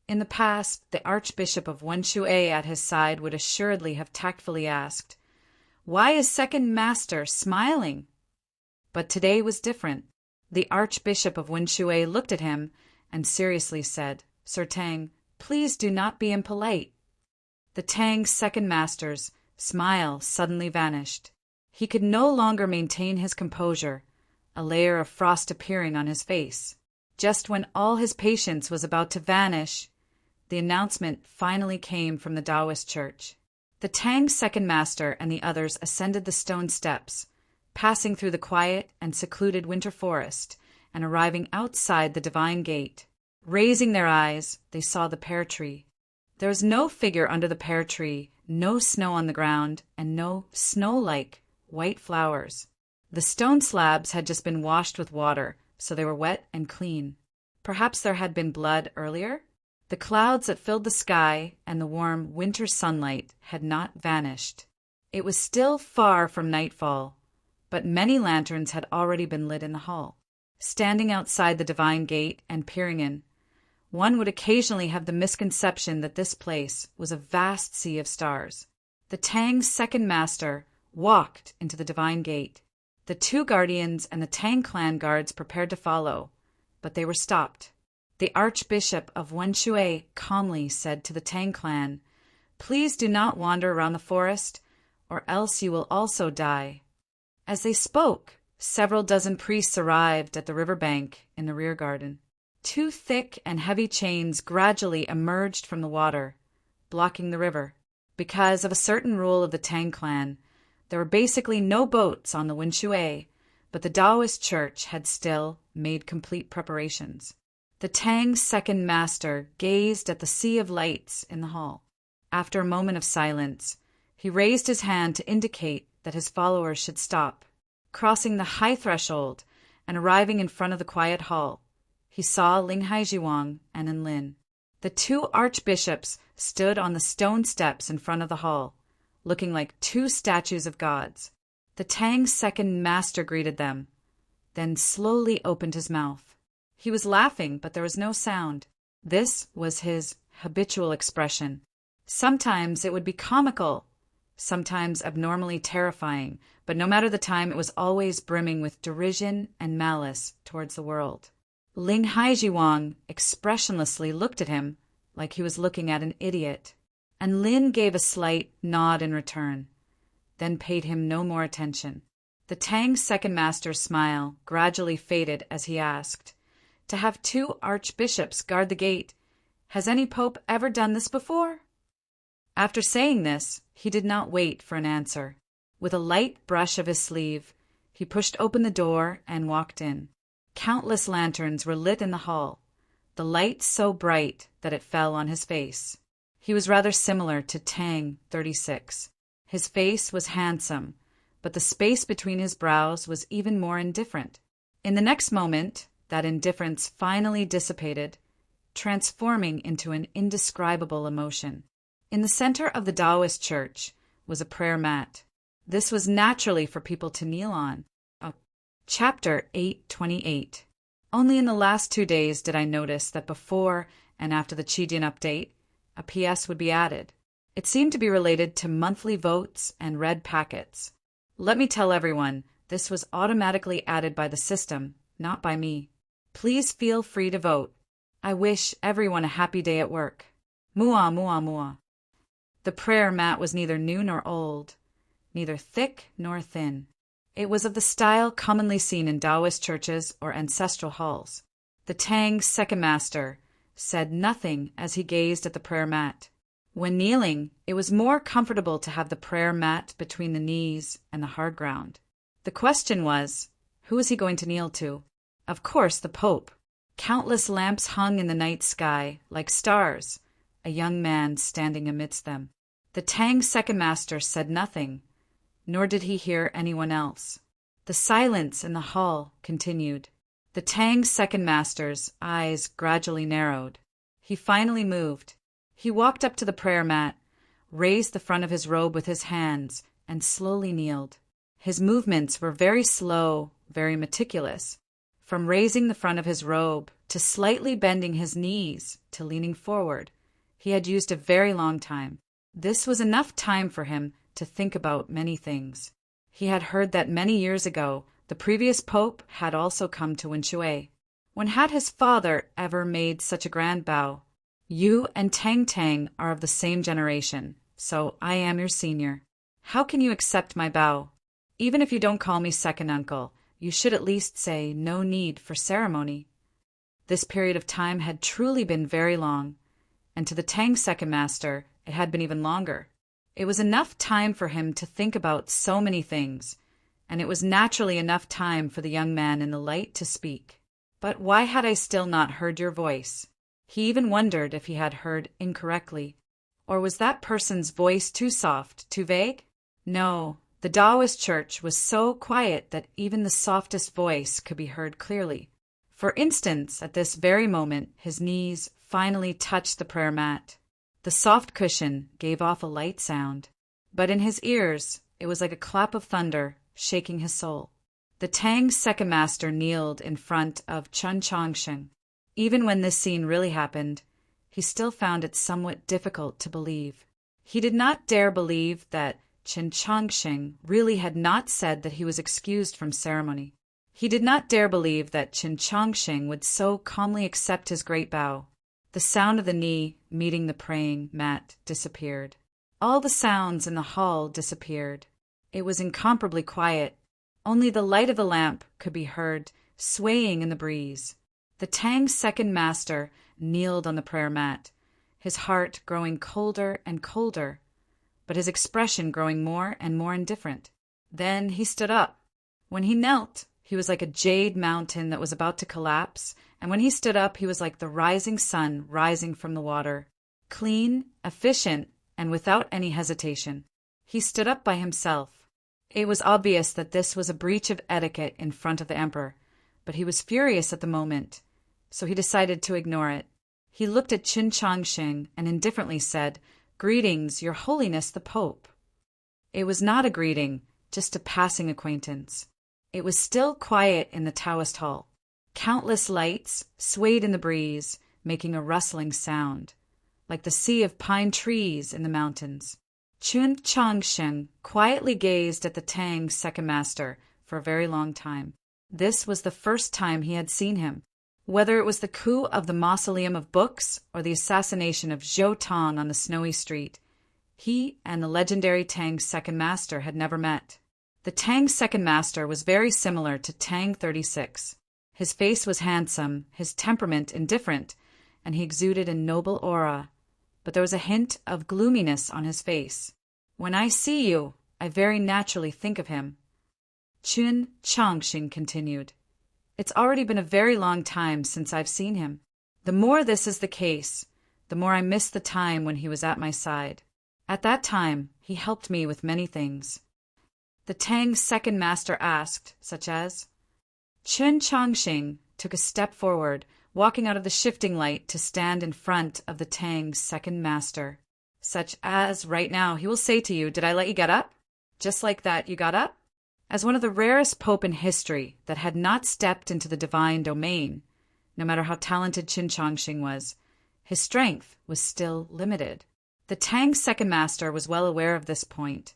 In the past, the Archbishop of Shui at his side would assuredly have tactfully asked, "Why is second master smiling?" But today was different. The Archbishop of Shui looked at him and seriously said, "Sir Tang, please do not be impolite." The Tang's second master's smile suddenly vanished. He could no longer maintain his composure, a layer of frost appearing on his face. Just when all his patience was about to vanish, the announcement finally came from the Taoist church. The Tang's second master and the others ascended the stone steps, passing through the quiet and secluded winter forest and arriving outside the divine gate. Raising their eyes, they saw the pear tree. There was no figure under the pear tree, no snow on the ground, and no snow-like white flowers. The stone slabs had just been washed with water, so they were wet and clean. Perhaps there had been blood earlier? The clouds that filled the sky and the warm winter sunlight had not vanished. It was still far from nightfall, but many lanterns had already been lit in the hall. Standing outside the divine gate and peering in, one would occasionally have the misconception that this place was a vast sea of stars. The Tang's second master walked into the divine gate. The two guardians and the Tang clan guards prepared to follow, but they were stopped. The Archbishop of Shui calmly said to the Tang clan, "Please do not wander around the forest, or else you will also die." As they spoke, several dozen priests arrived at the river bank in the rear garden. Two thick and heavy chains gradually emerged from the water, blocking the river. Because of a certain rule of the Tang clan, there were basically no boats on the Shui, but the Taoist church had still made complete preparations. The Tang's second master gazed at the sea of lights in the hall. After a moment of silence, he raised his hand to indicate that his followers should stop. Crossing the high threshold and arriving in front of the quiet hall, he saw Ling Haijiwang and Enlin. The two archbishops stood on the stone steps in front of the hall, looking like two statues of gods. The Tang's second master greeted them, then slowly opened his mouth. He was laughing, but there was no sound. This was his habitual expression. Sometimes it would be comical, sometimes abnormally terrifying, but no matter the time, it was always brimming with derision and malice towards the world. Ling Haijiwang expressionlessly looked at him like he was looking at an idiot, and Lin gave a slight nod in return, then paid him no more attention. The Tang's second master's smile gradually faded as he asked, "To have two archbishops guard the gate, has any pope ever done this before?" After saying this, he did not wait for an answer. With a light brush of his sleeve, he pushed open the door and walked in. Countless lanterns were lit in the hall, the light so bright that it fell on his face. He was rather similar to Tang 36. His face was handsome, but the space between his brows was even more indifferent. In the next moment, that indifference finally dissipated, transforming into an indescribable emotion. In the center of the Taoist church was a prayer mat. This was naturally for people to kneel on. Chapter 828. Only in the last 2 days did I notice that before and after the Qidian update, a PS would be added. It seemed to be related to monthly votes and red packets. Let me tell everyone, this was automatically added by the system, not by me. Please feel free to vote. I wish everyone a happy day at work. Mua, mua, mua. The prayer mat was neither new nor old, neither thick nor thin. It was of the style commonly seen in Taoist churches or ancestral halls. The Tang's second master said nothing as he gazed at the prayer mat. When kneeling, it was more comfortable to have the prayer mat between the knees and the hard ground. The question was, who was he going to kneel to? Of course, the Pope. Countless lamps hung in the night sky like stars, a young man standing amidst them. The Tang's second master said nothing, nor did he hear anyone else. The silence in the hall continued. The Tang's second master's eyes gradually narrowed. He finally moved. He walked up to the prayer mat, raised the front of his robe with his hands, and slowly kneeled. His movements were very slow, very meticulous. From raising the front of his robe, to slightly bending his knees, to leaning forward, he had used a very long time. This was enough time for him to think about many things. He had heard that many years ago, the previous pope had also come to Winshui. When had his father ever made such a grand bow? You and Tang Tang are of the same generation, so I am your senior. How can you accept my bow? Even if you don't call me second uncle, you should at least say no need for ceremony. This period of time had truly been very long, and to the Tang second master, it had been even longer. It was enough time for him to think about so many things, and it was naturally enough time for the young man in the light to speak. But why had I still not heard your voice? He even wondered if he had heard incorrectly. Or was that person's voice too soft, too vague? No, the Taoist church was so quiet that even the softest voice could be heard clearly. For instance, at this very moment, his knees finally touched the prayer mat. The soft cushion gave off a light sound, but in his ears it was like a clap of thunder, shaking his soul. The Tang's second master kneeled in front of Chun Chongsheng. Even when this scene really happened, he still found it somewhat difficult to believe. He did not dare believe that Chen Chongsheng really had not said that he was excused from ceremony. He did not dare believe that Chen Chongsheng would so calmly accept his great bow. The sound of the knee meeting the praying mat disappeared. All the sounds in the hall disappeared. It was incomparably quiet. Only the light of the lamp could be heard, swaying in the breeze. The Tang's second master kneeled on the prayer mat, his heart growing colder and colder, but his expression growing more and more indifferent. Then he stood up. When he knelt, he was like a jade mountain that was about to collapse, and when he stood up, he was like the rising sun rising from the water, clean, efficient, and without any hesitation. He stood up by himself. It was obvious that this was a breach of etiquette in front of the emperor, but he was furious at the moment, so he decided to ignore it. He looked at Chen Chongsheng and indifferently said, "Greetings, Your Holiness the Pope." It was not a greeting, just a passing acquaintance. It was still quiet in the Taoist hall. Countless lights swayed in the breeze, making a rustling sound, like the sea of pine trees in the mountains. Chen Chongsheng quietly gazed at the Tang's second master for a very long time. This was the first time he had seen him. Whether it was the coup of the Mausoleum of Books or the assassination of Zhou Tong on the snowy street, he and the legendary Tang's second master had never met. The Tang's second master was very similar to Tang 36. His face was handsome, his temperament indifferent, and he exuded a noble aura, but there was a hint of gloominess on his face. When I see you, I very naturally think of him. Chen Chongsheng continued. It's already been a very long time since I've seen him. The more this is the case, the more I miss the time when he was at my side. At that time, he helped me with many things. The Tang's second master asked, such as? Chen Chongsheng took a step forward, walking out of the shifting light to stand in front of the Tang's second master. Such as, right now, he will say to you, "Did I let you get up?" Just like that, you got up? As one of the rarest pope in history that had not stepped into the divine domain, no matter how talented Chen Chongsheng was, his strength was still limited. The Tang's second master was well aware of this point,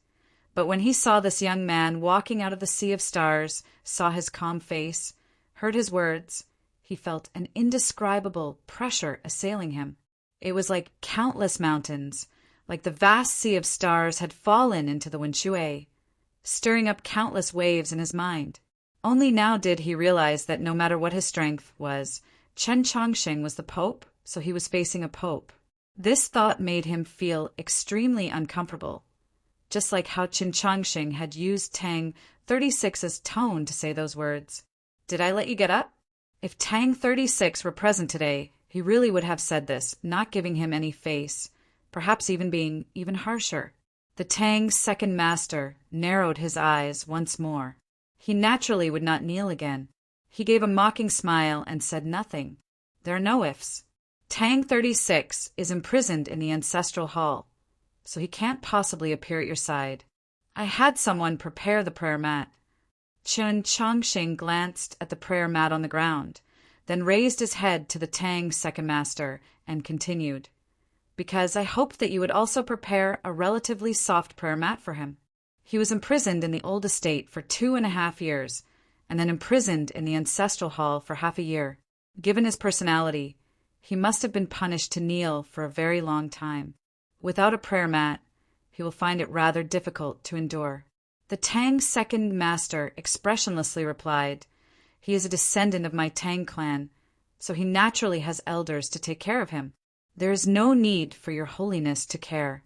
but when he saw this young man walking out of the sea of stars, saw his calm face, heard his words, he felt an indescribable pressure assailing him. It was like countless mountains, like the vast sea of stars had fallen into the Winshui. stirring up countless waves in his mind. Only now did he realize that no matter what his strength was, Chen Chongqing was the Pope, so he was facing a Pope. This thought made him feel extremely uncomfortable, just like how Chen Chongqing had used Tang 36's tone to say those words. Did I let you get up? If Tang 36 were present today, he really would have said this, not giving him any face, perhaps even being even harsher. The Tang's second master narrowed his eyes once more. He naturally would not kneel again. He gave a mocking smile and said nothing. There are no ifs. Tang 36 is imprisoned in the ancestral hall, so he can't possibly appear at your side. I had someone prepare the prayer mat. Chen Chongqing glanced at the prayer mat on the ground, then raised his head to the Tang's second master and continued, because I hoped that you would also prepare a relatively soft prayer mat for him. He was imprisoned in the old estate for 2.5 years, and then imprisoned in the ancestral hall for half a year. Given his personality, he must have been punished to kneel for a very long time. Without a prayer mat, he will find it rather difficult to endure. The Tang's second master expressionlessly replied, He is a descendant of my Tang clan, so he naturally has elders to take care of him. There is no need for your holiness to care.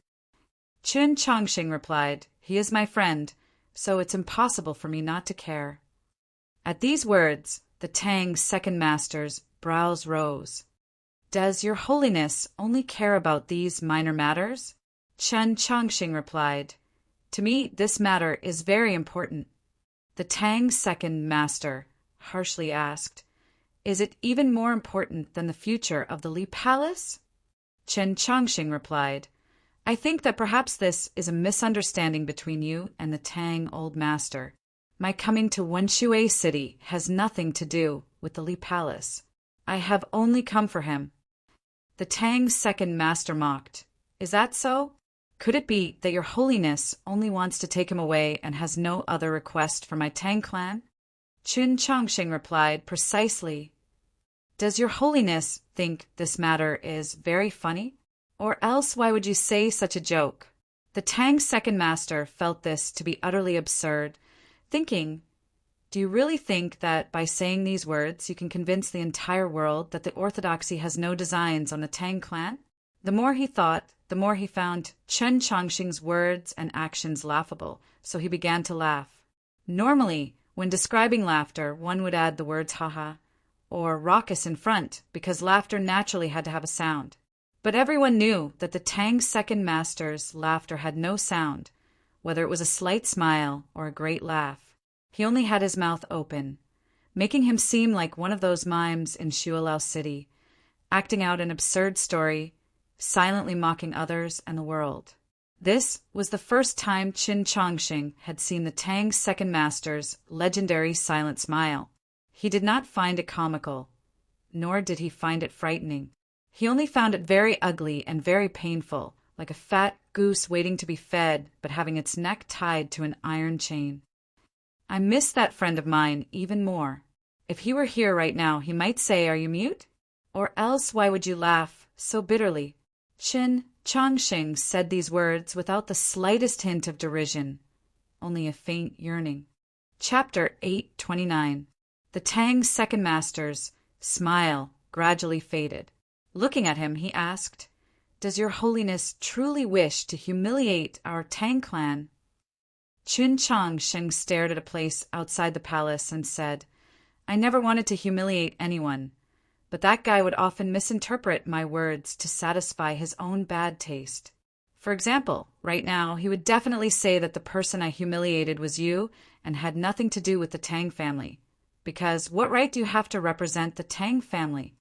Chen Chongqing replied, He is my friend, so it's impossible for me not to care. At these words, the Tang's second master's brows rose. Does your holiness only care about these minor matters? Chen Chongqing replied, To me, this matter is very important. The Tang's second master harshly asked, Is it even more important than the future of the Li Palace? Chen Chongqing replied, I think that perhaps this is a misunderstanding between you and the Tang old master. My coming to Wenshui City has nothing to do with the Li Palace. I have only come for him. The Tang's second master mocked. Is that so? Could it be that your holiness only wants to take him away and has no other request for my Tang clan? Chen Chongqing replied precisely. Does your holiness think this matter is very funny? Or else why would you say such a joke? The Tang's second master felt this to be utterly absurd, thinking, Do you really think that by saying these words you can convince the entire world that the orthodoxy has no designs on the Tang clan? The more he thought, the more he found Chen Chongqing's words and actions laughable, so he began to laugh. Normally, when describing laughter, one would add the words haha or raucous in front, because laughter naturally had to have a sound. But everyone knew that the Tang's second master's laughter had no sound, whether it was a slight smile or a great laugh. He only had his mouth open, making him seem like one of those mimes in Shualao City, acting out an absurd story, silently mocking others and the world. This was the first time Chen Chongqing had seen the Tang's second master's legendary silent smile. He did not find it comical, nor did he find it frightening. He only found it very ugly and very painful, like a fat goose waiting to be fed but having its neck tied to an iron chain. I miss that friend of mine even more. If he were here right now, he might say, Are you mute? Or else why would you laugh so bitterly? Chen Chongqing said these words without the slightest hint of derision, only a faint yearning. Chapter 829. The Tang's second master's smile gradually faded. Looking at him, he asked, Does your holiness truly wish to humiliate our Tang clan? Chen Chongqing stared at a place outside the palace and said, I never wanted to humiliate anyone, but that guy would often misinterpret my words to satisfy his own bad taste. For example, right now, he would definitely say that the person I humiliated was you and had nothing to do with the Tang family, because what right do you have to represent the Tang family?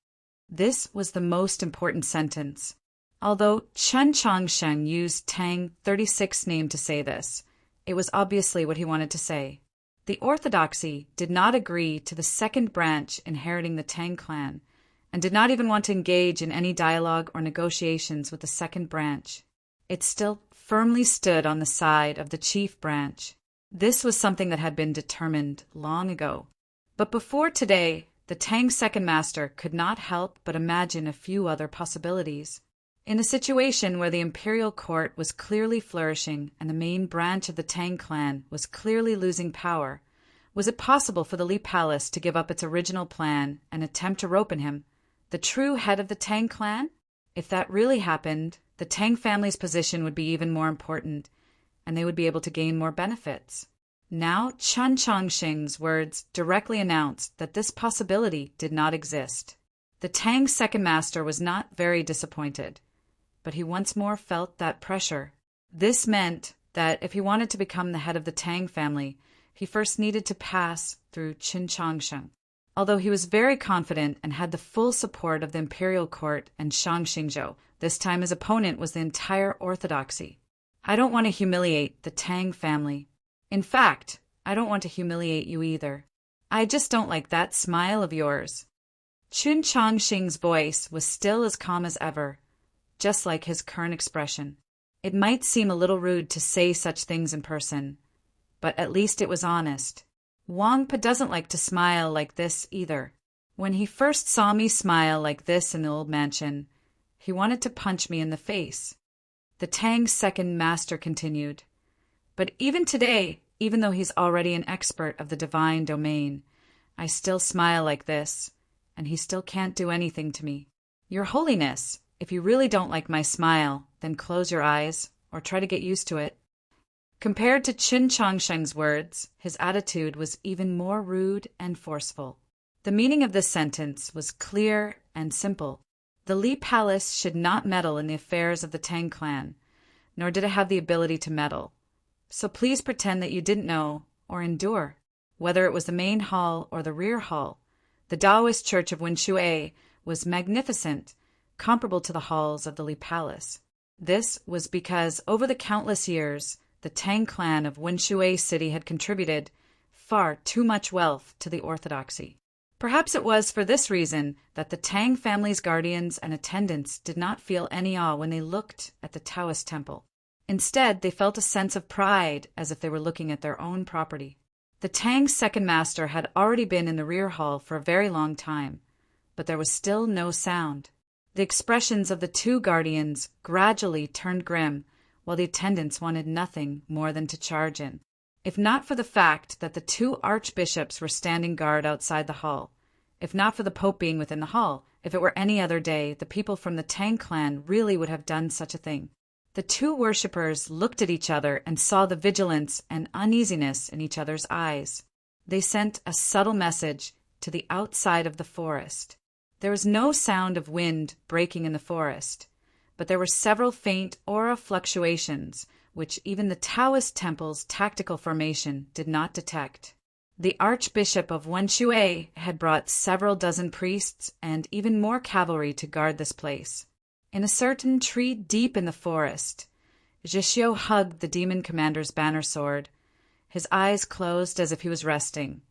This was the most important sentence. Although Chen Chongqing used Tang 36's name to say this, it was obviously what he wanted to say. The orthodoxy did not agree to the second branch inheriting the Tang clan, and did not even want to engage in any dialogue or negotiations with the second branch. It still firmly stood on the side of the chief branch. This was something that had been determined long ago. But before today, the Tang's second master could not help but imagine a few other possibilities. In a situation where the imperial court was clearly flourishing and the main branch of the Tang clan was clearly losing power, was it possible for the Li Palace to give up its original plan and attempt to rope in him, the true head of the Tang clan? If that really happened, the Tang family's position would be even more important, and they would be able to gain more benefits. Now, Chen Chongqing's words directly announced that this possibility did not exist. The Tang second master was not very disappointed, but he once more felt that pressure. This meant that if he wanted to become the head of the Tang family, he first needed to pass through Qin Chongsheng. Although he was very confident and had the full support of the imperial court and Shang Xingzhou, this time his opponent was the entire orthodoxy. I don't want to humiliate the Tang family. In fact, I don't want to humiliate you either. I just don't like that smile of yours. Qin Chongqing's voice was still as calm as ever, just like his current expression. It might seem a little rude to say such things in person, but at least it was honest. Wang Pa doesn't like to smile like this either. When he first saw me smile like this in the old mansion, he wanted to punch me in the face. The Tang second master continued. But even today, even though he's already an expert of the divine domain, I still smile like this, and he still can't do anything to me. Your Holiness, if you really don't like my smile, then close your eyes, or try to get used to it. Compared to Qin Chongsheng's words, his attitude was even more rude and forceful. The meaning of this sentence was clear and simple. The Li Palace should not meddle in the affairs of the Tang clan, nor did it have the ability to meddle. So please pretend that you didn't know or endure. Whether it was the main hall or the rear hall, the Taoist church of Winshui was magnificent, comparable to the halls of the Li Palace. This was because over the countless years, the Tang clan of Winshui City had contributed far too much wealth to the orthodoxy. Perhaps it was for this reason that the Tang family's guardians and attendants did not feel any awe when they looked at the Taoist temple. Instead, they felt a sense of pride as if they were looking at their own property. The Tang second master had already been in the rear hall for a very long time, but there was still no sound. The expressions of the two guardians gradually turned grim, while the attendants wanted nothing more than to charge in. If not for the fact that the two archbishops were standing guard outside the hall, if not for the Pope being within the hall, if it were any other day, the people from the Tang clan really would have done such a thing. The two worshippers looked at each other and saw the vigilance and uneasiness in each other's eyes. They sent a subtle message to the outside of the forest. There was no sound of wind breaking in the forest, but there were several faint aura fluctuations which even the Taoist temple's tactical formation did not detect. The Archbishop of Winshui had brought several dozen priests and even more cavalry to guard this place. In a certain tree deep in the forest, Zhixiu hugged the demon commander's banner sword, his eyes closed as if he was resting,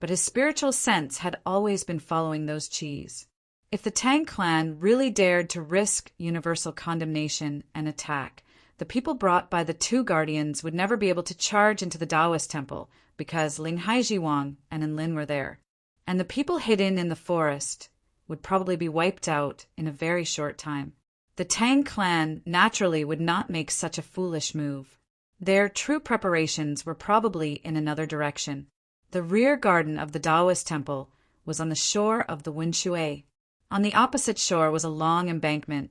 but his spiritual sense had always been following those qis. If the Tang clan really dared to risk universal condemnation and attack, the people brought by the two guardians would never be able to charge into the Taoist temple because Ling Haijiwang and Enlin were there, and the people hidden in the forest would probably be wiped out in a very short time. The Tang clan naturally would not make such a foolish move. Their true preparations were probably in another direction. The rear garden of the Taoist temple was on the shore of the Winshui. On the opposite shore was a long embankment,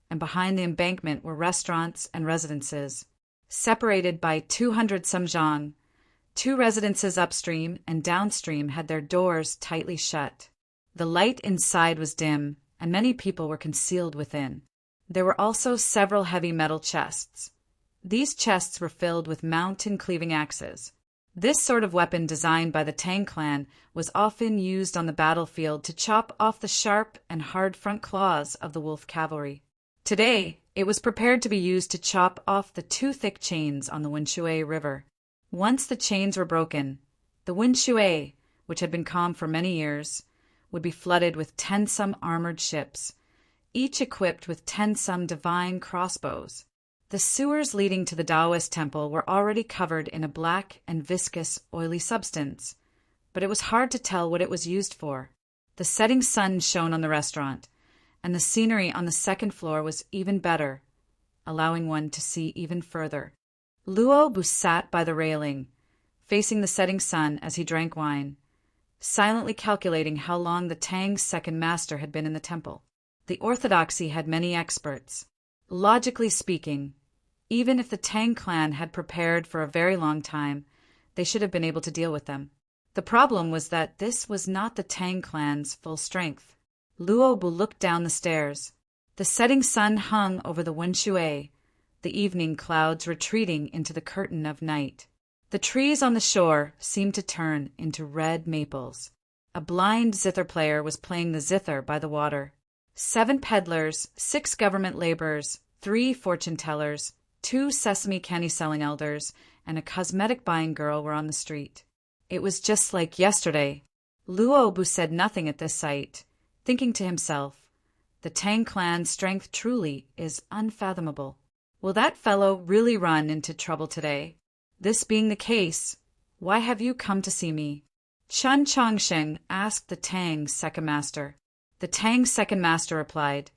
and behind the embankment were restaurants and residences. Separated by 200 samzhang, 2 residences upstream and downstream had their doors tightly shut. The light inside was dim, and many people were concealed within. There were also several heavy metal chests. These chests were filled with mountain-cleaving axes. This sort of weapon designed by the Tang clan was often used on the battlefield to chop off the sharp and hard front claws of the wolf cavalry. Today, it was prepared to be used to chop off the 2 thick chains on the Winshui River. Once the chains were broken, the Winshui, which had been calm for many years, would be flooded with 10-some armored ships, each equipped with 10-some divine crossbows. The sewers leading to the Taoist temple were already covered in a black and viscous, oily substance, but it was hard to tell what it was used for. The setting sun shone on the restaurant, and the scenery on the second floor was even better, allowing one to see even further. Luo Bu sat by the railing, facing the setting sun as he drank wine, silently calculating how long the Tang's second master had been in the temple. The orthodoxy had many experts. Logically speaking, even if the Tang clan had prepared for a very long time, they should have been able to deal with them. The problem was that this was not the Tang clan's full strength. Luo Bu looked down the stairs. The setting sun hung over the Wenshui, the evening clouds retreating into the curtain of night. The trees on the shore seemed to turn into red maples. A blind zither player was playing the zither by the water. 7 peddlers, 6 government laborers, 3 fortune-tellers, 2 sesame candy-selling elders, and a cosmetic-buying girl were on the street. It was just like yesterday. Luo Bu said nothing at this sight, thinking to himself, the Tang clan's strength truly is unfathomable. Will that fellow really run into trouble today? This being the case, why have you come to see me? Chen Chongsheng asked the Tang's second master. The Tang's second master replied,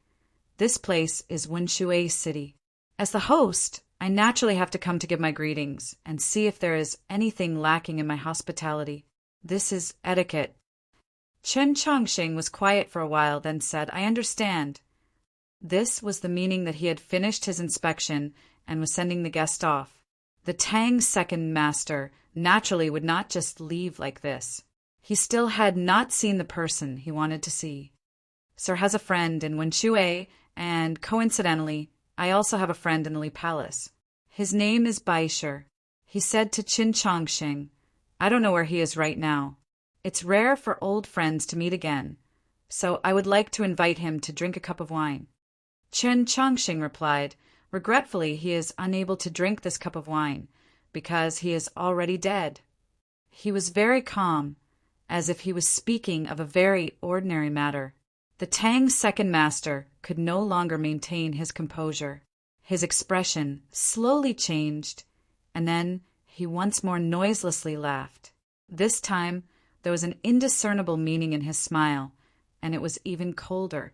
this place is Wenshui City. As the host, I naturally have to come to give my greetings and see if there is anything lacking in my hospitality. This is etiquette. Chen Chongsheng was quiet for a while, then said, I understand. This was the meaning that he had finished his inspection and was sending the guest off. The Tang's second master naturally would not just leave like this. He still had not seen the person he wanted to see. Sir has a friend in Wenshui, and coincidentally, I also have a friend in the Li Palace. His name is Baisher. He said to Qin Chongsheng, I don't know where he is right now. It's rare for old friends to meet again, so I would like to invite him to drink a cup of wine. Qin Chongsheng replied, regretfully he is unable to drink this cup of wine, because he is already dead. He was very calm, as if he was speaking of a very ordinary matter. The Tang's second master could no longer maintain his composure. His expression slowly changed, and then he once more noiselessly laughed. This time there was an indiscernible meaning in his smile, and it was even colder.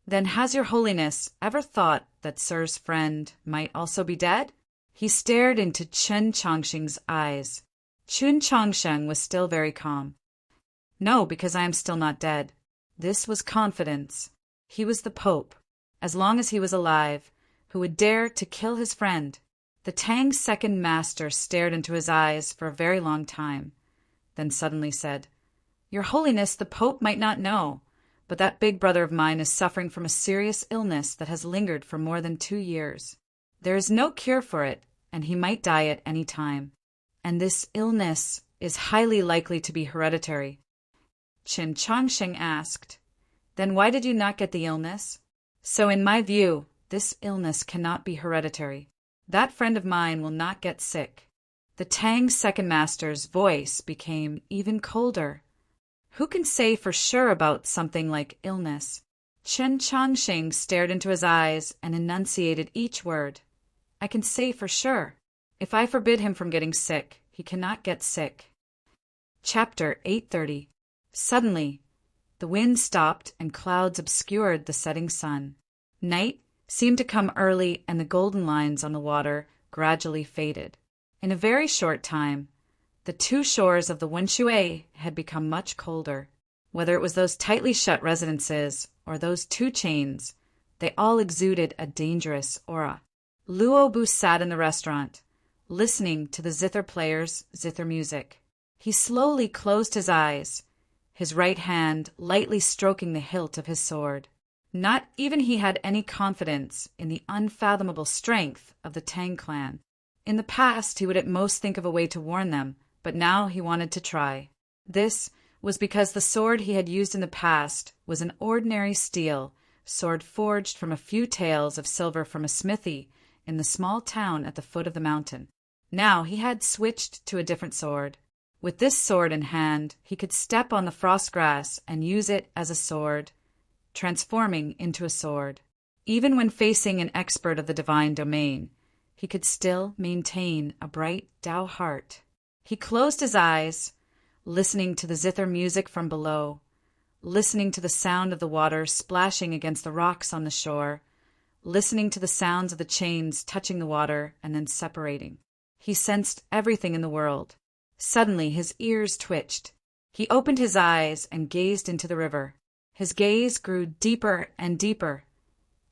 Then has your holiness ever thought that Sir's friend might also be dead? He stared into Chen Chongsheng's eyes. Chen Chongsheng was still very calm. No, because I am still not dead. This was confidence. He was the Pope, as long as he was alive, who would dare to kill his friend. The Tang's second master stared into his eyes for a very long time, then suddenly said, Your Holiness, the Pope might not know, but that big brother of mine is suffering from a serious illness that has lingered for more than 2 years. There is no cure for it, and he might die at any time. And this illness is highly likely to be hereditary. Qin Chongsheng asked, Then why did you not get the illness? So in my view, this illness cannot be hereditary. That friend of mine will not get sick. The Tang's second master's voice became even colder. Who can say for sure about something like illness? Chen Chongsheng stared into his eyes and enunciated each word. I can say for sure. If I forbid him from getting sick, he cannot get sick. Chapter 830. Suddenly, the wind stopped and clouds obscured the setting sun. Night seemed to come early, and the golden lines on the water gradually faded. In a very short time, the 2 shores of the Wenshui had become much colder. Whether it was those tightly shut residences or those 2 chains, they all exuded a dangerous aura. Luo Bu sat in the restaurant, listening to the zither players' zither music. He slowly closed his eyes, his right hand lightly stroking the hilt of his sword. Not even he had any confidence in the unfathomable strength of the Tang clan. In the past, he would at most think of a way to warn them, but now he wanted to try. This was because the sword he had used in the past was an ordinary steel sword forged from a few taels of silver from a smithy in the small town at the foot of the mountain. Now he had switched to a different sword. With this sword in hand, he could step on the frost grass and use it as a sword, transforming into a sword. Even when facing an expert of the divine domain, he could still maintain a bright Tao heart. He closed his eyes, listening to the zither music from below, listening to the sound of the water splashing against the rocks on the shore, listening to the sounds of the chains touching the water and then separating. He sensed everything in the world. Suddenly his ears twitched. He opened his eyes and gazed into the river. His gaze grew deeper and deeper,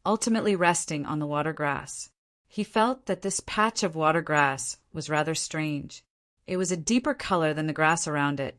ultimately resting on the water grass. He felt that this patch of water grass was rather strange. It was a deeper color than the grass around it,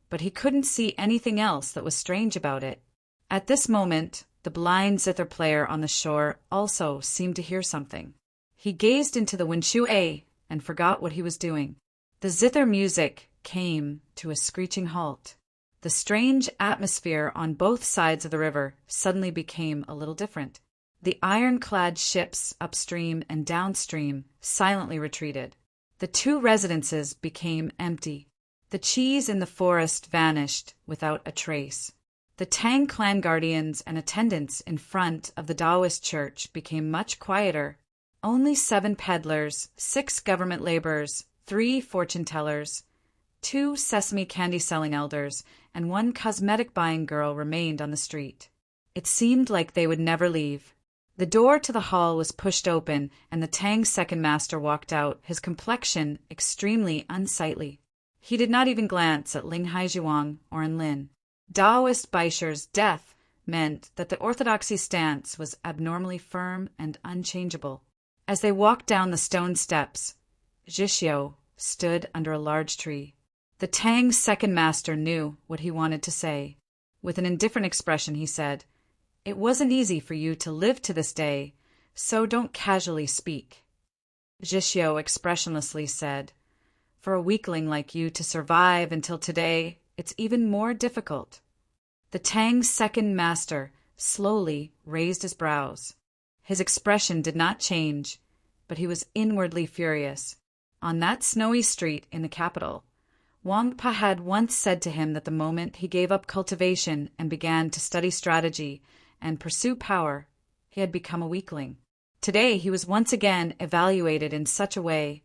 but he couldn't see anything else that was strange about it. At this moment, the blind zither player on the shore also seemed to hear something. He gazed into the Winshui and forgot what he was doing. The zither music came to a screeching halt. The strange atmosphere on both sides of the river suddenly became a little different. The ironclad ships upstream and downstream silently retreated. The two residences became empty. The cheese in the forest vanished without a trace. The Tang clan guardians and attendants in front of the Taoist church became much quieter. Only 7 peddlers, 6 government laborers, 3 fortune-tellers, 2 sesame candy-selling elders, and 1 cosmetic-buying girl remained on the street. It seemed like they would never leave. The door to the hall was pushed open, and the Tang's second master walked out, his complexion extremely unsightly. He did not even glance at Ling Haijiwang or Enlin. Taoist Baisher's death meant that the orthodoxy stance was abnormally firm and unchangeable. As they walked down the stone steps, Zhixiu stood under a large tree. The Tang's second master knew what he wanted to say. With an indifferent expression, he said, "It wasn't easy for you to live to this day, so don't casually speak." Zhixiu expressionlessly said, "For a weakling like you to survive until today, it's even more difficult." The Tang's second master slowly raised his brows. His expression did not change, but he was inwardly furious. On that snowy street in the capital, Wang Pa had once said to him that the moment he gave up cultivation and began to study strategy and pursue power, he had become a weakling. Today he was once again evaluated in such a way,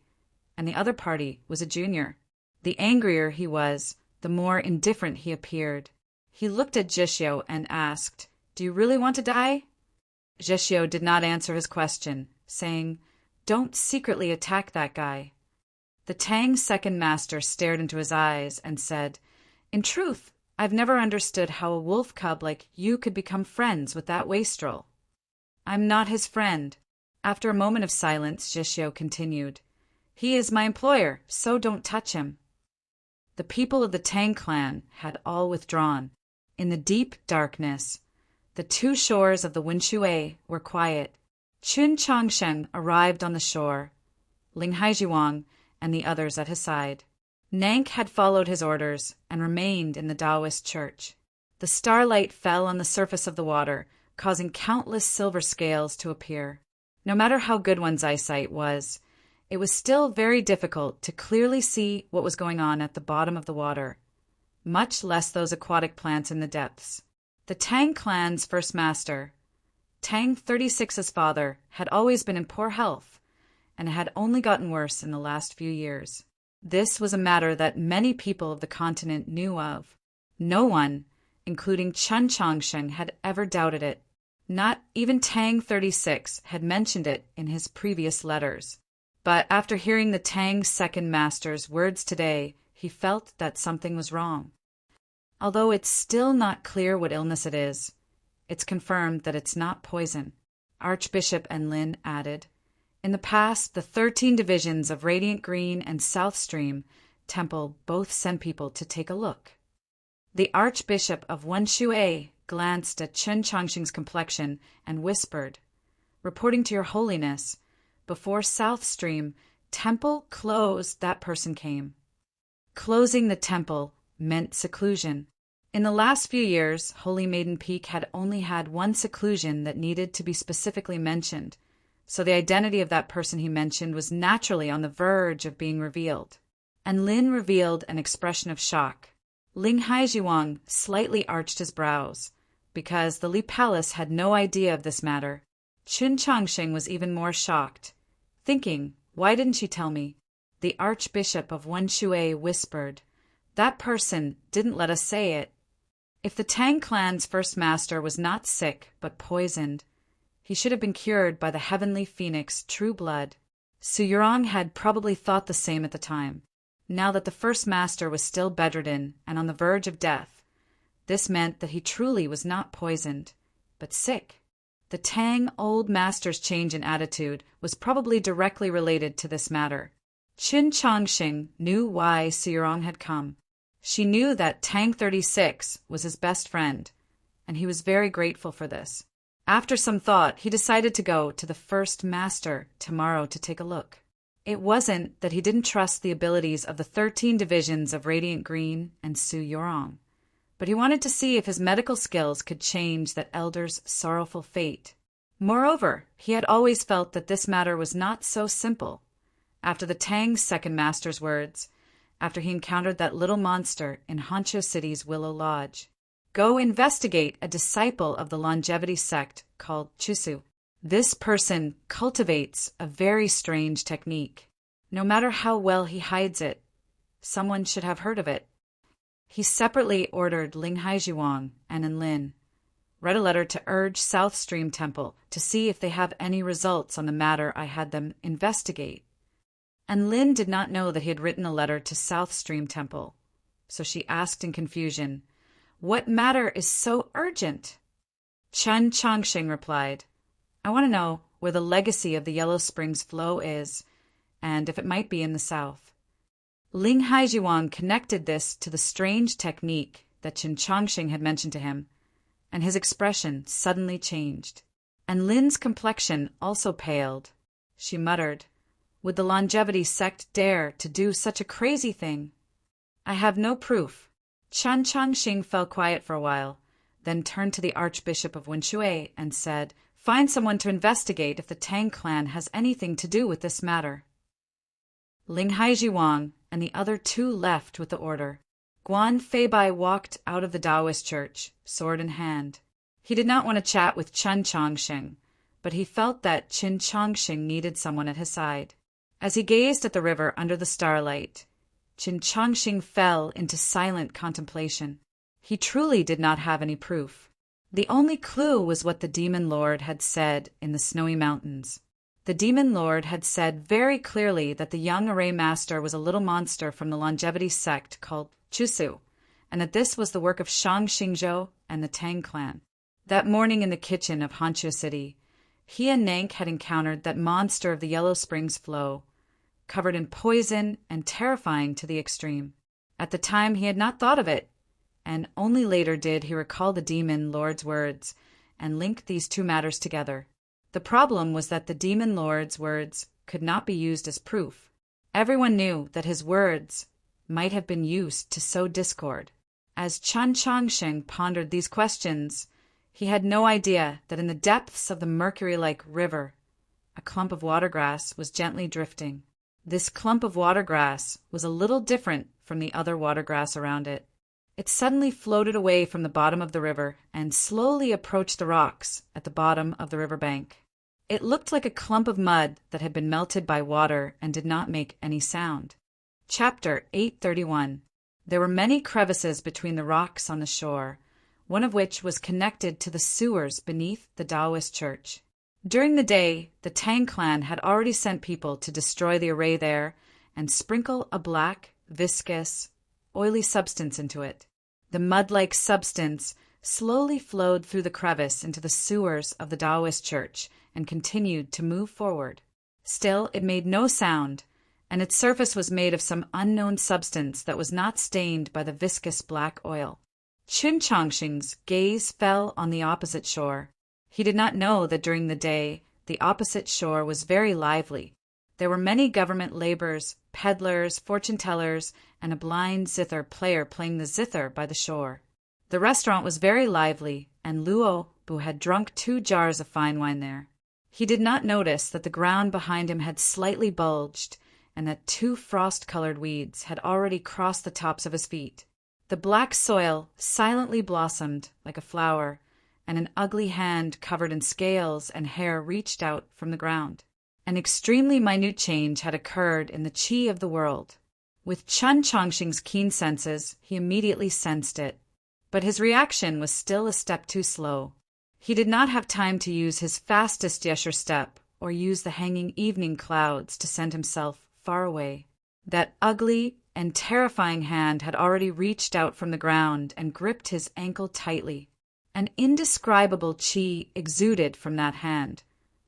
and the other party was a junior. The angrier he was, the more indifferent he appeared. He looked at Zhixiu and asked, "Do you really want to die?" Zhixiu did not answer his question, saying, "Don't secretly attack that guy." The Tang's second master stared into his eyes and said, "In truth, I've never understood how a wolf cub like you could become friends with that wastrel." "I'm not his friend." After a moment of silence, Zhixiu continued, "He is my employer, so don't touch him." The people of the Tang clan had all withdrawn. In the deep darkness, the 2 shores of the Winshui were quiet. Chun Changsheng arrived on the shore, Ling Haijiwang and the others at his side. Nank had followed his orders and remained in the Taoist church. The starlight fell on the surface of the water, causing countless silver scales to appear. No matter how good one's eyesight was, it was still very difficult to clearly see what was going on at the bottom of the water, much less those aquatic plants in the depths. The Tang clan's first master, Tang 36's father, had always been in poor health, and had only gotten worse in the last few years. This was a matter that many people of the continent knew of. No one, including Chun Changsheng, had ever doubted it. Not even Tang 36 had mentioned it in his previous letters. But after hearing the Tang's second master's words today, he felt that something was wrong. Although it's still not clear what illness it is, it's confirmed that it's not poison. Archbishop Enlin added, "In the past, the 13 divisions of Radiant Green and South Stream Temple both sent people to take a look." The Archbishop of Wenshui glanced at Chun Changsheng's complexion and whispered, "Reporting to your holiness, before South Stream Temple closed, that person came." Closing the temple meant seclusion. In the last few years, Holy Maiden Peak had only had one seclusion that needed to be specifically mentioned, so the identity of that person he mentioned was naturally on the verge of being revealed. And Lin revealed an expression of shock. Ling Haijiwang slightly arched his brows, because the Li Palace had no idea of this matter. Chun Changsheng was even more shocked, thinking, "Why didn't she tell me?" The Archbishop of Wenshui whispered, "That person didn't let us say it." If the Tang clan's first master was not sick but poisoned, he should have been cured by the heavenly phoenix True Blood. Su Yurong had probably thought the same at the time. Now that the first master was still bedridden and on the verge of death, this meant that he truly was not poisoned, but sick. The Tang old master's change in attitude was probably directly related to this matter. Qin Chongxing knew why Su Yurong had come. She knew that Tang 36 was his best friend, and he was very grateful for this. After some thought, he decided to go to the first master tomorrow to take a look. It wasn't that he didn't trust the abilities of the 13 divisions of Radiant Green and Su Yurong, but he wanted to see if his medical skills could change that elder's sorrowful fate. Moreover, he had always felt that this matter was not so simple. After the Tang's second master's words, after he encountered that little monster in Hancho City's Willow Lodge, go investigate a disciple of the longevity sect called Chusu. This person cultivates a very strange technique. No matter how well he hides it, someone should have heard of it. He separately ordered Ling Haijiwang and Enlin, read a letter to urge South Stream Temple to see if they have any results on the matter I had them investigate. And Lin did not know that he had written a letter to South Stream Temple, so she asked in confusion, "What matter is so urgent?" Chen Chongxing replied, "I want to know where the legacy of the Yellow Springs flow is, and if it might be in the south." Ling Haijiwang connected this to the strange technique that Chen Chongxing had mentioned to him, and his expression suddenly changed. And Lin's complexion also paled. She muttered, "Would the longevity sect dare to do such a crazy thing?" "I have no proof." Chen Chongxing fell quiet for a while, then turned to the Archbishop of Wenshui and said, "Find someone to investigate if the Tang clan has anything to do with this matter." Ling Haijiwang and the other two left with the order. Guan Feibai walked out of the Taoist church, sword in hand. He did not want to chat with Chen Chongxing, but he felt that Qin Chongxing needed someone at his side. As he gazed at the river under the starlight, Qin Chongxing fell into silent contemplation. He truly did not have any proof. The only clue was what the Demon Lord had said in the Snowy Mountains. The Demon Lord had said very clearly that the young array master was a little monster from the longevity sect called Chusu, and that this was the work of Shang Xingzhou and the Tang clan. That morning in the kitchen of Hancho City, he and Nank had encountered that monster of the Yellow Springs flow, covered in poison and terrifying to the extreme. At the time he had not thought of it, and only later did he recall the Demon Lord's words and link these two matters together. The problem was that the Demon Lord's words could not be used as proof. Everyone knew that his words might have been used to sow discord. As Chen Chongxing pondered these questions, he had no idea that in the depths of the mercury-like river, a clump of watergrass was gently drifting. This clump of watergrass was a little different from the other watergrass around it. It suddenly floated away from the bottom of the river and slowly approached the rocks at the bottom of the riverbank. It looked like a clump of mud that had been melted by water and did not make any sound. Chapter 831. There were many crevices between the rocks on the shore, one of which was connected to the sewers beneath the Taoist church. During the day, the Tang clan had already sent people to destroy the array there and sprinkle a black, viscous, oily substance into it. The mud-like substance slowly flowed through the crevice into the sewers of the Taoist church and continued to move forward. Still, it made no sound, and its surface was made of some unknown substance that was not stained by the viscous black oil. Qin Chongxing's gaze fell on the opposite shore. He did not know that during the day the opposite shore was very lively. There were many government laborers, peddlers, fortune-tellers, and a blind zither player playing the zither by the shore. The restaurant was very lively, and Luo Bu had drunk 2 jars of fine wine there. He did not notice that the ground behind him had slightly bulged, and that 2 frost-colored weeds had already crossed the tops of his feet. The black soil silently blossomed like a flower, and an ugly hand covered in scales and hair reached out from the ground. An extremely minute change had occurred in the qi of the world. With Chen Chongxing's keen senses, he immediately sensed it. But his reaction was still a step too slow. He did not have time to use his fastest Yesher step or use the hanging evening clouds to send himself far away. That ugly and terrifying hand had already reached out from the ground and gripped his ankle tightly. An indescribable chi exuded from that hand,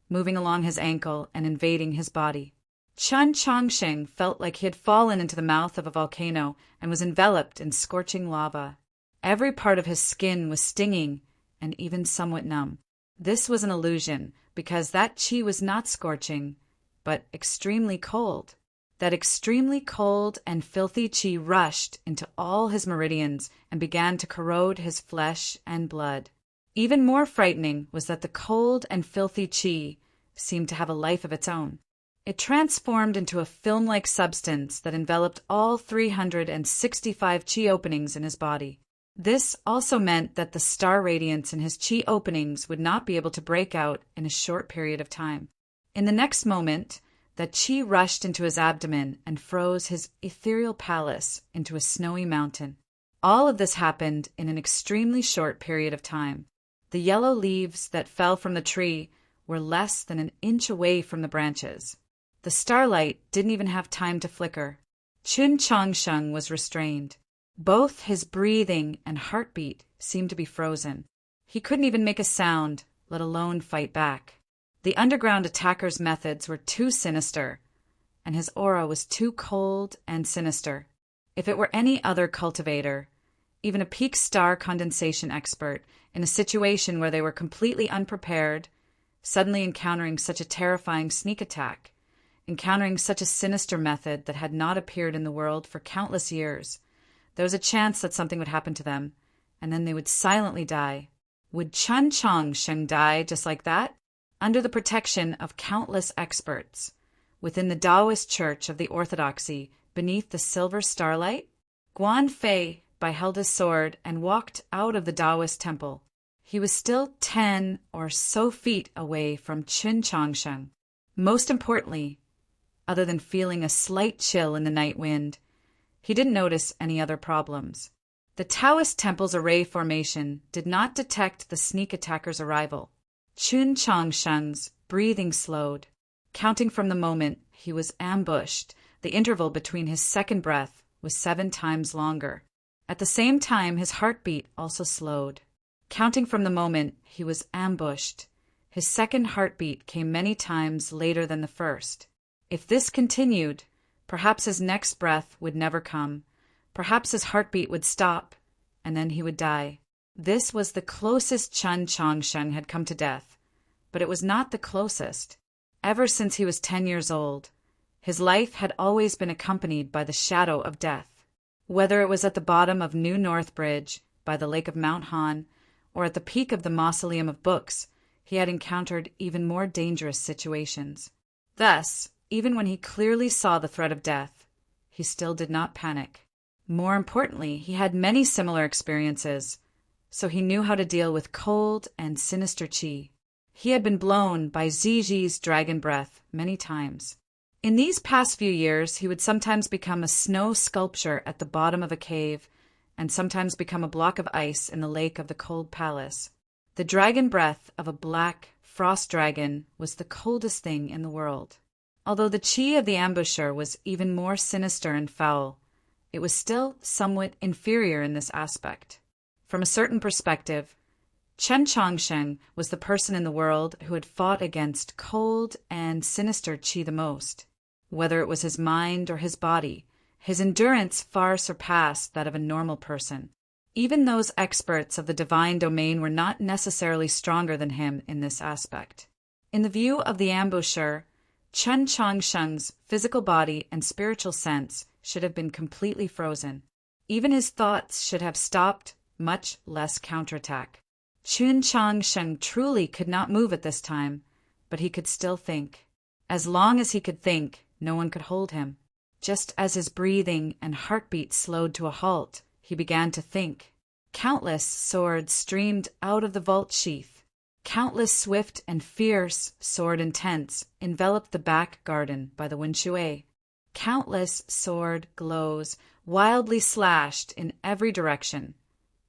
moving along his ankle and invading his body. Chun Chongsheng felt like he had fallen into the mouth of a volcano and was enveloped in scorching lava. Every part of his skin was stinging and even somewhat numb. This was an illusion, because that chi was not scorching, but extremely cold. That extremely cold and filthy chi rushed into all his meridians and began to corrode his flesh and blood. Even more frightening was that the cold and filthy chi seemed to have a life of its own. It transformed into a film-like substance that enveloped all 365 chi openings in his body. This also meant that the star radiance in his chi openings would not be able to break out in a short period of time. In the next moment, that chi rushed into his abdomen and froze his ethereal palace into a snowy mountain. All of this happened in an extremely short period of time. The yellow leaves that fell from the tree were less than an inch away from the branches. The starlight didn't even have time to flicker. Chun Chongsheng was restrained. Both his breathing and heartbeat seemed to be frozen. He couldn't even make a sound, let alone fight back. The underground attacker's methods were too sinister, and his aura was too cold and sinister. If it were any other cultivator, even a peak star condensation expert, in a situation where they were completely unprepared, suddenly encountering such a terrifying sneak attack, encountering such a sinister method that had not appeared in the world for countless years, there was a chance that something would happen to them, and then they would silently die. Would Chun Chongsheng die just like that? Under the protection of countless experts, within the Taoist Church of the Orthodoxy, beneath the silver starlight? Guan Fei held his sword and walked out of the Taoist temple. He was still 10 or so feet away from Chun Chongsheng. Most importantly, other than feeling a slight chill in the night wind, he didn't notice any other problems. The Taoist temple's array formation did not detect the sneak attacker's arrival. Chun Chongsheng's breathing slowed. Counting from the moment he was ambushed, the interval between his second breath was 7 times longer. At the same time, his heartbeat also slowed. Counting from the moment he was ambushed, his second heartbeat came many times later than the first. If this continued, perhaps his next breath would never come. Perhaps his heartbeat would stop, and then he would die. This was the closest Chun Chongsheng had come to death, but it was not the closest. Ever since he was 10 years old, his life had always been accompanied by the shadow of death. Whether it was at the bottom of New North Bridge, by the lake of Mount Han, or at the peak of the Mausoleum of Books, he had encountered even more dangerous situations. Thus, even when he clearly saw the threat of death, he still did not panic. More importantly, he had many similar experiences, so he knew how to deal with cold and sinister chi. He had been blown by Ziji's dragon breath many times. In these past few years, he would sometimes become a snow sculpture at the bottom of a cave, and sometimes become a block of ice in the lake of the cold palace. The dragon breath of a black frost dragon was the coldest thing in the world. Although the chi of the ambusher was even more sinister and foul, it was still somewhat inferior in this aspect. From a certain perspective, Chun Chongsheng was the person in the world who had fought against cold and sinister chi the most. Whether it was his mind or his body, his endurance far surpassed that of a normal person. Even those experts of the divine domain were not necessarily stronger than him in this aspect. In the view of the ambusher, Chun Chongsheng's physical body and spiritual sense should have been completely frozen. Even his thoughts should have stopped, much less counterattack. Chun Chongsheng truly could not move at this time, but he could still think. As long as he could think, no one could hold him. Just as his breathing and heartbeat slowed to a halt, he began to think. Countless swords streamed out of the vault sheath. Countless swift and fierce sword intents enveloped the back garden by the Winshui. Countless sword glows wildly slashed in every direction,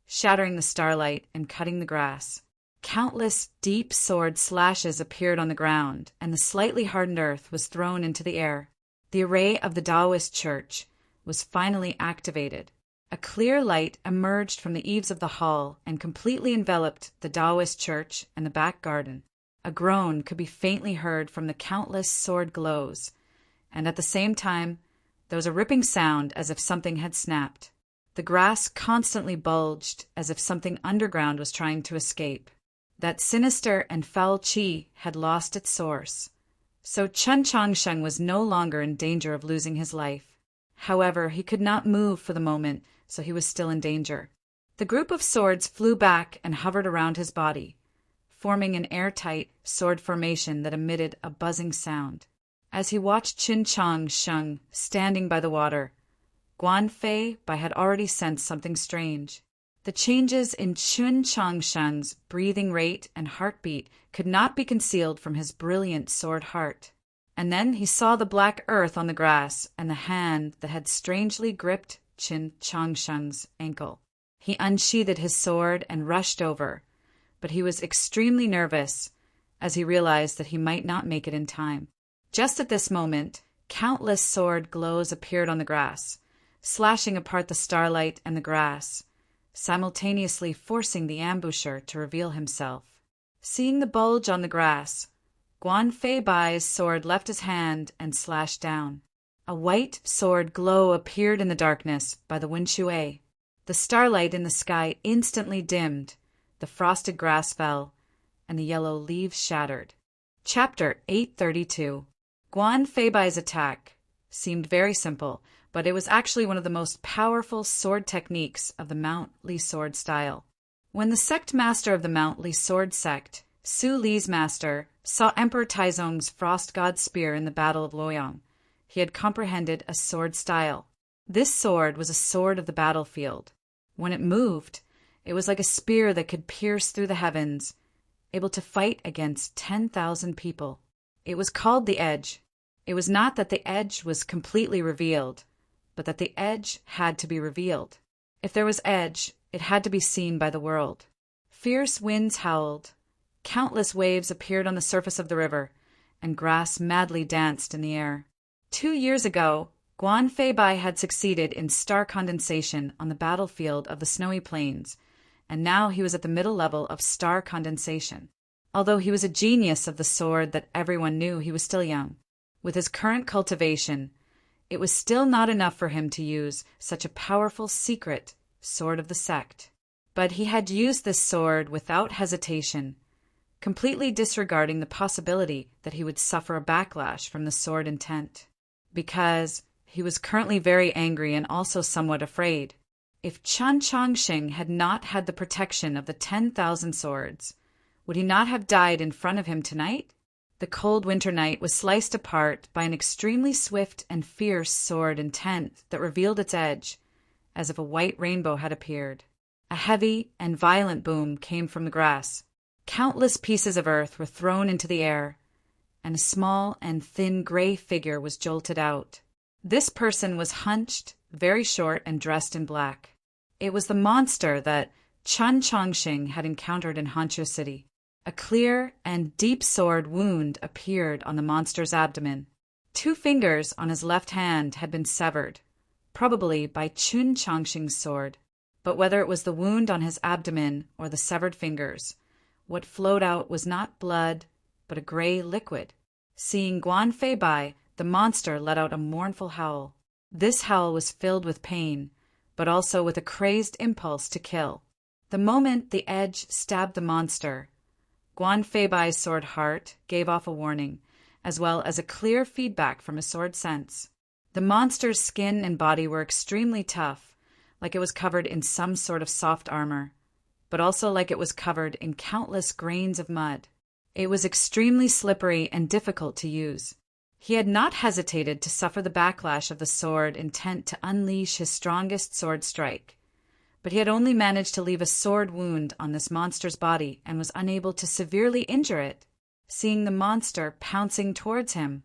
shattering the starlight and cutting the grass. Countless deep sword slashes appeared on the ground, and the slightly hardened earth was thrown into the air. The array of the Taoist church was finally activated. A clear light emerged from the eaves of the hall and completely enveloped the Taoist church and the back garden. A groan could be faintly heard from the countless sword glows, and at the same time there was a ripping sound as if something had snapped. The grass constantly bulged as if something underground was trying to escape. That sinister and foul qi had lost its source. So Chen Changsheng was no longer in danger of losing his life. However, he could not move for the moment, so he was still in danger. The group of swords flew back and hovered around his body, forming an airtight sword formation that emitted a buzzing sound. As he watched Chen Changsheng standing by the water, Guan Fei Bai had already sensed something strange. The changes in Chen Changsheng's breathing rate and heartbeat could not be concealed from his brilliant sword heart. And then he saw the black earth on the grass and the hand that had strangely gripped Chen Changsheng's ankle. He unsheathed his sword and rushed over, but he was extremely nervous as he realized that he might not make it in time. Just at this moment, countless sword glows appeared on the grass, slashing apart the starlight and the grass, simultaneously forcing the ambusher to reveal himself. Seeing the bulge on the grass, Guan Fei Bai's sword left his hand and slashed down. A white sword glow appeared in the darkness by the Winshui. The starlight in the sky instantly dimmed, the frosted grass fell, and the yellow leaves shattered. Chapter 832. Guan Fei Bai's attack seemed very simple, but it was actually one of the most powerful sword techniques of the Mount Li sword style. When the sect master of the Mount Li sword sect, Su Li's master, saw Emperor Taizong's frost god spear in the Battle of Luoyang, he had comprehended a sword style. This sword was a sword of the battlefield. When it moved, it was like a spear that could pierce through the heavens, able to fight against 10,000 people. It was called the Edge. It was not that the edge was completely revealed, but that the edge had to be revealed. If there was edge, it had to be seen by the world. Fierce winds howled. Countless waves appeared on the surface of the river, and grass madly danced in the air. 2 years ago, Guan Fei Bai had succeeded in star condensation on the battlefield of the snowy plains, and now he was at the middle level of star condensation. Although he was a genius of the sword that everyone knew, he was still young. With his current cultivation, it was still not enough for him to use such a powerful secret sword of the sect. But he had used this sword without hesitation, completely disregarding the possibility that he would suffer a backlash from the sword intent. Because he was currently very angry and also somewhat afraid. If Chen Changsheng had not had the protection of the 10,000 swords, would he not have died in front of him tonight? The cold winter night was sliced apart by an extremely swift and fierce sword intent that revealed its edge, as if a white rainbow had appeared. A heavy and violent boom came from the grass. Countless pieces of earth were thrown into the air, and a small and thin gray figure was jolted out. This person was hunched, very short, and dressed in black. It was the monster that Chen Changsheng had encountered in Hanzhou City. A clear and deep sword wound appeared on the monster's abdomen. 2 fingers on his left hand had been severed, probably by Chen Changsheng's sword. But whether it was the wound on his abdomen or the severed fingers, what flowed out was not blood, but a gray liquid. Seeing Guan Fei Bai, the monster let out a mournful howl. This howl was filled with pain, but also with a crazed impulse to kill. The moment the edge stabbed the monster, Guan Fei Bai's sword heart gave off a warning, as well as a clear feedback from his sword sense. The monster's skin and body were extremely tough, like it was covered in some sort of soft armor, but also like it was covered in countless grains of mud. It was extremely slippery and difficult to use. He had not hesitated to suffer the backlash of the sword intent to unleash his strongest sword strike. But he had only managed to leave a sword wound on this monster's body and was unable to severely injure it. Seeing the monster pouncing towards him,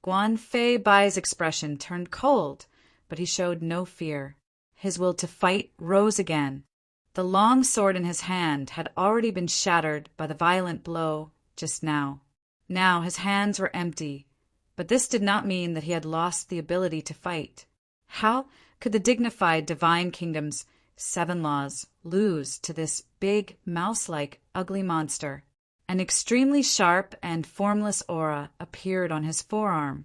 Guan Fei Bai's expression turned cold, but he showed no fear. His will to fight rose again. The long sword in his hand had already been shattered by the violent blow just now. Now his hands were empty, but this did not mean that he had lost the ability to fight. How could the dignified divine kingdom's 7 laws lose to this big, mouse-like, ugly monster? An extremely sharp and formless aura appeared on his forearm,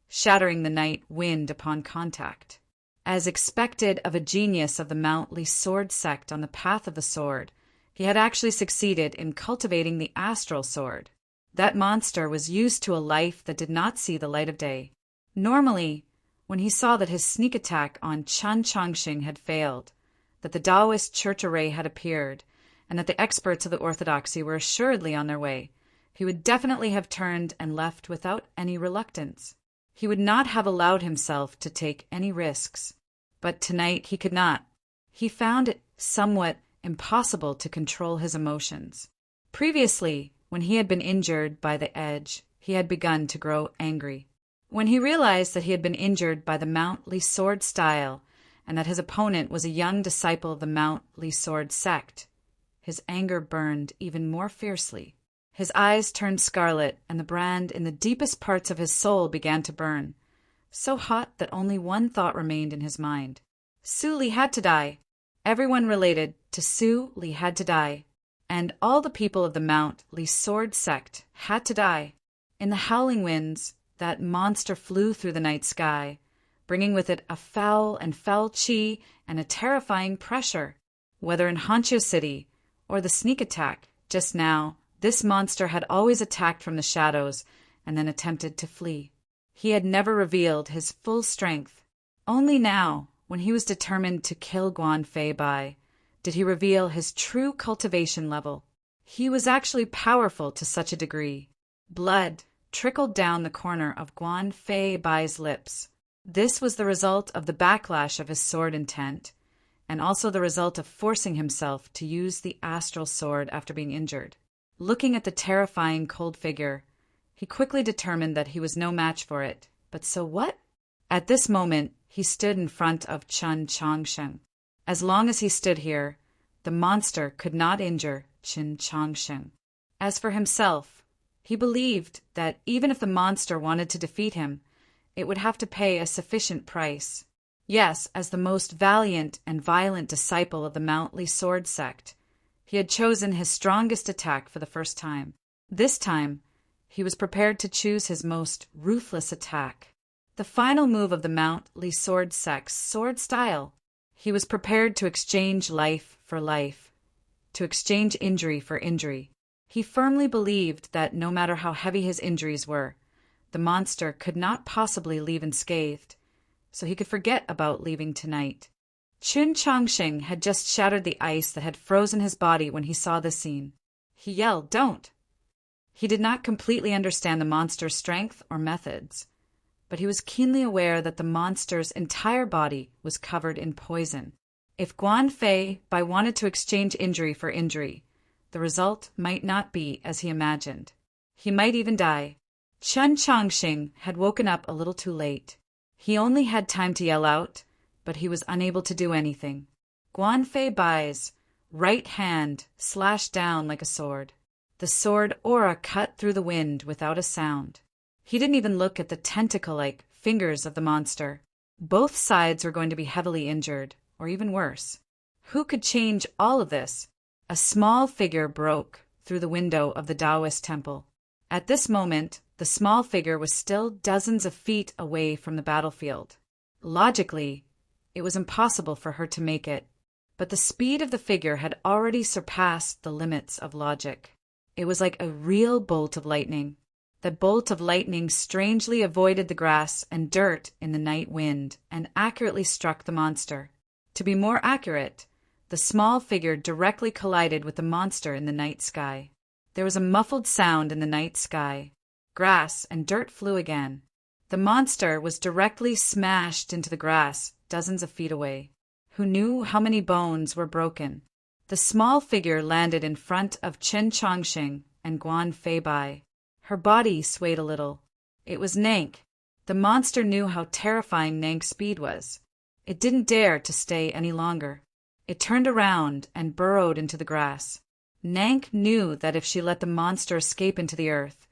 shattering the night wind upon contact. As expected of a genius of the Mountly Sword sect on the path of the sword, he had actually succeeded in cultivating the astral sword. That monster was used to a life that did not see the light of day. Normally, when he saw that his sneak attack on Chun Chongqing had failed, that the Taoist church array had appeared, and that the experts of the orthodoxy were assuredly on their way, he would definitely have turned and left without any reluctance. He would not have allowed himself to take any risks. But tonight he could not. He found it somewhat impossible to control his emotions. Previously, when he had been injured by the edge, he had begun to grow angry. When he realized that he had been injured by the Mountly Sword style, and that his opponent was a young disciple of the Mountly Sword sect, his anger burned even more fiercely. His eyes turned scarlet, and the brand in the deepest parts of his soul began to burn, so hot that only one thought remained in his mind. Su Li had to die. Everyone related to Su Li had to die, and all the people of the Mountly Sword sect had to die. In the howling winds, that monster flew through the night sky, bringing with it a foul and fell chi and a terrifying pressure. Whether in Hancho City or the sneak attack just now, this monster had always attacked from the shadows and then attempted to flee. He had never revealed his full strength. Only now, when he was determined to kill Guan Fei Bai, did he reveal his true cultivation level. He was actually powerful to such a degree. Blood trickled down the corner of Guan Fei Bai's lips. This was the result of the backlash of his sword intent, and also the result of forcing himself to use the astral sword after being injured. Looking at the terrifying cold figure, he quickly determined that he was no match for it. But so what? At this moment, he stood in front of Chun Chongqing. As long as he stood here, the monster could not injure Chun Chongqing. As for himself, he believed that even if the monster wanted to defeat him, it would have to pay a sufficient price. Yes, as the most valiant and violent disciple of the Mountly Sword sect, he had chosen his strongest attack for the first time. This time, he was prepared to choose his most ruthless attack. The final move of the Mountly Sword sect's sword style. He was prepared to exchange life for life, to exchange injury for injury. He firmly believed that no matter how heavy his injuries were, the monster could not possibly leave unscathed, so he could forget about leaving tonight. Chun Chongqing had just shattered the ice that had frozen his body when he saw this scene. He yelled, "Don't!" He did not completely understand the monster's strength or methods, but he was keenly aware that the monster's entire body was covered in poison. If Guan Fei Bai wanted to exchange injury for injury, the result might not be as he imagined. He might even die. Chun Chongqing had woken up a little too late. He only had time to yell out, but he was unable to do anything. Guan Fei Bai's right hand slashed down like a sword. The sword aura cut through the wind without a sound. He didn't even look at the tentacle-like fingers of the monster. Both sides were going to be heavily injured, or even worse. Who could change all of this? A small figure broke through the window of the Taoist temple. At this moment, the small figure was still dozens of feet away from the battlefield. Logically, it was impossible for her to make it, but the speed of the figure had already surpassed the limits of logic. It was like a real bolt of lightning. The bolt of lightning strangely avoided the grass and dirt in the night wind and accurately struck the monster. To be more accurate, the small figure directly collided with the monster in the night sky. There was a muffled sound in the night sky. Grass and dirt flew again. The monster was directly smashed into the grass dozens of feet away. Who knew how many bones were broken? The small figure landed in front of Chun Chongqing and Guan Fei Bai. Her body swayed a little. It was Nank. The monster knew how terrifying Nank's speed was. It didn't dare to stay any longer. It turned around and burrowed into the grass. Nank knew that if she let the monster escape into the earth,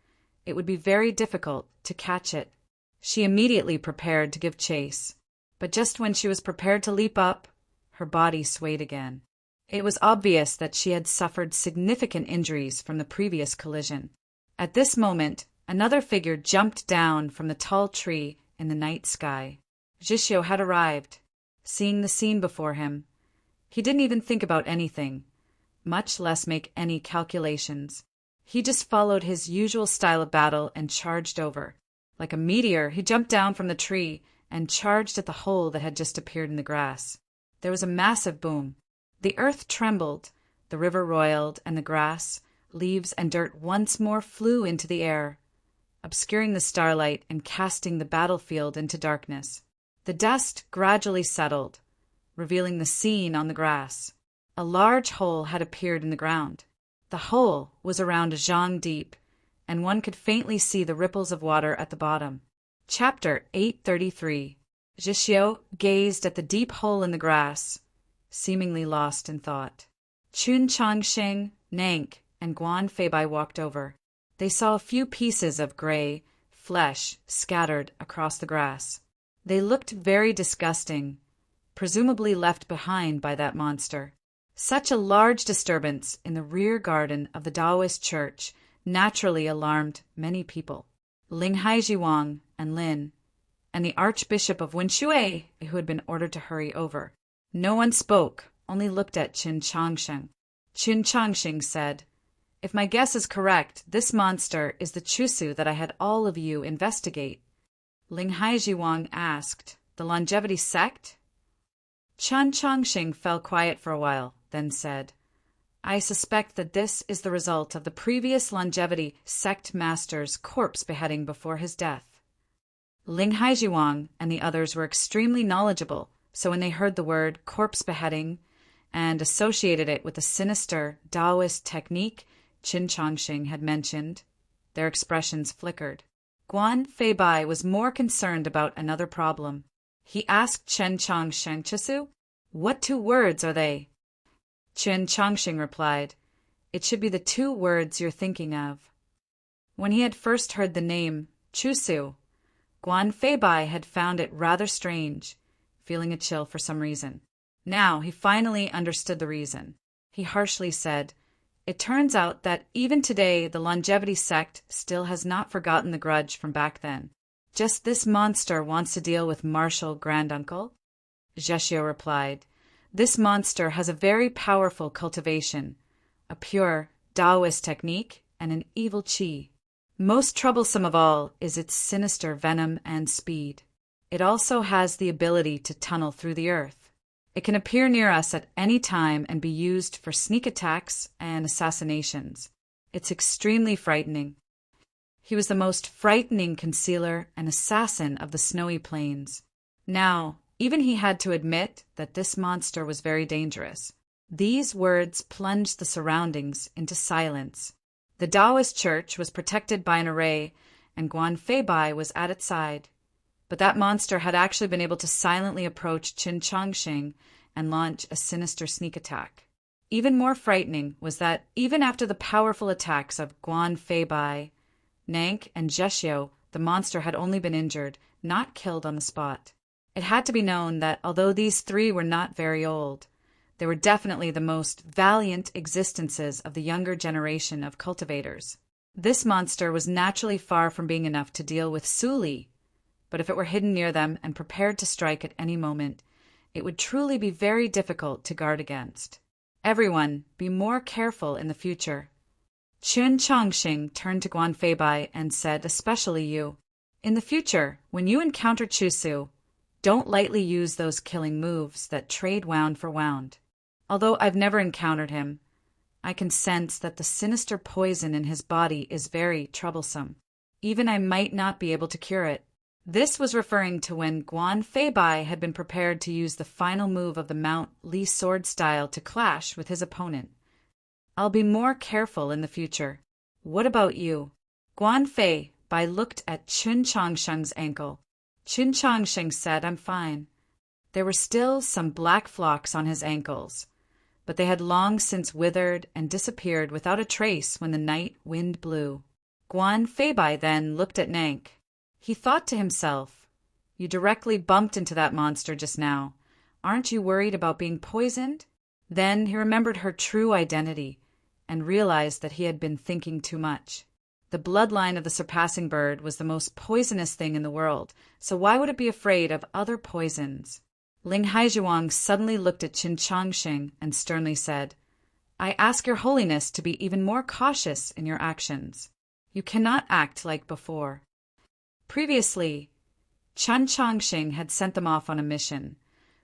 it would be very difficult to catch it. She immediately prepared to give chase, but just when she was prepared to leap up, her body swayed again. It was obvious that she had suffered significant injuries from the previous collision. At this moment, another figure jumped down from the tall tree in the night sky. Jishio had arrived. Seeing the scene before him, he didn't even think about anything, much less make any calculations. He just followed his usual style of battle and charged over. Like a meteor, he jumped down from the tree and charged at the hole that had just appeared in the grass. There was a massive boom. The earth trembled, the river roiled, and the grass, leaves, and dirt once more flew into the air, obscuring the starlight and casting the battlefield into darkness. The dust gradually settled, revealing the scene on the grass. A large hole had appeared in the ground. The hole was around a zhang deep, and one could faintly see the ripples of water at the bottom. Chapter 833. Jishio gazed at the deep hole in the grass, seemingly lost in thought. Chun Changsheng, Nank, and Guan Feibai walked over. They saw a few pieces of gray flesh scattered across the grass. They looked very disgusting, presumably left behind by that monster. Such a large disturbance in the rear garden of the Taoist church naturally alarmed many people. Ling Haijiwang and Lin, and the Archbishop of Winshui, who had been ordered to hurry over. No one spoke, only looked at Qin Changsheng. Qin Changsheng said, "If my guess is correct, this monster is the Chusu that I had all of you investigate." Ling Haijiwang asked, "The longevity sect?" Qin Changsheng fell quiet for a while, then said, "I suspect that this is the result of the previous longevity sect master's corpse beheading before his death." Ling Haijiwang and the others were extremely knowledgeable, so when they heard the word corpse beheading and associated it with the sinister Taoist technique Qin Changsheng had mentioned, their expressions flickered. Guan Feibai was more concerned about another problem. He asked Qin Changsheng, "Chisu, what two words are they?" Qin Changsheng replied, "It should be the two words you're thinking of." When he had first heard the name Chusu, Guan Feibai had found it rather strange, feeling a chill for some reason. Now he finally understood the reason. He harshly said, "It turns out that even today the longevity sect still has not forgotten the grudge from back then. Just this monster wants to deal with Marshal Granduncle?" Jeshio replied, "This monster has a very powerful cultivation, a pure Taoist technique, and an evil qi. Most troublesome of all is its sinister venom and speed. It also has the ability to tunnel through the earth. It can appear near us at any time and be used for sneak attacks and assassinations. It's extremely frightening." He was the most frightening concealer and assassin of the snowy plains. Now, even he had to admit that this monster was very dangerous. These words plunged the surroundings into silence. The Taoist church was protected by an array, and Guan Feibai was at its side. But that monster had actually been able to silently approach Qin Changsheng and launch a sinister sneak attack. Even more frightening was that even after the powerful attacks of Guan Feibai, Nank, and Jeshio, the monster had only been injured, not killed on the spot. It had to be known that although these three were not very old, they were definitely the most valiant existences of the younger generation of cultivators. This monster was naturally far from being enough to deal with Suli, but if it were hidden near them and prepared to strike at any moment, it would truly be very difficult to guard against. Everyone, be more careful in the future. Qin Changsheng turned to Guan Feibai and said, "Especially you. In the future, when you encounter Chusu, don't lightly use those killing moves that trade wound for wound. Although I've never encountered him, I can sense that the sinister poison in his body is very troublesome. Even I might not be able to cure it." This was referring to when Guan Feibai had been prepared to use the final move of the Mount Li sword style to clash with his opponent. "I'll be more careful in the future. What about you?" Guan Feibai looked at Qin Changsheng's ankle. Qin Changsheng said, "I'm fine." There were still some black flocks on his ankles, but they had long since withered and disappeared without a trace when the night wind blew. Guan Feibai then looked at Nank. He thought to himself, "You directly bumped into that monster just now. Aren't you worried about being poisoned?" Then he remembered her true identity and realized that he had been thinking too much. The bloodline of the surpassing bird was the most poisonous thing in the world, so why would it be afraid of other poisons? Ling Haizhuang suddenly looked at Qin Changxing and sternly said, "I ask your holiness to be even more cautious in your actions. You cannot act like before." Previously, Qin Changxing had sent them off on a mission,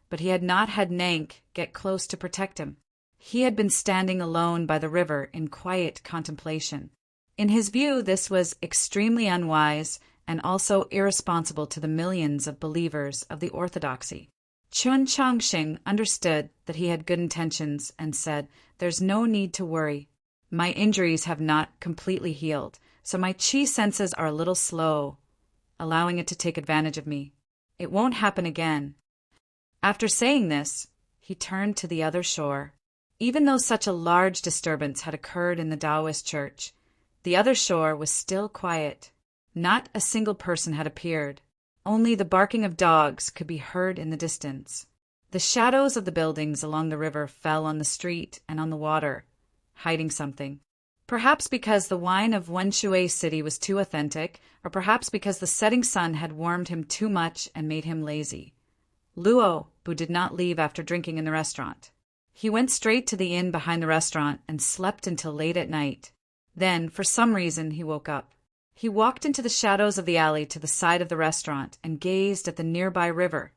but he had not had Nank get close to protect him. He had been standing alone by the river in quiet contemplation. In his view, this was extremely unwise and also irresponsible to the millions of believers of the orthodoxy. Qin Changxing understood that he had good intentions and said, "There's no need to worry. My injuries have not completely healed, so my qi senses are a little slow, allowing it to take advantage of me. It won't happen again." After saying this, he turned to the other shore. Even though such a large disturbance had occurred in the Taoist church, the other shore was still quiet. Not a single person had appeared. Only the barking of dogs could be heard in the distance. The shadows of the buildings along the river fell on the street and on the water, hiding something. Perhaps because the wine of Wenshui City was too authentic, or perhaps because the setting sun had warmed him too much and made him lazy. Luo Bu did not leave after drinking in the restaurant. He went straight to the inn behind the restaurant and slept until late at night. Then, for some reason, he woke up. He walked into the shadows of the alley to the side of the restaurant and gazed at the nearby river,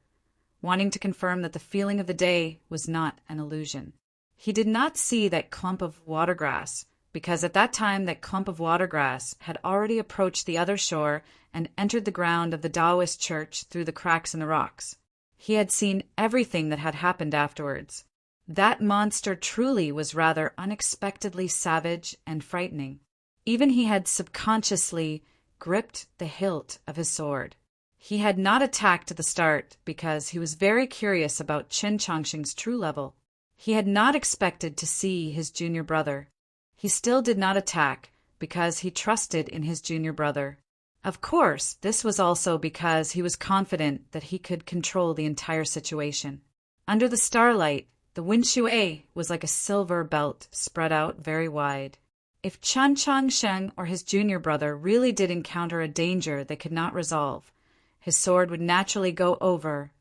wanting to confirm that the feeling of the day was not an illusion. He did not see that clump of watergrass, because at that time that clump of watergrass had already approached the other shore and entered the ground of the Taoist church through the cracks in the rocks. He had seen everything that had happened afterwards. That monster truly was rather unexpectedly savage and frightening. Even he had subconsciously gripped the hilt of his sword. He had not attacked at the start because he was very curious about Qin Changxing's true level. He had not expected to see his junior brother. He still did not attack because he trusted in his junior brother. Of course, this was also because he was confident that he could control the entire situation. Under the starlight, the Wenshui was like a silver belt spread out very wide. If Qin Changxing or his junior brother really did encounter a danger they could not resolve, his sword would naturally go over,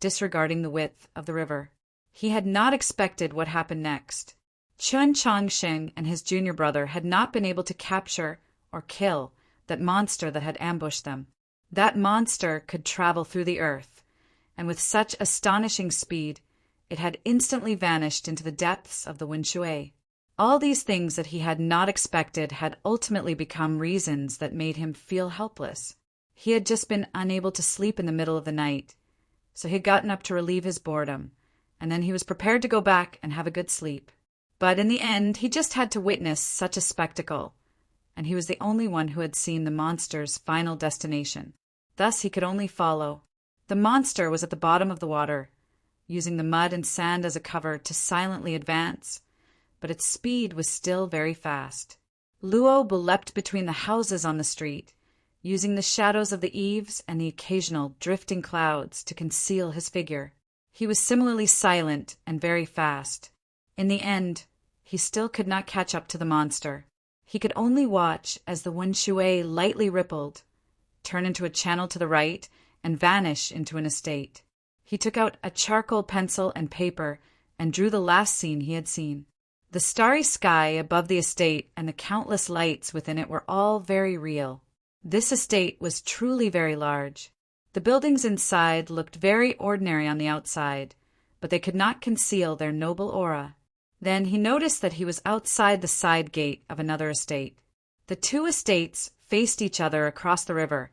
disregarding the width of the river. He had not expected what happened next. Qin Changxing and his junior brother had not been able to capture or kill that monster that had ambushed them. That monster could travel through the earth, and with such astonishing speed, it had instantly vanished into the depths of the Wenshui. All these things that he had not expected had ultimately become reasons that made him feel helpless. He had just been unable to sleep in the middle of the night, so he had gotten up to relieve his boredom, and then he was prepared to go back and have a good sleep. But in the end, he just had to witness such a spectacle, and he was the only one who had seen the monster's final destination. Thus he could only follow. The monster was at the bottom of the water, using the mud and sand as a cover to silently advance, but its speed was still very fast. Luo Bu leapt between the houses on the street, using the shadows of the eaves and the occasional drifting clouds to conceal his figure. He was similarly silent and very fast. In the end, he still could not catch up to the monster. He could only watch as the Wenshui lightly rippled, turn into a channel to the right, and vanish into an estate. He took out a charcoal pencil and paper and drew the last scene he had seen. The starry sky above the estate and the countless lights within it were all very real. This estate was truly very large. The buildings inside looked very ordinary on the outside, but they could not conceal their noble aura. Then he noticed that he was outside the side gate of another estate. The two estates faced each other across the river,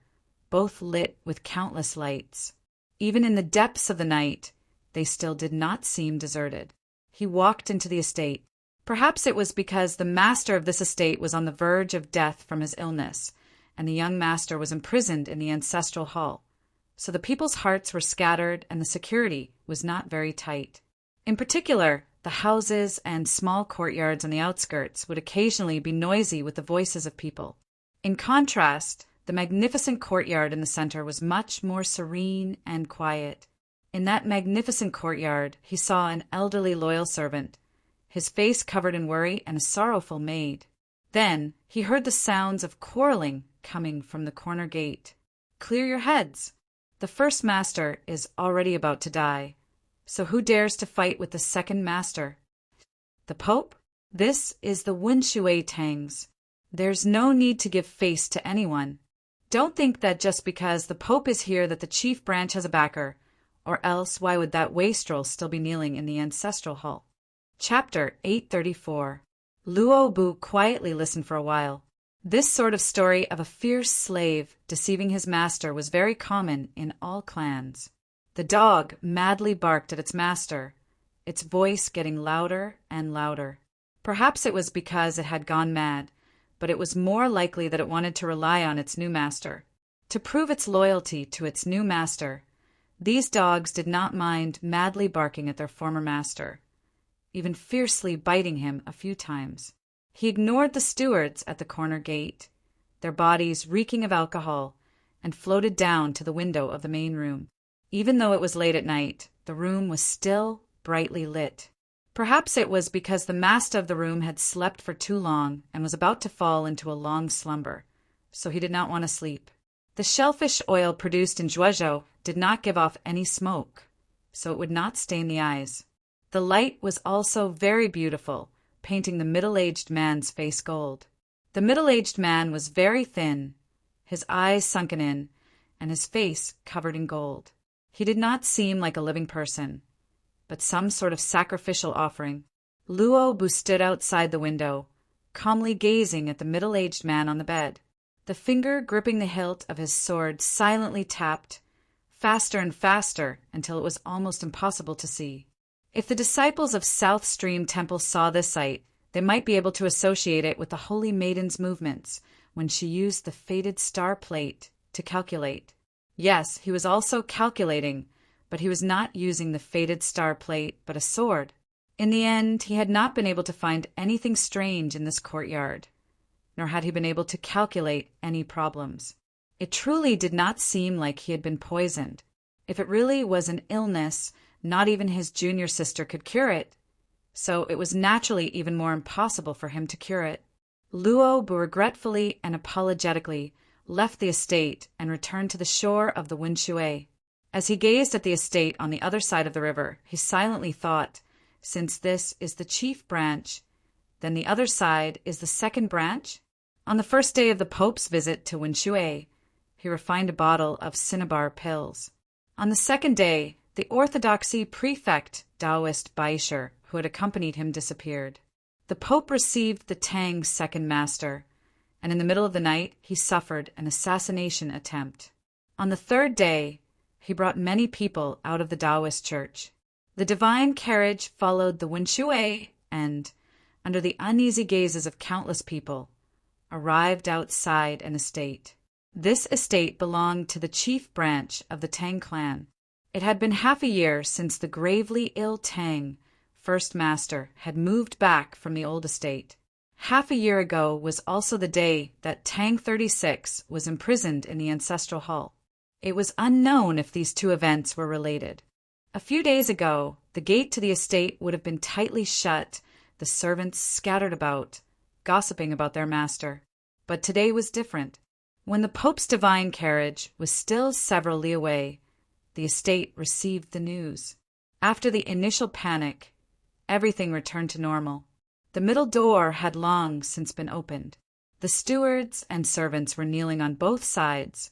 both lit with countless lights. Even in the depths of the night, they still did not seem deserted. He walked into the estate. Perhaps it was because the master of this estate was on the verge of death from his illness, and the young master was imprisoned in the ancestral hall, so the people's hearts were scattered and the security was not very tight. In particular, the houses and small courtyards on the outskirts would occasionally be noisy with the voices of people. In contrast, the magnificent courtyard in the center was much more serene and quiet. In that magnificent courtyard, he saw an elderly loyal servant, his face covered in worry, and a sorrowful maid. Then he heard the sounds of quarreling coming from the corner gate. "Clear your heads! The first master is already about to die, so who dares to fight with the second master? The Pope? This is the Winshui Tangs. There's no need to give face to anyone. Don't think that just because the Pope is here that the chief branch has a backer, or else why would that wastrel still be kneeling in the ancestral hall?" Chapter 834. Luo Bu quietly listened for a while. This sort of story of a fierce slave deceiving his master was very common in all clans. The dog madly barked at its master, its voice getting louder and louder. Perhaps it was because it had gone mad, but it was more likely that it wanted to rely on its new master. To prove its loyalty to its new master, these dogs did not mind madly barking at their former master, even fiercely biting him a few times. He ignored the stewards at the corner gate, their bodies reeking of alcohol, and floated down to the window of the main room. Even though it was late at night, the room was still brightly lit. Perhaps it was because the master of the room had slept for too long and was about to fall into a long slumber, so he did not want to sleep. The shellfish oil produced in Zhuozhou did not give off any smoke, so it would not stain the eyes. The light was also very beautiful, painting the middle-aged man's face gold. The middle-aged man was very thin, his eyes sunken in, and his face covered in gold. He did not seem like a living person, but some sort of sacrificial offering. Luo Bu stood outside the window, calmly gazing at the middle-aged man on the bed. The finger gripping the hilt of his sword silently tapped, faster and faster, until it was almost impossible to see. If the disciples of South Stream Temple saw this sight, they might be able to associate it with the Holy Maiden's movements when she used the fated star plate to calculate. Yes, he was also calculating, but he was not using the fated star plate, but a sword. In the end, he had not been able to find anything strange in this courtyard, nor had he been able to calculate any problems. It truly did not seem like he had been poisoned. If it really was an illness, not even his junior sister could cure it, so it was naturally even more impossible for him to cure it. Luo Bu regretfully and apologetically left the estate and returned to the shore of the Winshui. As he gazed at the estate on the other side of the river, he silently thought, since this is the chief branch, then the other side is the second branch? On the first day of the Pope's visit to Winshui, he refined a bottle of cinnabar pills. On the second day, the orthodoxy prefect Taoist Baisher, who had accompanied him, disappeared. The Pope received the Tang's second master, and in the middle of the night he suffered an assassination attempt. On the third day, he brought many people out of the Taoist church. The divine carriage followed the Winshui and, under the uneasy gazes of countless people, arrived outside an estate. This estate belonged to the chief branch of the Tang clan. It had been half a year since the gravely ill Tang, first master, had moved back from the old estate. Half a year ago was also the day that Tang 36 was imprisoned in the ancestral hall. It was unknown if these two events were related. A few days ago, the gate to the estate would have been tightly shut, the servants scattered about, gossiping about their master. But today was different. When the Pope's divine carriage was still several li away, the estate received the news. After the initial panic, everything returned to normal. The middle door had long since been opened. The stewards and servants were kneeling on both sides,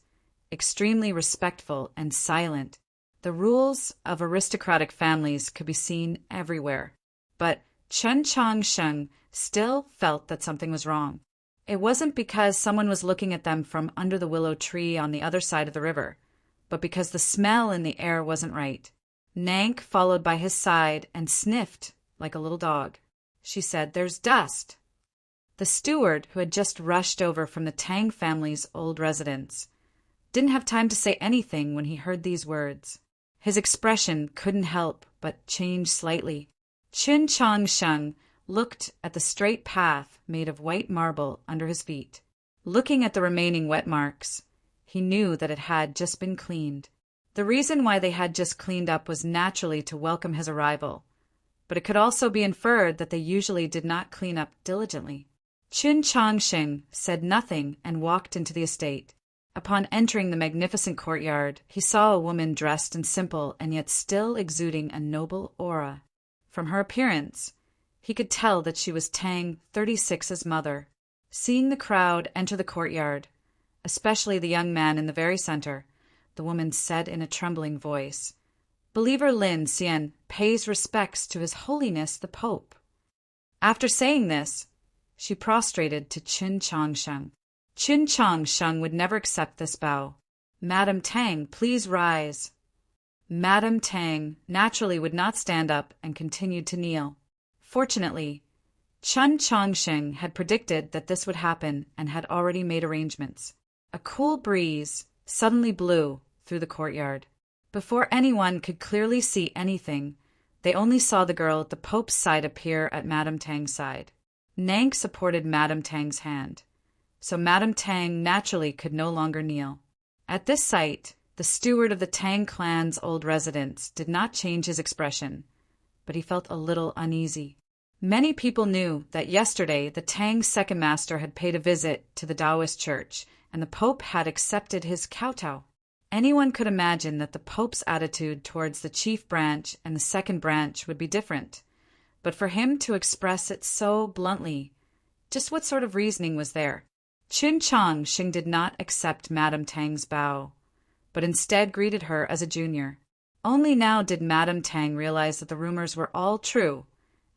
extremely respectful and silent. The rules of aristocratic families could be seen everywhere. But Chen Changsheng still felt that something was wrong. It wasn't because someone was looking at them from under the willow tree on the other side of the river, but because the smell in the air wasn't right. Nank followed by his side and sniffed like a little dog. She said, "There's dust." The steward, who had just rushed over from the Tang family's old residence, didn't have time to say anything when he heard these words. His expression couldn't help but change slightly. Qin Changsheng looked at the straight path made of white marble under his feet. Looking at the remaining wet marks, he knew that it had just been cleaned. The reason why they had just cleaned up was naturally to welcome his arrival, but it could also be inferred that they usually did not clean up diligently. Qin Changsheng said nothing and walked into the estate. Upon entering the magnificent courtyard, he saw a woman dressed in simple and yet still exuding a noble aura. From her appearance, he could tell that she was Tang 36's mother. Seeing the crowd enter the courtyard, especially the young man in the very center, the woman said in a trembling voice, "Believer Lin Xian pays respects to His Holiness the Pope." After saying this, she prostrated to Qin Changsheng. Qin Changsheng would never accept this bow. "Madam Tang, please rise." Madam Tang naturally would not stand up and continued to kneel. Fortunately, Qin Changsheng had predicted that this would happen and had already made arrangements. A cool breeze suddenly blew through the courtyard. Before anyone could clearly see anything, they only saw the girl at the Pope's side appear at Madame Tang's side. Nank supported Madame Tang's hand, so Madame Tang naturally could no longer kneel. At this sight, the steward of the Tang clan's old residence did not change his expression, but he felt a little uneasy. Many people knew that yesterday the Tang second master had paid a visit to the Taoist church, and the Pope had accepted his kowtow. Anyone could imagine that the Pope's attitude towards the chief branch and the second branch would be different, but for him to express it so bluntly, just what sort of reasoning was there? Qin Changsheng did not accept Madame Tang's bow, but instead greeted her as a junior. Only now did Madame Tang realize that the rumors were all true,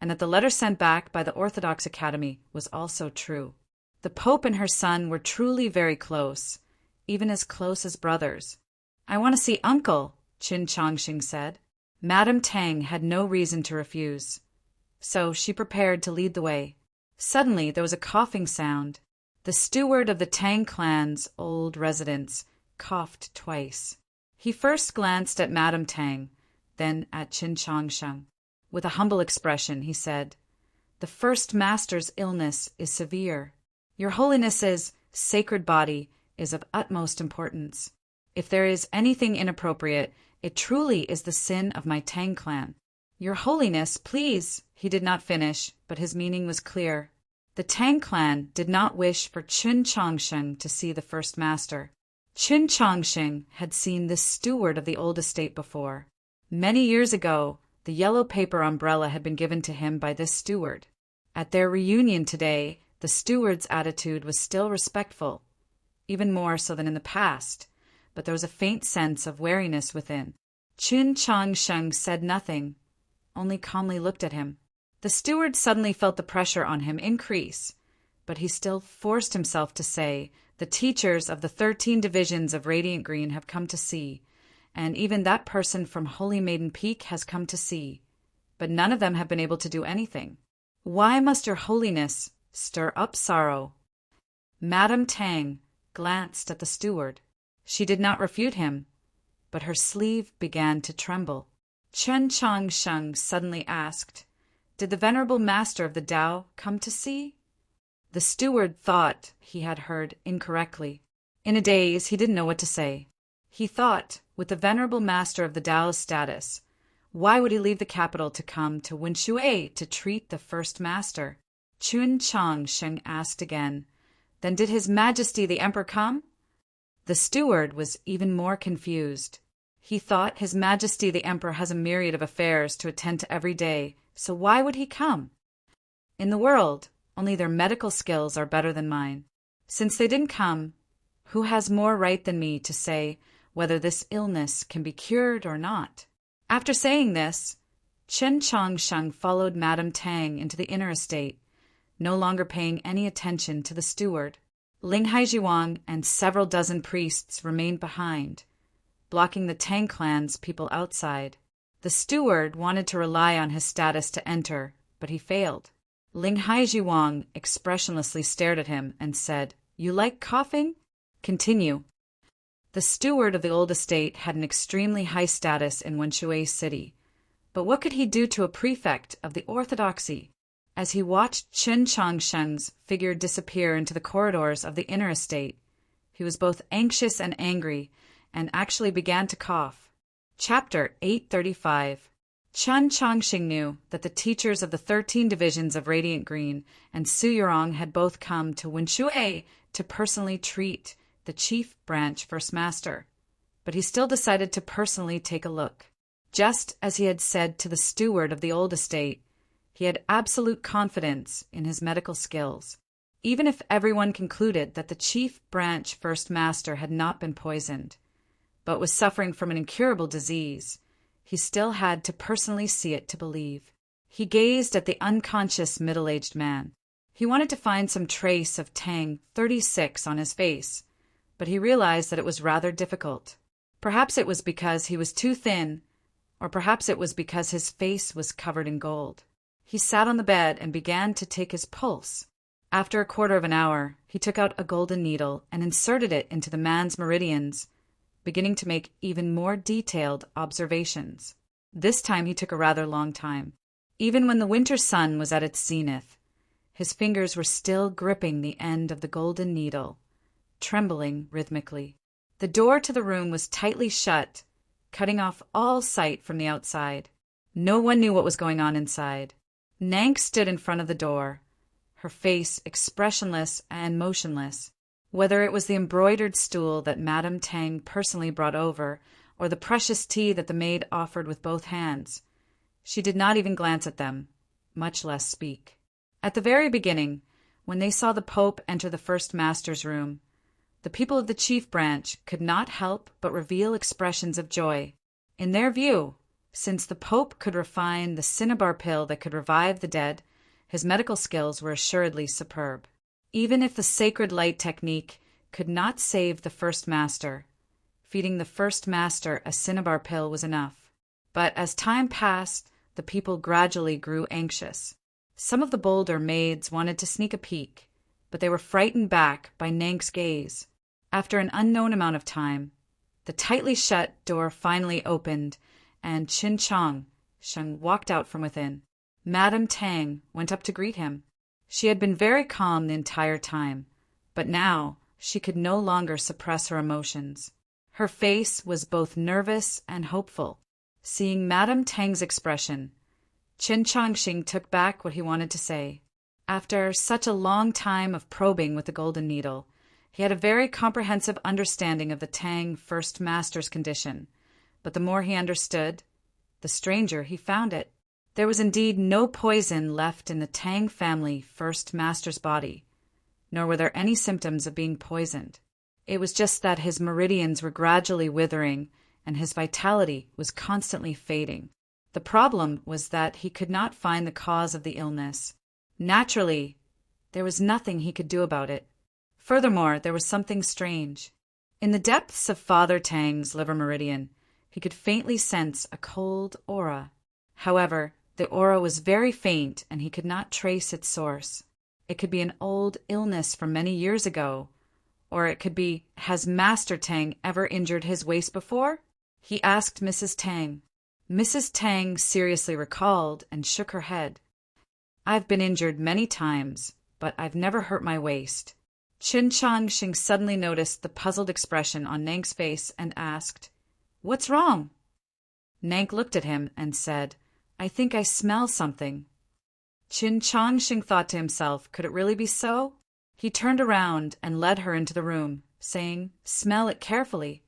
and that the letter sent back by the Orthodox Academy was also true. The Pope and her son were truly very close, even as close as brothers. "I want to see Uncle," Qin Changsheng said. Madame Tang had no reason to refuse, so she prepared to lead the way. Suddenly there was a coughing sound. The steward of the Tang clan's old residence coughed twice. He first glanced at Madame Tang, then at Qin Changsheng. With a humble expression, he said, "The first master's illness is severe. Your Holiness's sacred body is of utmost importance. If there is anything inappropriate, it truly is the sin of my Tang clan. Your Holiness, please." He did not finish, but his meaning was clear. The Tang clan did not wish for Qin Changsheng to see the first master. Qin Changsheng had seen this steward of the old estate before. Many years ago, the yellow paper umbrella had been given to him by this steward. At their reunion today, the steward's attitude was still respectful, even more so than in the past, but there was a faint sense of wariness within. Qin Changsheng said nothing, only calmly looked at him. The steward suddenly felt the pressure on him increase, but he still forced himself to say, "The teachers of the 13 divisions of Radiant Green have come to see, and even that person from Holy Maiden Peak has come to see, but none of them have been able to do anything. Why must your Holiness stir up sorrow?" Madame Tang glanced at the steward. She did not refute him, but her sleeve began to tremble. Qin Changsheng suddenly asked, "Did the venerable master of the Tao come to see?" The steward thought he had heard incorrectly. In a daze, he didn't know what to say. He thought, with the venerable master of the Tao's status, why would he leave the capital to come to Winshui to treat the first master? Qin Changsheng asked again, "Then did His Majesty the Emperor come?" The steward was even more confused. He thought His Majesty the Emperor has a myriad of affairs to attend to every day, so why would he come? In the world, only their medical skills are better than mine. Since they didn't come, who has more right than me to say whether this illness can be cured or not? After saying this, Qin Changsheng followed Madame Tang into the inner estate, no longer paying any attention to the steward. Ling Haijiwang and several dozen priests remained behind, blocking the Tang clan's people outside. The steward wanted to rely on his status to enter, but he failed. Ling Haijiwang expressionlessly stared at him and said, "You like coughing? Continue." The steward of the old estate had an extremely high status in Wenshui City, but what could he do to a prefect of the orthodoxy? As he watched Qin Changsheng's figure disappear into the corridors of the inner estate, he was both anxious and angry, and actually began to cough. Chapter 835. Chen Changxing knew that the teachers of the 13 divisions of Radiant Green and Su Yurong had both come to Wenshui to personally treat the chief branch first master, but he still decided to personally take a look. Just as he had said to the steward of the old estate, he had absolute confidence in his medical skills. Even if everyone concluded that the chief branch first master had not been poisoned, but was suffering from an incurable disease, he still had to personally see it to believe. He gazed at the unconscious middle-aged man. He wanted to find some trace of Tang 36 on his face, but he realized that it was rather difficult. Perhaps it was because he was too thin, or perhaps it was because his face was covered in gold. He sat on the bed and began to take his pulse. After a quarter of an hour, he took out a golden needle and inserted it into the man's meridians, beginning to make even more detailed observations. This time he took a rather long time. Even when the winter sun was at its zenith, his fingers were still gripping the end of the golden needle, trembling rhythmically. The door to the room was tightly shut, cutting off all sight from the outside. No one knew what was going on inside. Nank stood in front of the door, her face expressionless and motionless. Whether it was the embroidered stool that Madame Tang personally brought over, or the precious tea that the maid offered with both hands, she did not even glance at them, much less speak. At the very beginning, when they saw the Pope enter the first master's room, the people of the chief branch could not help but reveal expressions of joy. In their view, since the Pope could refine the cinnabar pill that could revive the dead, his medical skills were assuredly superb. Even if the sacred light technique could not save the first master, feeding the first master a cinnabar pill was enough. But as time passed, the people gradually grew anxious. Some of the bolder maids wanted to sneak a peek, but they were frightened back by Nank's gaze. After an unknown amount of time, the tightly shut door finally opened, and Qin Changsheng walked out from within. Madame Tang went up to greet him. She had been very calm the entire time, but now she could no longer suppress her emotions. Her face was both nervous and hopeful. Seeing Madame Tang's expression, Qin Changxing took back what he wanted to say. After such a long time of probing with the golden needle, he had a very comprehensive understanding of the Tang first master's condition, but the more he understood, the stranger he found it. There was indeed no poison left in the Tang family first master's body, nor were there any symptoms of being poisoned. It was just that his meridians were gradually withering and his vitality was constantly fading. The problem was that he could not find the cause of the illness. Naturally, there was nothing he could do about it. Furthermore, there was something strange. In the depths of Father Tang's liver meridian, he could faintly sense a cold aura. However, the aura was very faint and he could not trace its source. It could be an old illness from many years ago, or it could be, has Master Tang ever injured his waist before? He asked Mrs. Tang. Mrs. Tang seriously recalled and shook her head. I've been injured many times, but I've never hurt my waist. Qin Changxing suddenly noticed the puzzled expression on Nank's face and asked, What's wrong? Nank looked at him and said, I think I smell something. Qin Changxing thought to himself, could it really be so? He turned around and led her into the room, saying, Smell it carefully.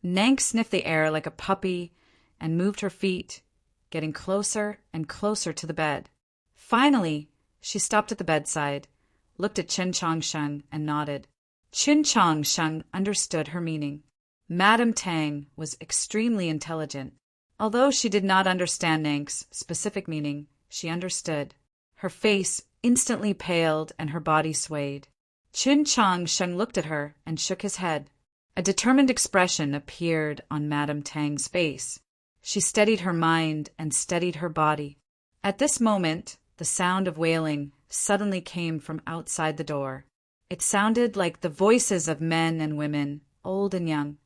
Nank sniffed the air like a puppy and moved her feet, getting closer and closer to the bed. Finally, she stopped at the bedside, looked at Qin Changsheng and nodded. Qin Changsheng understood her meaning. Madame Tang was extremely intelligent. Although she did not understand Nank's specific meaning, she understood. Her face instantly paled and her body swayed. Qin Changsheng looked at her and shook his head. A determined expression appeared on Madame Tang's face. She steadied her mind and steadied her body. At this moment, the sound of wailing suddenly came from outside the door. It sounded like the voices of men and women, old and young.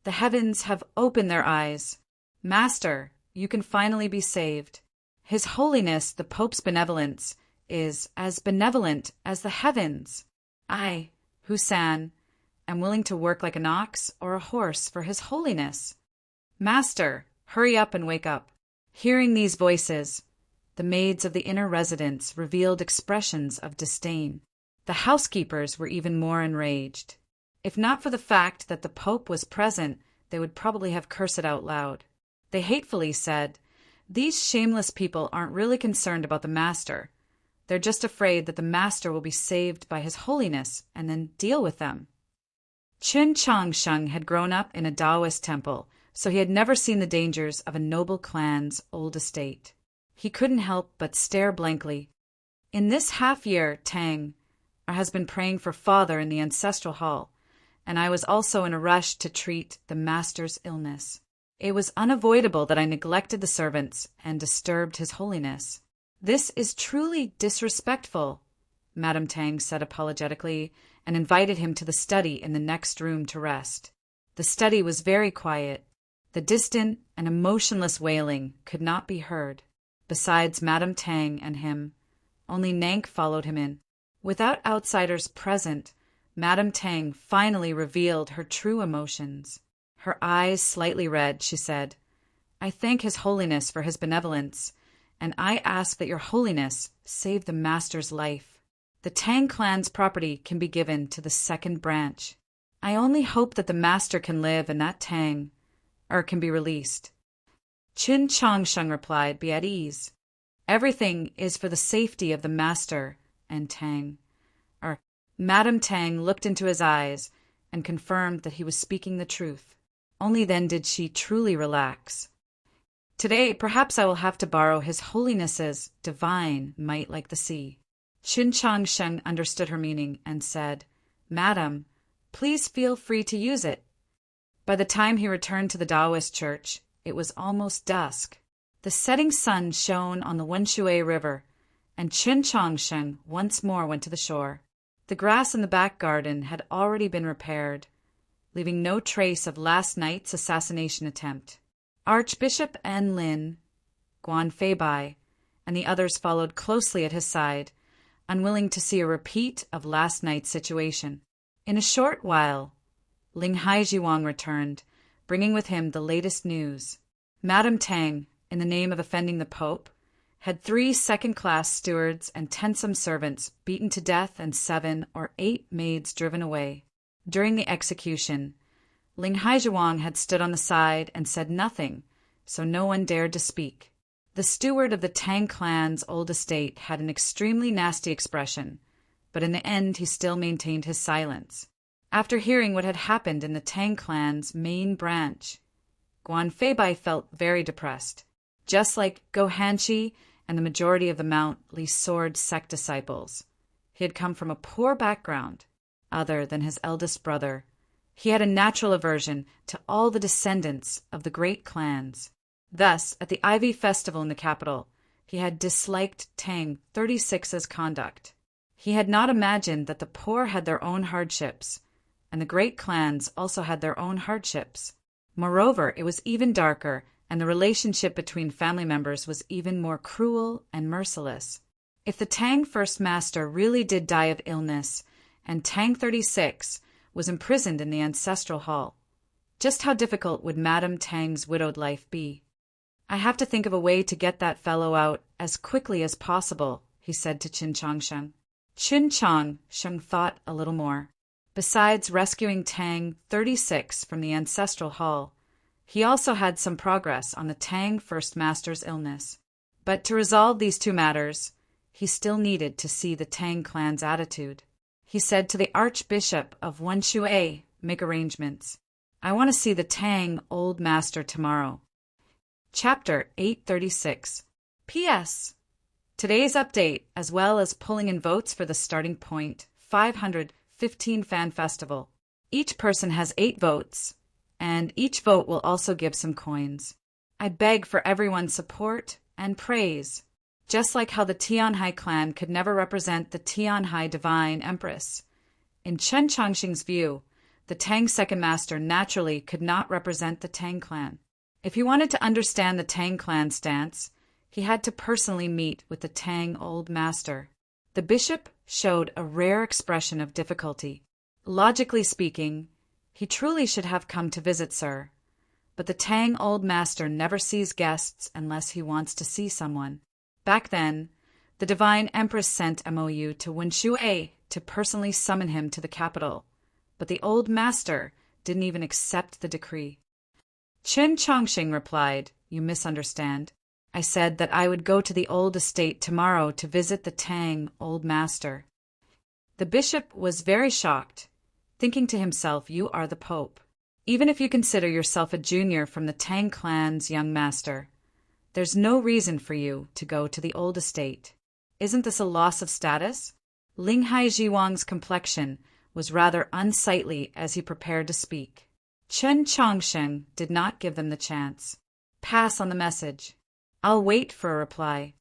The heavens have opened their eyes. Master, you can finally be saved. His Holiness, the Pope's benevolence, is as benevolent as the heavens. I, Husan, am willing to work like an ox or a horse for His Holiness. Master, hurry up and wake up. Hearing these voices, the maids of the inner residence revealed expressions of disdain. The housekeepers were even more enraged. If not for the fact that the Pope was present, they would probably have cursed out loud. They hatefully said, "These shameless people aren't really concerned about the Master. They're just afraid that the Master will be saved by His Holiness and then deal with them." Qin Changsheng had grown up in a Taoist temple, so he had never seen the dangers of a noble clan's old estate. He couldn't help but stare blankly. In this half-year, Tang, our husband, praying for father in the ancestral hall, and I was also in a rush to treat the Master's illness. It was unavoidable that I neglected the servants and disturbed His Holiness. "This is truly disrespectful," Madame Tang said apologetically, and invited him to the study in the next room to rest. The study was very quiet. The distant and emotionless wailing could not be heard. Besides Madame Tang and him, only Nank followed him in. Without outsiders present, Madame Tang finally revealed her true emotions. Her eyes slightly red, she said, "I thank His Holiness for his benevolence, and I ask that Your Holiness save the Master's life. The Tang clan's property can be given to the second branch. I only hope that the Master can live and that Tang, can be released." Qin Changsheng replied, "Be at ease. Everything is for the safety of the Master and Tang." Madame Tang looked into his eyes and confirmed that he was speaking the truth. Only then did she truly relax. "Today, perhaps I will have to borrow His Holiness's divine might like the sea." Qin Changsheng understood her meaning and said, "Madam, please feel free to use it." By the time he returned to the Taoist church, it was almost dusk. The setting sun shone on the Wenshui River, and Qin Changsheng once more went to the shore. The grass in the back garden had already been repaired, leaving no trace of last night's assassination attempt. Archbishop En Lin, Guan Feibai, and the others followed closely at his side, unwilling to see a repeat of last night's situation. In a short while, Ling Haijiwang returned, bringing with him the latest news. Madame Tang, in the name of offending the Pope, had 3 second-class stewards and 10 servants beaten to death and 7 or 8 maids driven away. During the execution, Ling Haijiwang had stood on the side and said nothing, so no one dared to speak. The steward of the Tang clan's old estate had an extremely nasty expression, but in the end he still maintained his silence. After hearing what had happened in the Tang clan's main branch, Guan Feibai felt very depressed. Just like Go Hanshi and the majority of the Mount Li Sword sect disciples, he had come from a poor background. Other than his eldest brother, he had a natural aversion to all the descendants of the great clans. Thus, at the Ivy Festival in the capital, he had disliked Tang 36's conduct. He had not imagined that the poor had their own hardships, and the great clans also had their own hardships. Moreover, it was even darker, and the relationship between family members was even more cruel and merciless. If the Tang First Master really did die of illness, and Tang 36 was imprisoned in the ancestral hall, just how difficult would Madame Tang's widowed life be? "I have to think of a way to get that fellow out as quickly as possible," he said to Qin Changsheng. Qin Changsheng thought a little more. Besides rescuing Tang 36 from the ancestral hall, he also had some progress on the Tang First Master's illness. But to resolve these 2 matters, he still needed to see the Tang clan's attitude. He said to the Archbishop of Wenshui, "Make arrangements. I want to see the Tang Old Master tomorrow." Chapter 836. P.S. Today's update, as well as pulling in votes for the starting point 515 Fan Festival. Each person has 8 votes, and each vote will also give some coins. I beg for everyone's support and praise. Just like how the Tianhai clan could never represent the Tianhai Divine Empress. In Chen Changxing's view, The Tang second master naturally could not represent the Tang clan. If he wanted to understand the Tang clan stance, he had to personally meet with the Tang old master. The bishop showed a rare expression of difficulty. Logically speaking, he truly should have come to visit Sir. But the Tang old master never sees guests unless he wants to see someone. Back then, the divine empress sent MOU to Wenshui to personally summon him to the capital, but the old master didn't even accept the decree. Chen Chongqing replied, "You misunderstand. I said that I would go to the old estate tomorrow to visit the Tang old master." The bishop was very shocked, thinking to himself, "You are the Pope. Even if you consider yourself a junior from the Tang clan's young master, there's no reason for you to go to the old estate. Isn't this a loss of status?" Ling Hai Jiwang's complexion was rather unsightly as he prepared to speak. Chen Chongsheng did not give them the chance. "Pass on the message. I'll wait for a reply."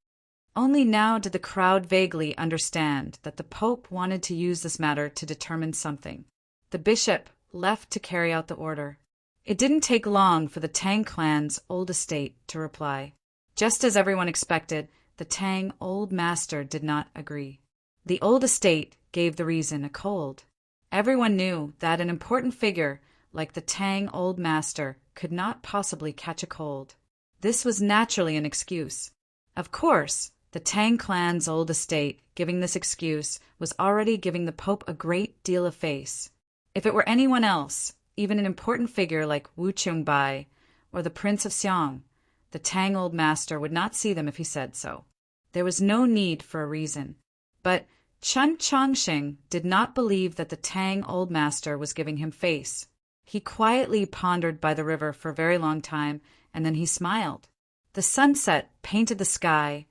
Only now did the crowd vaguely understand that the Pope wanted to use this matter to determine something. The bishop left to carry out the order. It didn't take long for the Tang clan's old estate to reply. Just as everyone expected, the Tang old master did not agree. The old estate gave the reason, a cold. Everyone knew that an important figure like the Tang old master could not possibly catch a cold. This was naturally an excuse. Of course, the Tang clan's old estate giving this excuse was already giving the Pope a great deal of face. If it were anyone else, even an important figure like Wu Qingbai or the Prince of Xiang, the Tang old master would not see them if he said so. There was no need for a reason. But Chen Chongqing did not believe that the Tang old master was giving him face. He quietly pondered by the river for a very long time, and then he smiled. The sunset painted the sky,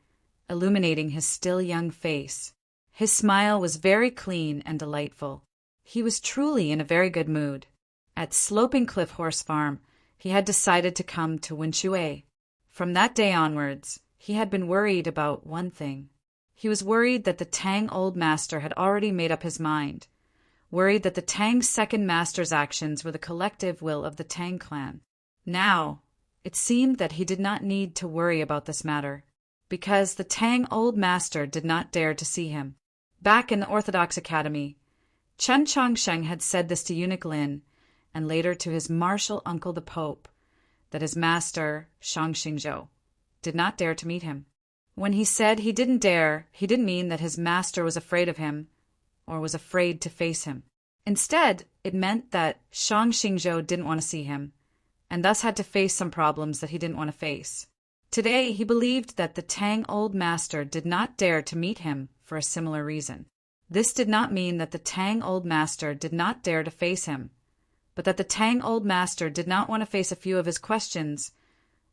illuminating his still young face. His smile was very clean and delightful. He was truly in a very good mood. At Sloping Cliff Horse Farm, he had decided to come to Wenshui. From that day onwards, he had been worried about one thing. He was worried that the Tang old master had already made up his mind, worried that the Tang second master's actions were the collective will of the Tang clan. Now, it seemed that he did not need to worry about this matter, because the Tang old master did not dare to see him. Back in the Orthodox Academy, Chen Chongsheng had said this to Eunuch Lin, and later to his martial uncle the Pope, that his master, Shang Xingzhou, did not dare to meet him. When he said he didn't dare, he didn't mean that his master was afraid of him or was afraid to face him. Instead, it meant that Shang Xingzhou didn't want to see him, and thus had to face some problems that he didn't want to face. Today, he believed that the Tang old master did not dare to meet him for a similar reason. This did not mean that the Tang old master did not dare to face him, but that the Tang old master did not want to face a few of his questions,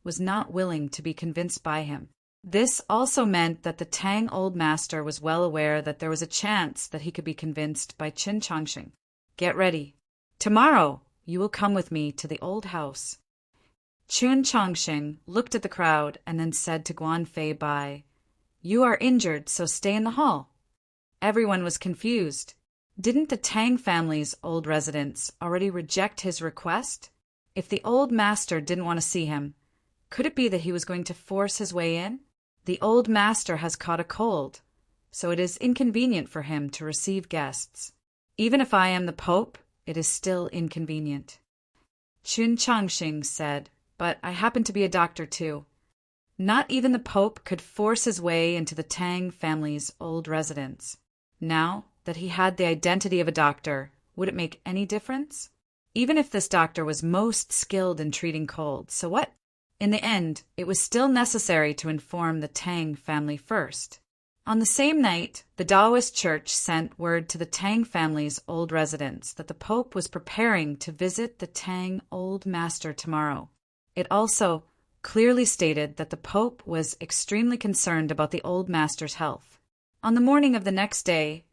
was not willing to be convinced by him. This also meant that the Tang old master was well aware that there was a chance that he could be convinced by Chen Chongqing. "Get ready. Tomorrow you will come with me to the old house." Chen Chongqing looked at the crowd and then said to Guan Fei Bai, "You are injured, so stay in the hall." Everyone was confused. Didn't the Tang family's old residents already reject his request? If the old master didn't want to see him, could it be that he was going to force his way in? The old master has caught a cold, so it is inconvenient for him to receive guests. Even if I am the Pope, it is still inconvenient. Chen Chongqing said, "But I happen to be a doctor too." Not even the Pope could force his way into the Tang family's old residence. Now that he had the identity of a doctor, would it make any difference? Even if this doctor was most skilled in treating colds, so what? In the end, it was still necessary to inform the Tang family first. On the same night, the Taoist church sent word to the Tang family's old residents that the Pope was preparing to visit the Tang old master tomorrow. It also clearly stated that the Pope was extremely concerned about the old master's health. On the morning of the next day,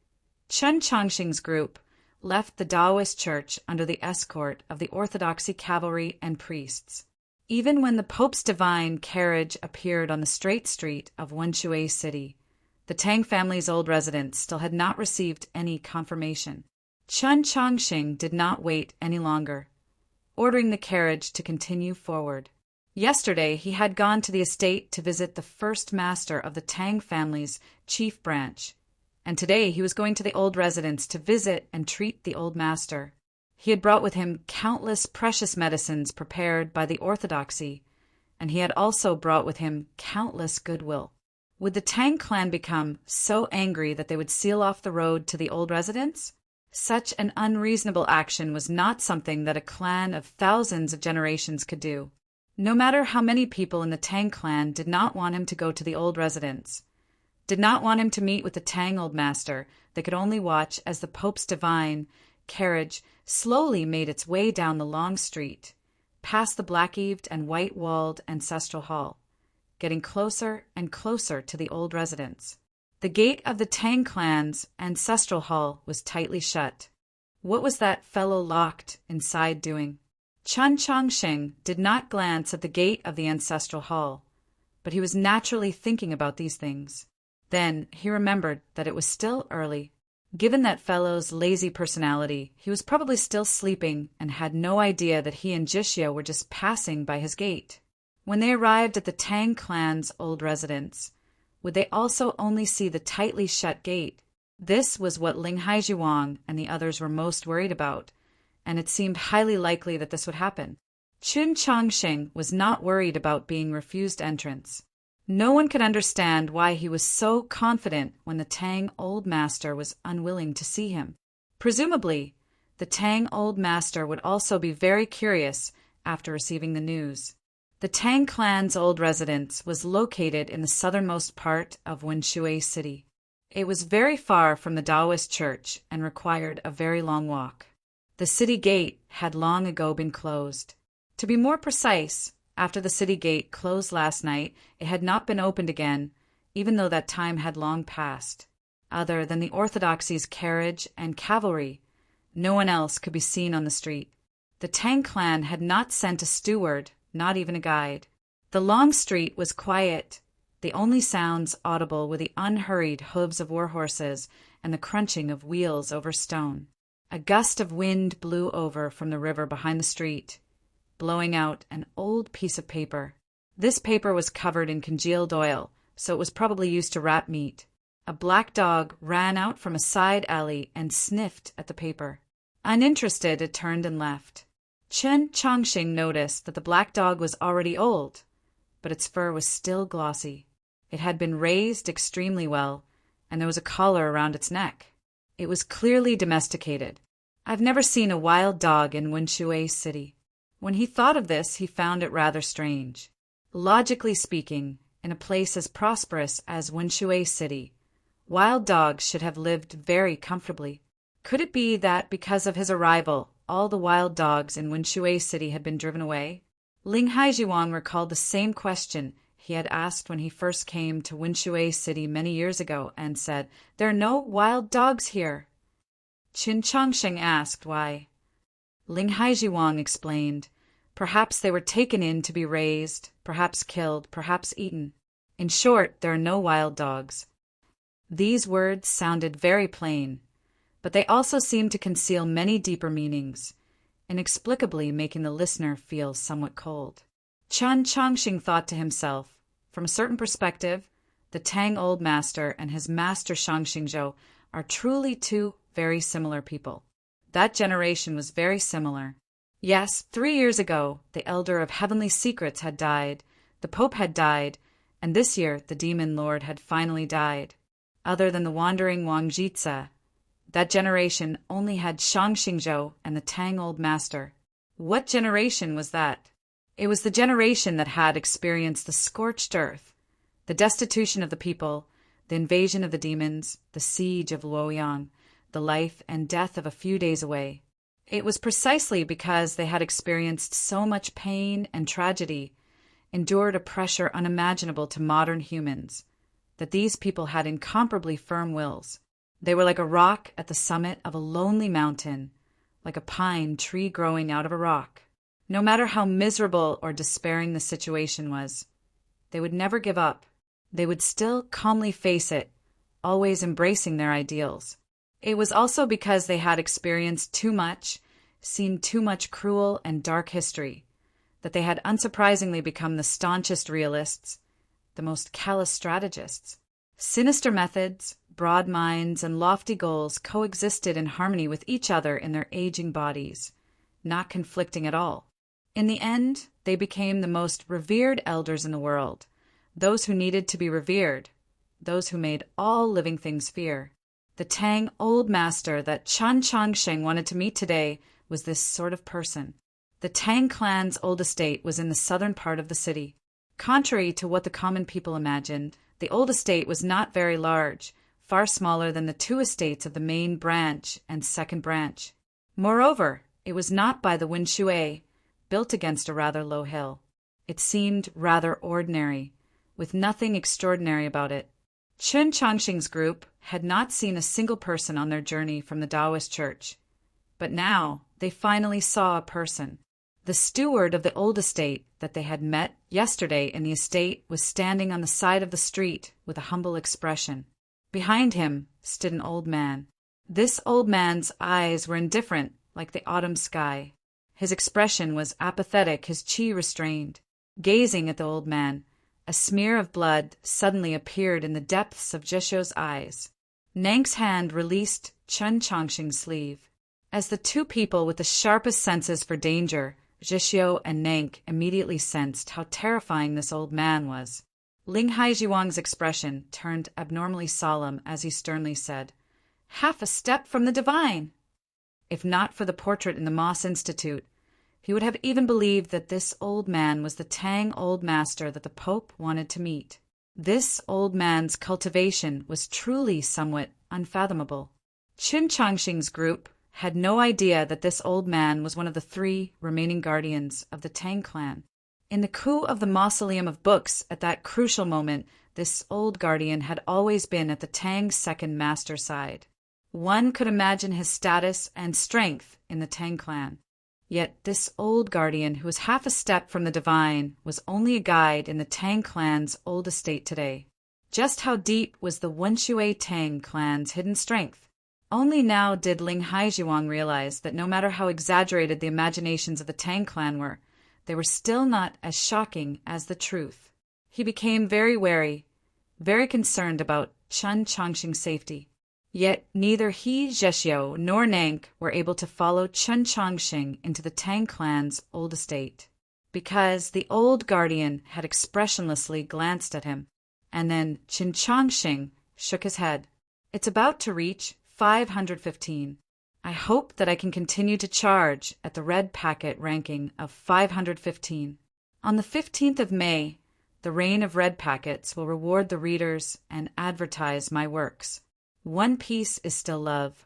Chen Chongqing's group left the Taoist church under the escort of the Orthodoxy cavalry and priests. Even when the Pope's divine carriage appeared on the straight street of Wenshui City, the Tang family's old residents still had not received any confirmation. Chun Chongqing did not wait any longer, ordering the carriage to continue forward. Yesterday he had gone to the estate to visit the first master of the Tang family's chief branch, and today he was going to the old residence to visit and treat the old master. He had brought with him countless precious medicines prepared by the orthodoxy, and he had also brought with him countless goodwill. Would the Tang clan become so angry that they would seal off the road to the old residence? Such an unreasonable action was not something that a clan of thousands of generations could do. No matter how many people in the Tang clan did not want him to go to the old residence, did not want him to meet with the Tang old master, they could only watch as the Pope's divine carriage slowly made its way down the long street, past the black-eaved and white-walled ancestral hall, getting closer and closer to the old residence. The gate of the Tang clan's ancestral hall was tightly shut. What was that fellow locked inside doing? Chun Chongqing did not glance at the gate of the ancestral hall, but he was naturally thinking about these things. Then he remembered that it was still early. Given that fellow's lazy personality, he was probably still sleeping and had no idea that he and Jixia were just passing by his gate. When they arrived at the Tang clan's old residence, would they also only see the tightly shut gate? This was what Ling Haizhiwang and the others were most worried about, and it seemed highly likely that this would happen. Chun Chongqing was not worried about being refused entrance. No one could understand why he was so confident when the Tang old master was unwilling to see him. Presumably, the Tang old master would also be very curious after receiving the news. The Tang clan's old residence was located in the southernmost part of Wenshui City. It was very far from the Taoist church and required a very long walk. The city gate had long ago been closed. To be more precise, after the city gate closed last night, it had not been opened again, even though that time had long passed. Other than the orthodoxy's carriage and cavalry, no one else could be seen on the street. The Tang clan had not sent a steward, not even a guide. The long street was quiet. The only sounds audible were the unhurried hooves of war horses and the crunching of wheels over stone. A gust of wind blew over from the river behind the street, blowing out an old piece of paper. This paper was covered in congealed oil, so it was probably used to wrap meat. A black dog ran out from a side alley and sniffed at the paper. Uninterested, it turned and left. Chun Chongqing noticed that the black dog was already old, but its fur was still glossy. It had been raised extremely well, and there was a collar around its neck. It was clearly domesticated. I've never seen a wild dog in Wenshui City. When he thought of this, he found it rather strange. Logically speaking, in a place as prosperous as Wenshui City, wild dogs should have lived very comfortably. Could it be that because of his arrival, all the wild dogs in Wenshui City had been driven away? Ling Haizhiwang recalled the same question he had asked when he first came to Wenshui City many years ago and said, "There are no wild dogs here." Chun Chongqing asked why. Ling Haizhiwang explained, "Perhaps they were taken in to be raised, perhaps killed, perhaps eaten. In short, there are no wild dogs." These words sounded very plain, but they also seemed to conceal many deeper meanings, inexplicably making the listener feel somewhat cold. Chun Chongqing thought to himself, from a certain perspective, the Tang old master and his master Shangxingzhou are truly two very similar people. That generation was very similar. Yes, 3 years ago, the elder of heavenly secrets had died, the Pope had died, and this year the demon lord had finally died. Other than the wandering Wang Jitsa, that generation only had Shangxingzhou and the Tang old master. What generation was that? It was the generation that had experienced the scorched earth, the destitution of the people, the invasion of the demons, the siege of Luoyang, the life and death of a few days away. It was precisely because they had experienced so much pain and tragedy, endured a pressure unimaginable to modern humans, that these people had incomparably firm wills. They were like a rock at the summit of a lonely mountain, like a pine tree growing out of a rock. No matter how miserable or despairing the situation was, they would never give up. They would still calmly face it, always embracing their ideals. It was also because they had experienced too much, seen too much cruel and dark history, that they had unsurprisingly become the staunchest realists, the most callous strategists. Sinister methods, broad minds, and lofty goals coexisted in harmony with each other in their aging bodies, not conflicting at all. In the end, they became the most revered elders in the world, those who needed to be revered, those who made all living things fear. The Tang Old Master that Chen Changsheng wanted to meet today was this sort of person. The Tang clan's old estate was in the southern part of the city. Contrary to what the common people imagined, the old estate was not very large, far smaller than the two estates of the main branch and second branch. Moreover, it was not by the Winshui, built against a rather low hill. It seemed rather ordinary, with nothing extraordinary about it. Chen Changxing's group had not seen a single person on their journey from the Taoist church, but now they finally saw a person. The steward of the old estate that they had met yesterday in the estate was standing on the side of the street with a humble expression. Behind him stood an old man. This old man's eyes were indifferent, like the autumn sky. His expression was apathetic, his qi restrained. Gazing at the old man, a smear of blood suddenly appeared in the depths of Zheshou's eyes. Nank's hand released Chen Changxing's sleeve. As the two people with the sharpest senses for danger, Zheshou and Nank immediately sensed how terrifying this old man was. Ling Haijiwang's expression turned abnormally solemn as he sternly said, "Half a step from the divine!" If not for the portrait in the Moss Institute, he would have even believed that this old man was the Tang Old Master that the Pope wanted to meet. This old man's cultivation was truly somewhat unfathomable. Chen Changxing's group had no idea that this old man was one of the three remaining guardians of the Tang clan. In the coup of the Mausoleum of Books at that crucial moment, this old guardian had always been at the Tang's second master's side. One could imagine his status and strength in the Tang clan. Yet this old guardian, who was half a step from the divine, was only a guide in the Tang clan's old estate today. Just how deep was the Wenshui Tang clan's hidden strength? Only now did Ling Haijiwang realize that no matter how exaggerated the imaginations of the Tang clan were, they were still not as shocking as the truth. He became very wary, very concerned about Chen Changxing's safety. Yet neither he, Zheshou, nor Nank were able to follow Chen Changxing into the Tang clan's old estate, because the old guardian had expressionlessly glanced at him, and then Chen Changxing shook his head. "It's about to reach 515. I hope that I can continue to charge at the red packet ranking of 515. On the 15th of May, the reign of red packets will reward the readers and advertise my works. One piece is still love,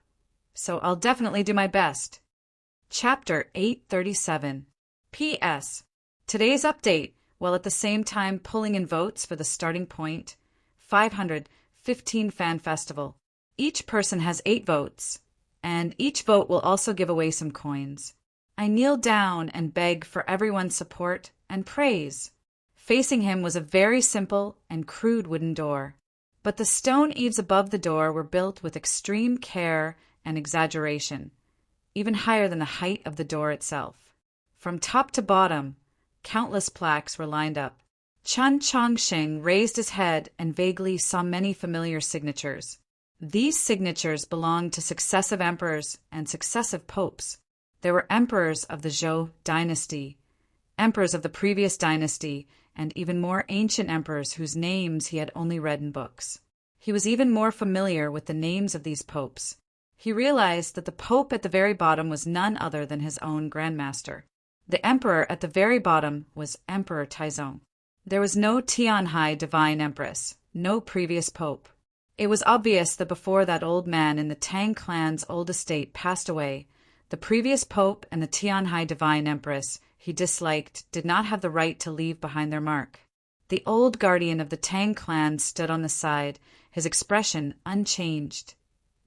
so I'll definitely do my best." Chapter 837. P.S. Today's update, while at the same time pulling in votes for the starting point, 515 Fan Festival. Each person has 8 votes, and each vote will also give away some coins. I kneel down and beg for everyone's support and praise. Facing him was a very simple and crude wooden door, but the stone eaves above the door were built with extreme care and exaggeration, even higher than the height of the door itself. From top to bottom, countless plaques were lined up. Chen Changxing raised his head and vaguely saw many familiar signatures. These signatures belonged to successive emperors and successive popes. There were emperors of the Zhou dynasty, emperors of the previous dynasty, and even more ancient emperors whose names he had only read in books. He was even more familiar with the names of these popes. He realized that the pope at the very bottom was none other than his own grandmaster. The emperor at the very bottom was Emperor Taizong. There was no Tianhai divine empress, no previous pope. It was obvious that before that old man in the Tang clan's old estate passed away, the previous pope and the Tianhai divine empress he disliked did not have the right to leave behind their mark. The old guardian of the Tang clan stood on the side, his expression unchanged,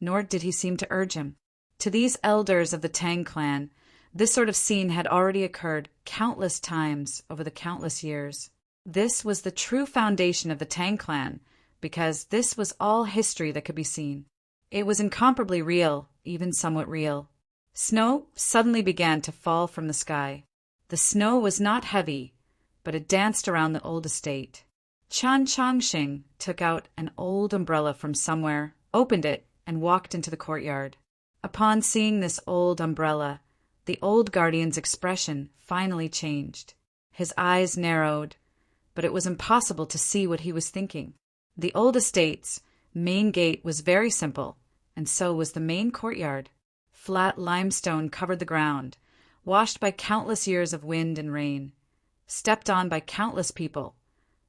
nor did he seem to urge him. To these elders of the Tang clan, this sort of scene had already occurred countless times over the countless years. This was the true foundation of the Tang clan, because this was all history that could be seen. It was incomparably real, even somewhat real. Snow suddenly began to fall from the sky. The snow was not heavy, but it danced around the old estate. Chen Chongqing took out an old umbrella from somewhere, opened it, and walked into the courtyard. Upon seeing this old umbrella, the old guardian's expression finally changed. His eyes narrowed, but it was impossible to see what he was thinking. The old estate's main gate was very simple, and so was the main courtyard. Flat limestone covered the ground, washed by countless years of wind and rain, stepped on by countless people,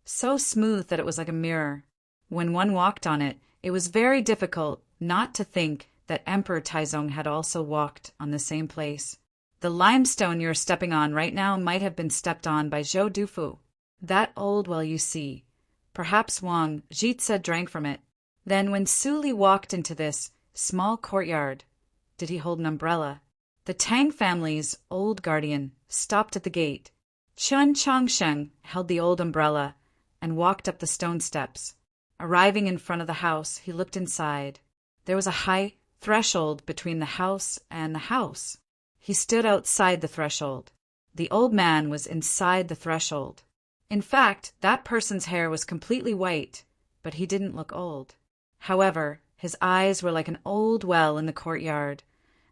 so smooth that it was like a mirror. When one walked on it, it was very difficult not to think that Emperor Taizong had also walked on the same place. The limestone you're stepping on right now might have been stepped on by Zhou Dufu. That old well you see. Perhaps Wang Jitse drank from it. Then when Su Li walked into this small courtyard, did he hold an umbrella? The Tang family's old guardian stopped at the gate. Chen Chongsheng held the old umbrella and walked up the stone steps. Arriving in front of the house, he looked inside. There was a high threshold between the house and the house. He stood outside the threshold. The old man was inside the threshold. In fact, that person's hair was completely white, but he didn't look old. However, his eyes were like an old well in the courtyard,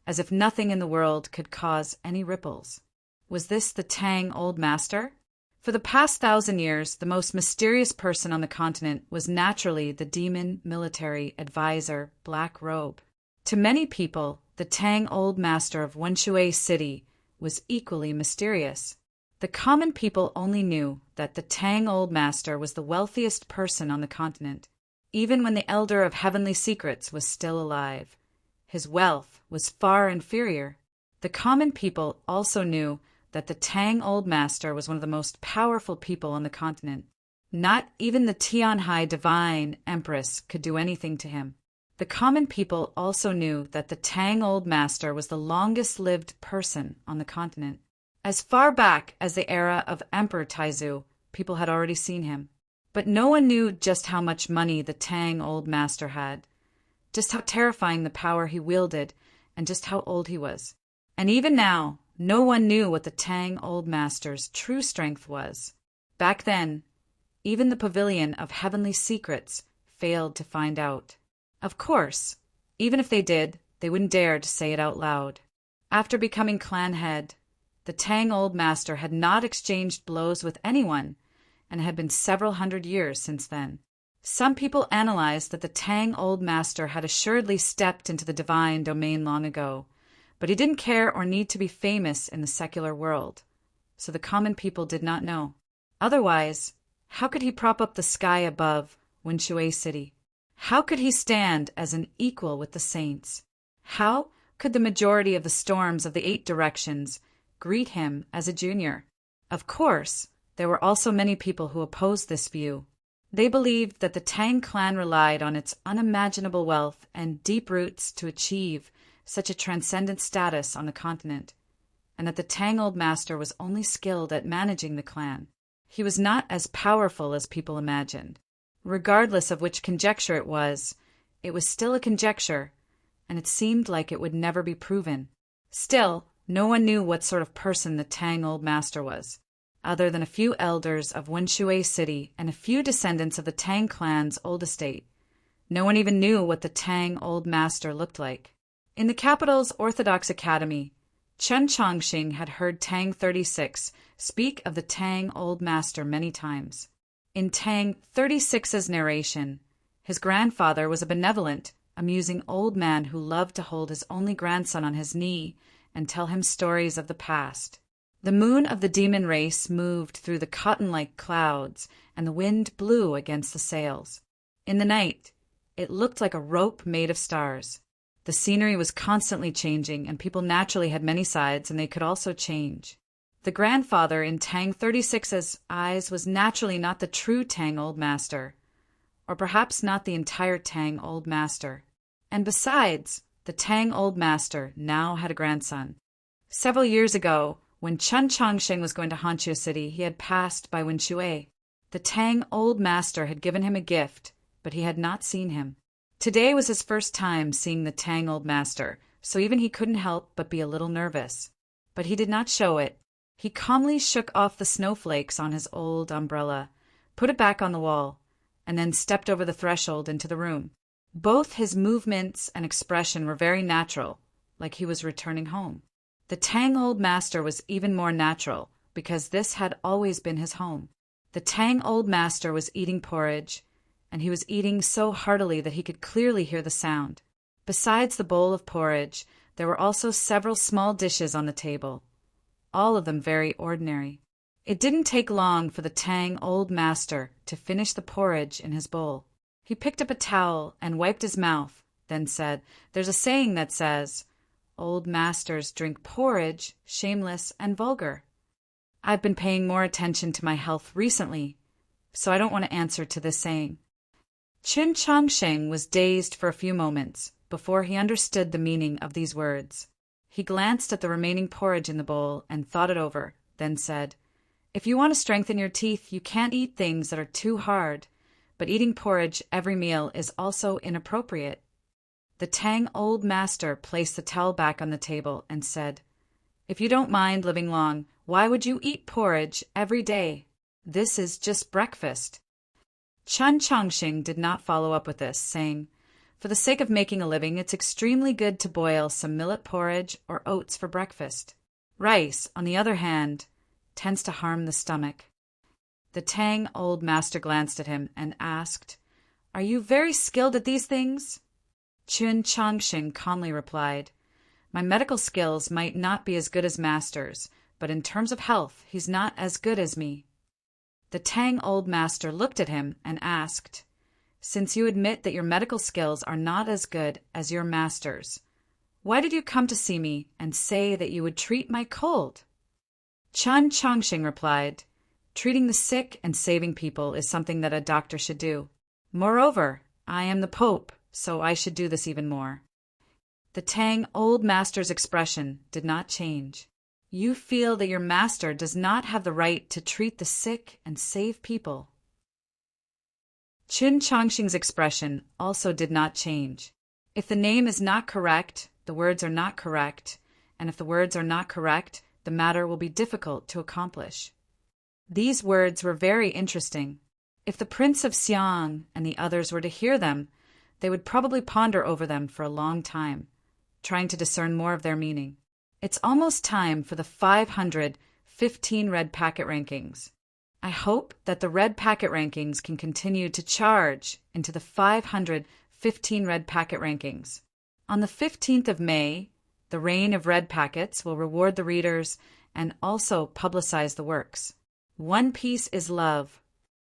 as if nothing in the world could cause any ripples. Was this the Tang old master? For the past 1,000 years, the most mysterious person on the continent was naturally the demon military advisor Black Robe. To many people, the Tang old master of Wenshui City was equally mysterious. The common people only knew that the Tang old master was the wealthiest person on the continent. Even when the elder of heavenly secrets was still alive, his wealth was far inferior. The common people also knew that the Tang old master was one of the most powerful people on the continent. Not even the Tianhai divine empress could do anything to him. The common people also knew that the Tang old master was the longest-lived person on the continent. As far back as the era of Emperor Taizu, people had already seen him. But no one knew just how much money the Tang old master had, just how terrifying the power he wielded, and just how old he was. And even now, no one knew what the Tang old master's true strength was. Back then, even the pavilion of heavenly secrets failed to find out. Of course, even if they did, they wouldn't dare to say it out loud. After becoming clan head, the Tang old master had not exchanged blows with anyone, and it had been several hundred years since then. Some people analyzed that the Tang old master had assuredly stepped into the divine domain long ago, but he didn't care or need to be famous in the secular world, so the common people did not know. Otherwise, how could he prop up the sky above Wenshui City? How could he stand as an equal with the saints? How could the majority of the storms of the 8 directions greet him as a junior? Of course, there were also many people who opposed this view. They believed that the Tang clan relied on its unimaginable wealth and deep roots to achieve such a transcendent status on the continent, and that the Tang old master was only skilled at managing the clan. He was not as powerful as people imagined. Regardless of which conjecture it was still a conjecture, and it seemed like it would never be proven. Still, no one knew what sort of person the Tang old master was, other than a few elders of Wenshui City and a few descendants of the Tang clan's old estate. No one even knew what the Tang old master looked like. In the capital's Orthodox Academy, Chen Chongqing had heard Tang 36 speak of the Tang old master many times. In Tang 36's narration, his grandfather was a benevolent, amusing old man who loved to hold his only grandson on his knee and tell him stories of the past. The moon of the demon race moved through the cotton-like clouds, and the wind blew against the sails. In the night, it looked like a rope made of stars. The scenery was constantly changing, and people naturally had many sides, and they could also change. The grandfather in Tang 36's eyes was naturally not the true Tang old master, or perhaps not the entire Tang old master. And besides, the Tang old master now had a grandson. Several years ago, when Chen Chongqing was going to Hanqiu City, he had passed by Wenshui. The Tang old master had given him a gift, but he had not seen him. Today was his first time seeing the Tang Old Master, so even he couldn't help but be a little nervous. But he did not show it. He calmly shook off the snowflakes on his old umbrella, put it back on the wall, and then stepped over the threshold into the room. Both his movements and expression were very natural, like he was returning home. The Tang Old Master was even more natural, because this had always been his home. The Tang Old Master was eating porridge, and he was eating so heartily that he could clearly hear the sound. Besides the bowl of porridge, there were also several small dishes on the table, all of them very ordinary. It didn't take long for the Tang Old Master to finish the porridge in his bowl. He picked up a towel and wiped his mouth, then said, "There's a saying that says, 'Old masters drink porridge, shameless and vulgar.' I've been paying more attention to my health recently, so I don't want to answer to this saying." Qin Changsheng was dazed for a few moments before he understood the meaning of these words. He glanced at the remaining porridge in the bowl and thought it over, then said, "If you want to strengthen your teeth, you can't eat things that are too hard, but eating porridge every meal is also inappropriate." The Tang Old Master placed the towel back on the table and said, "If you don't mind living long, why would you eat porridge every day? This is just breakfast." Qin Changsheng did not follow up with this, saying, "For the sake of making a living, it's extremely good to boil some millet porridge or oats for breakfast. Rice, on the other hand, tends to harm the stomach." The Tang Old Master glanced at him and asked, "Are you very skilled at these things?" Qin Changsheng calmly replied, "My medical skills might not be as good as Master's, but in terms of health, he's not as good as me." The Tang Old Master looked at him and asked, "Since you admit that your medical skills are not as good as your Master's, why did you come to see me and say that you would treat my cold?" Qin Changsheng replied, "Treating the sick and saving people is something that a doctor should do. Moreover, I am the Pope, so I should do this even more." The Tang Old Master's expression did not change. "You feel that your master does not have the right to treat the sick and save people." Qin Changsheng's expression also did not change. If the name is not correct, the words are not correct, and if the words are not correct, the matter will be difficult to accomplish. These words were very interesting. If the Prince of Xiang and the others were to hear them, they would probably ponder over them for a long time, trying to discern more of their meaning. It's almost time for the 515 Red Packet Rankings. I hope that the Red Packet Rankings can continue to charge into the 515 Red Packet Rankings. On the 15th of May, the Reign of Red Packets will reward the readers and also publicize the works. One Piece is love.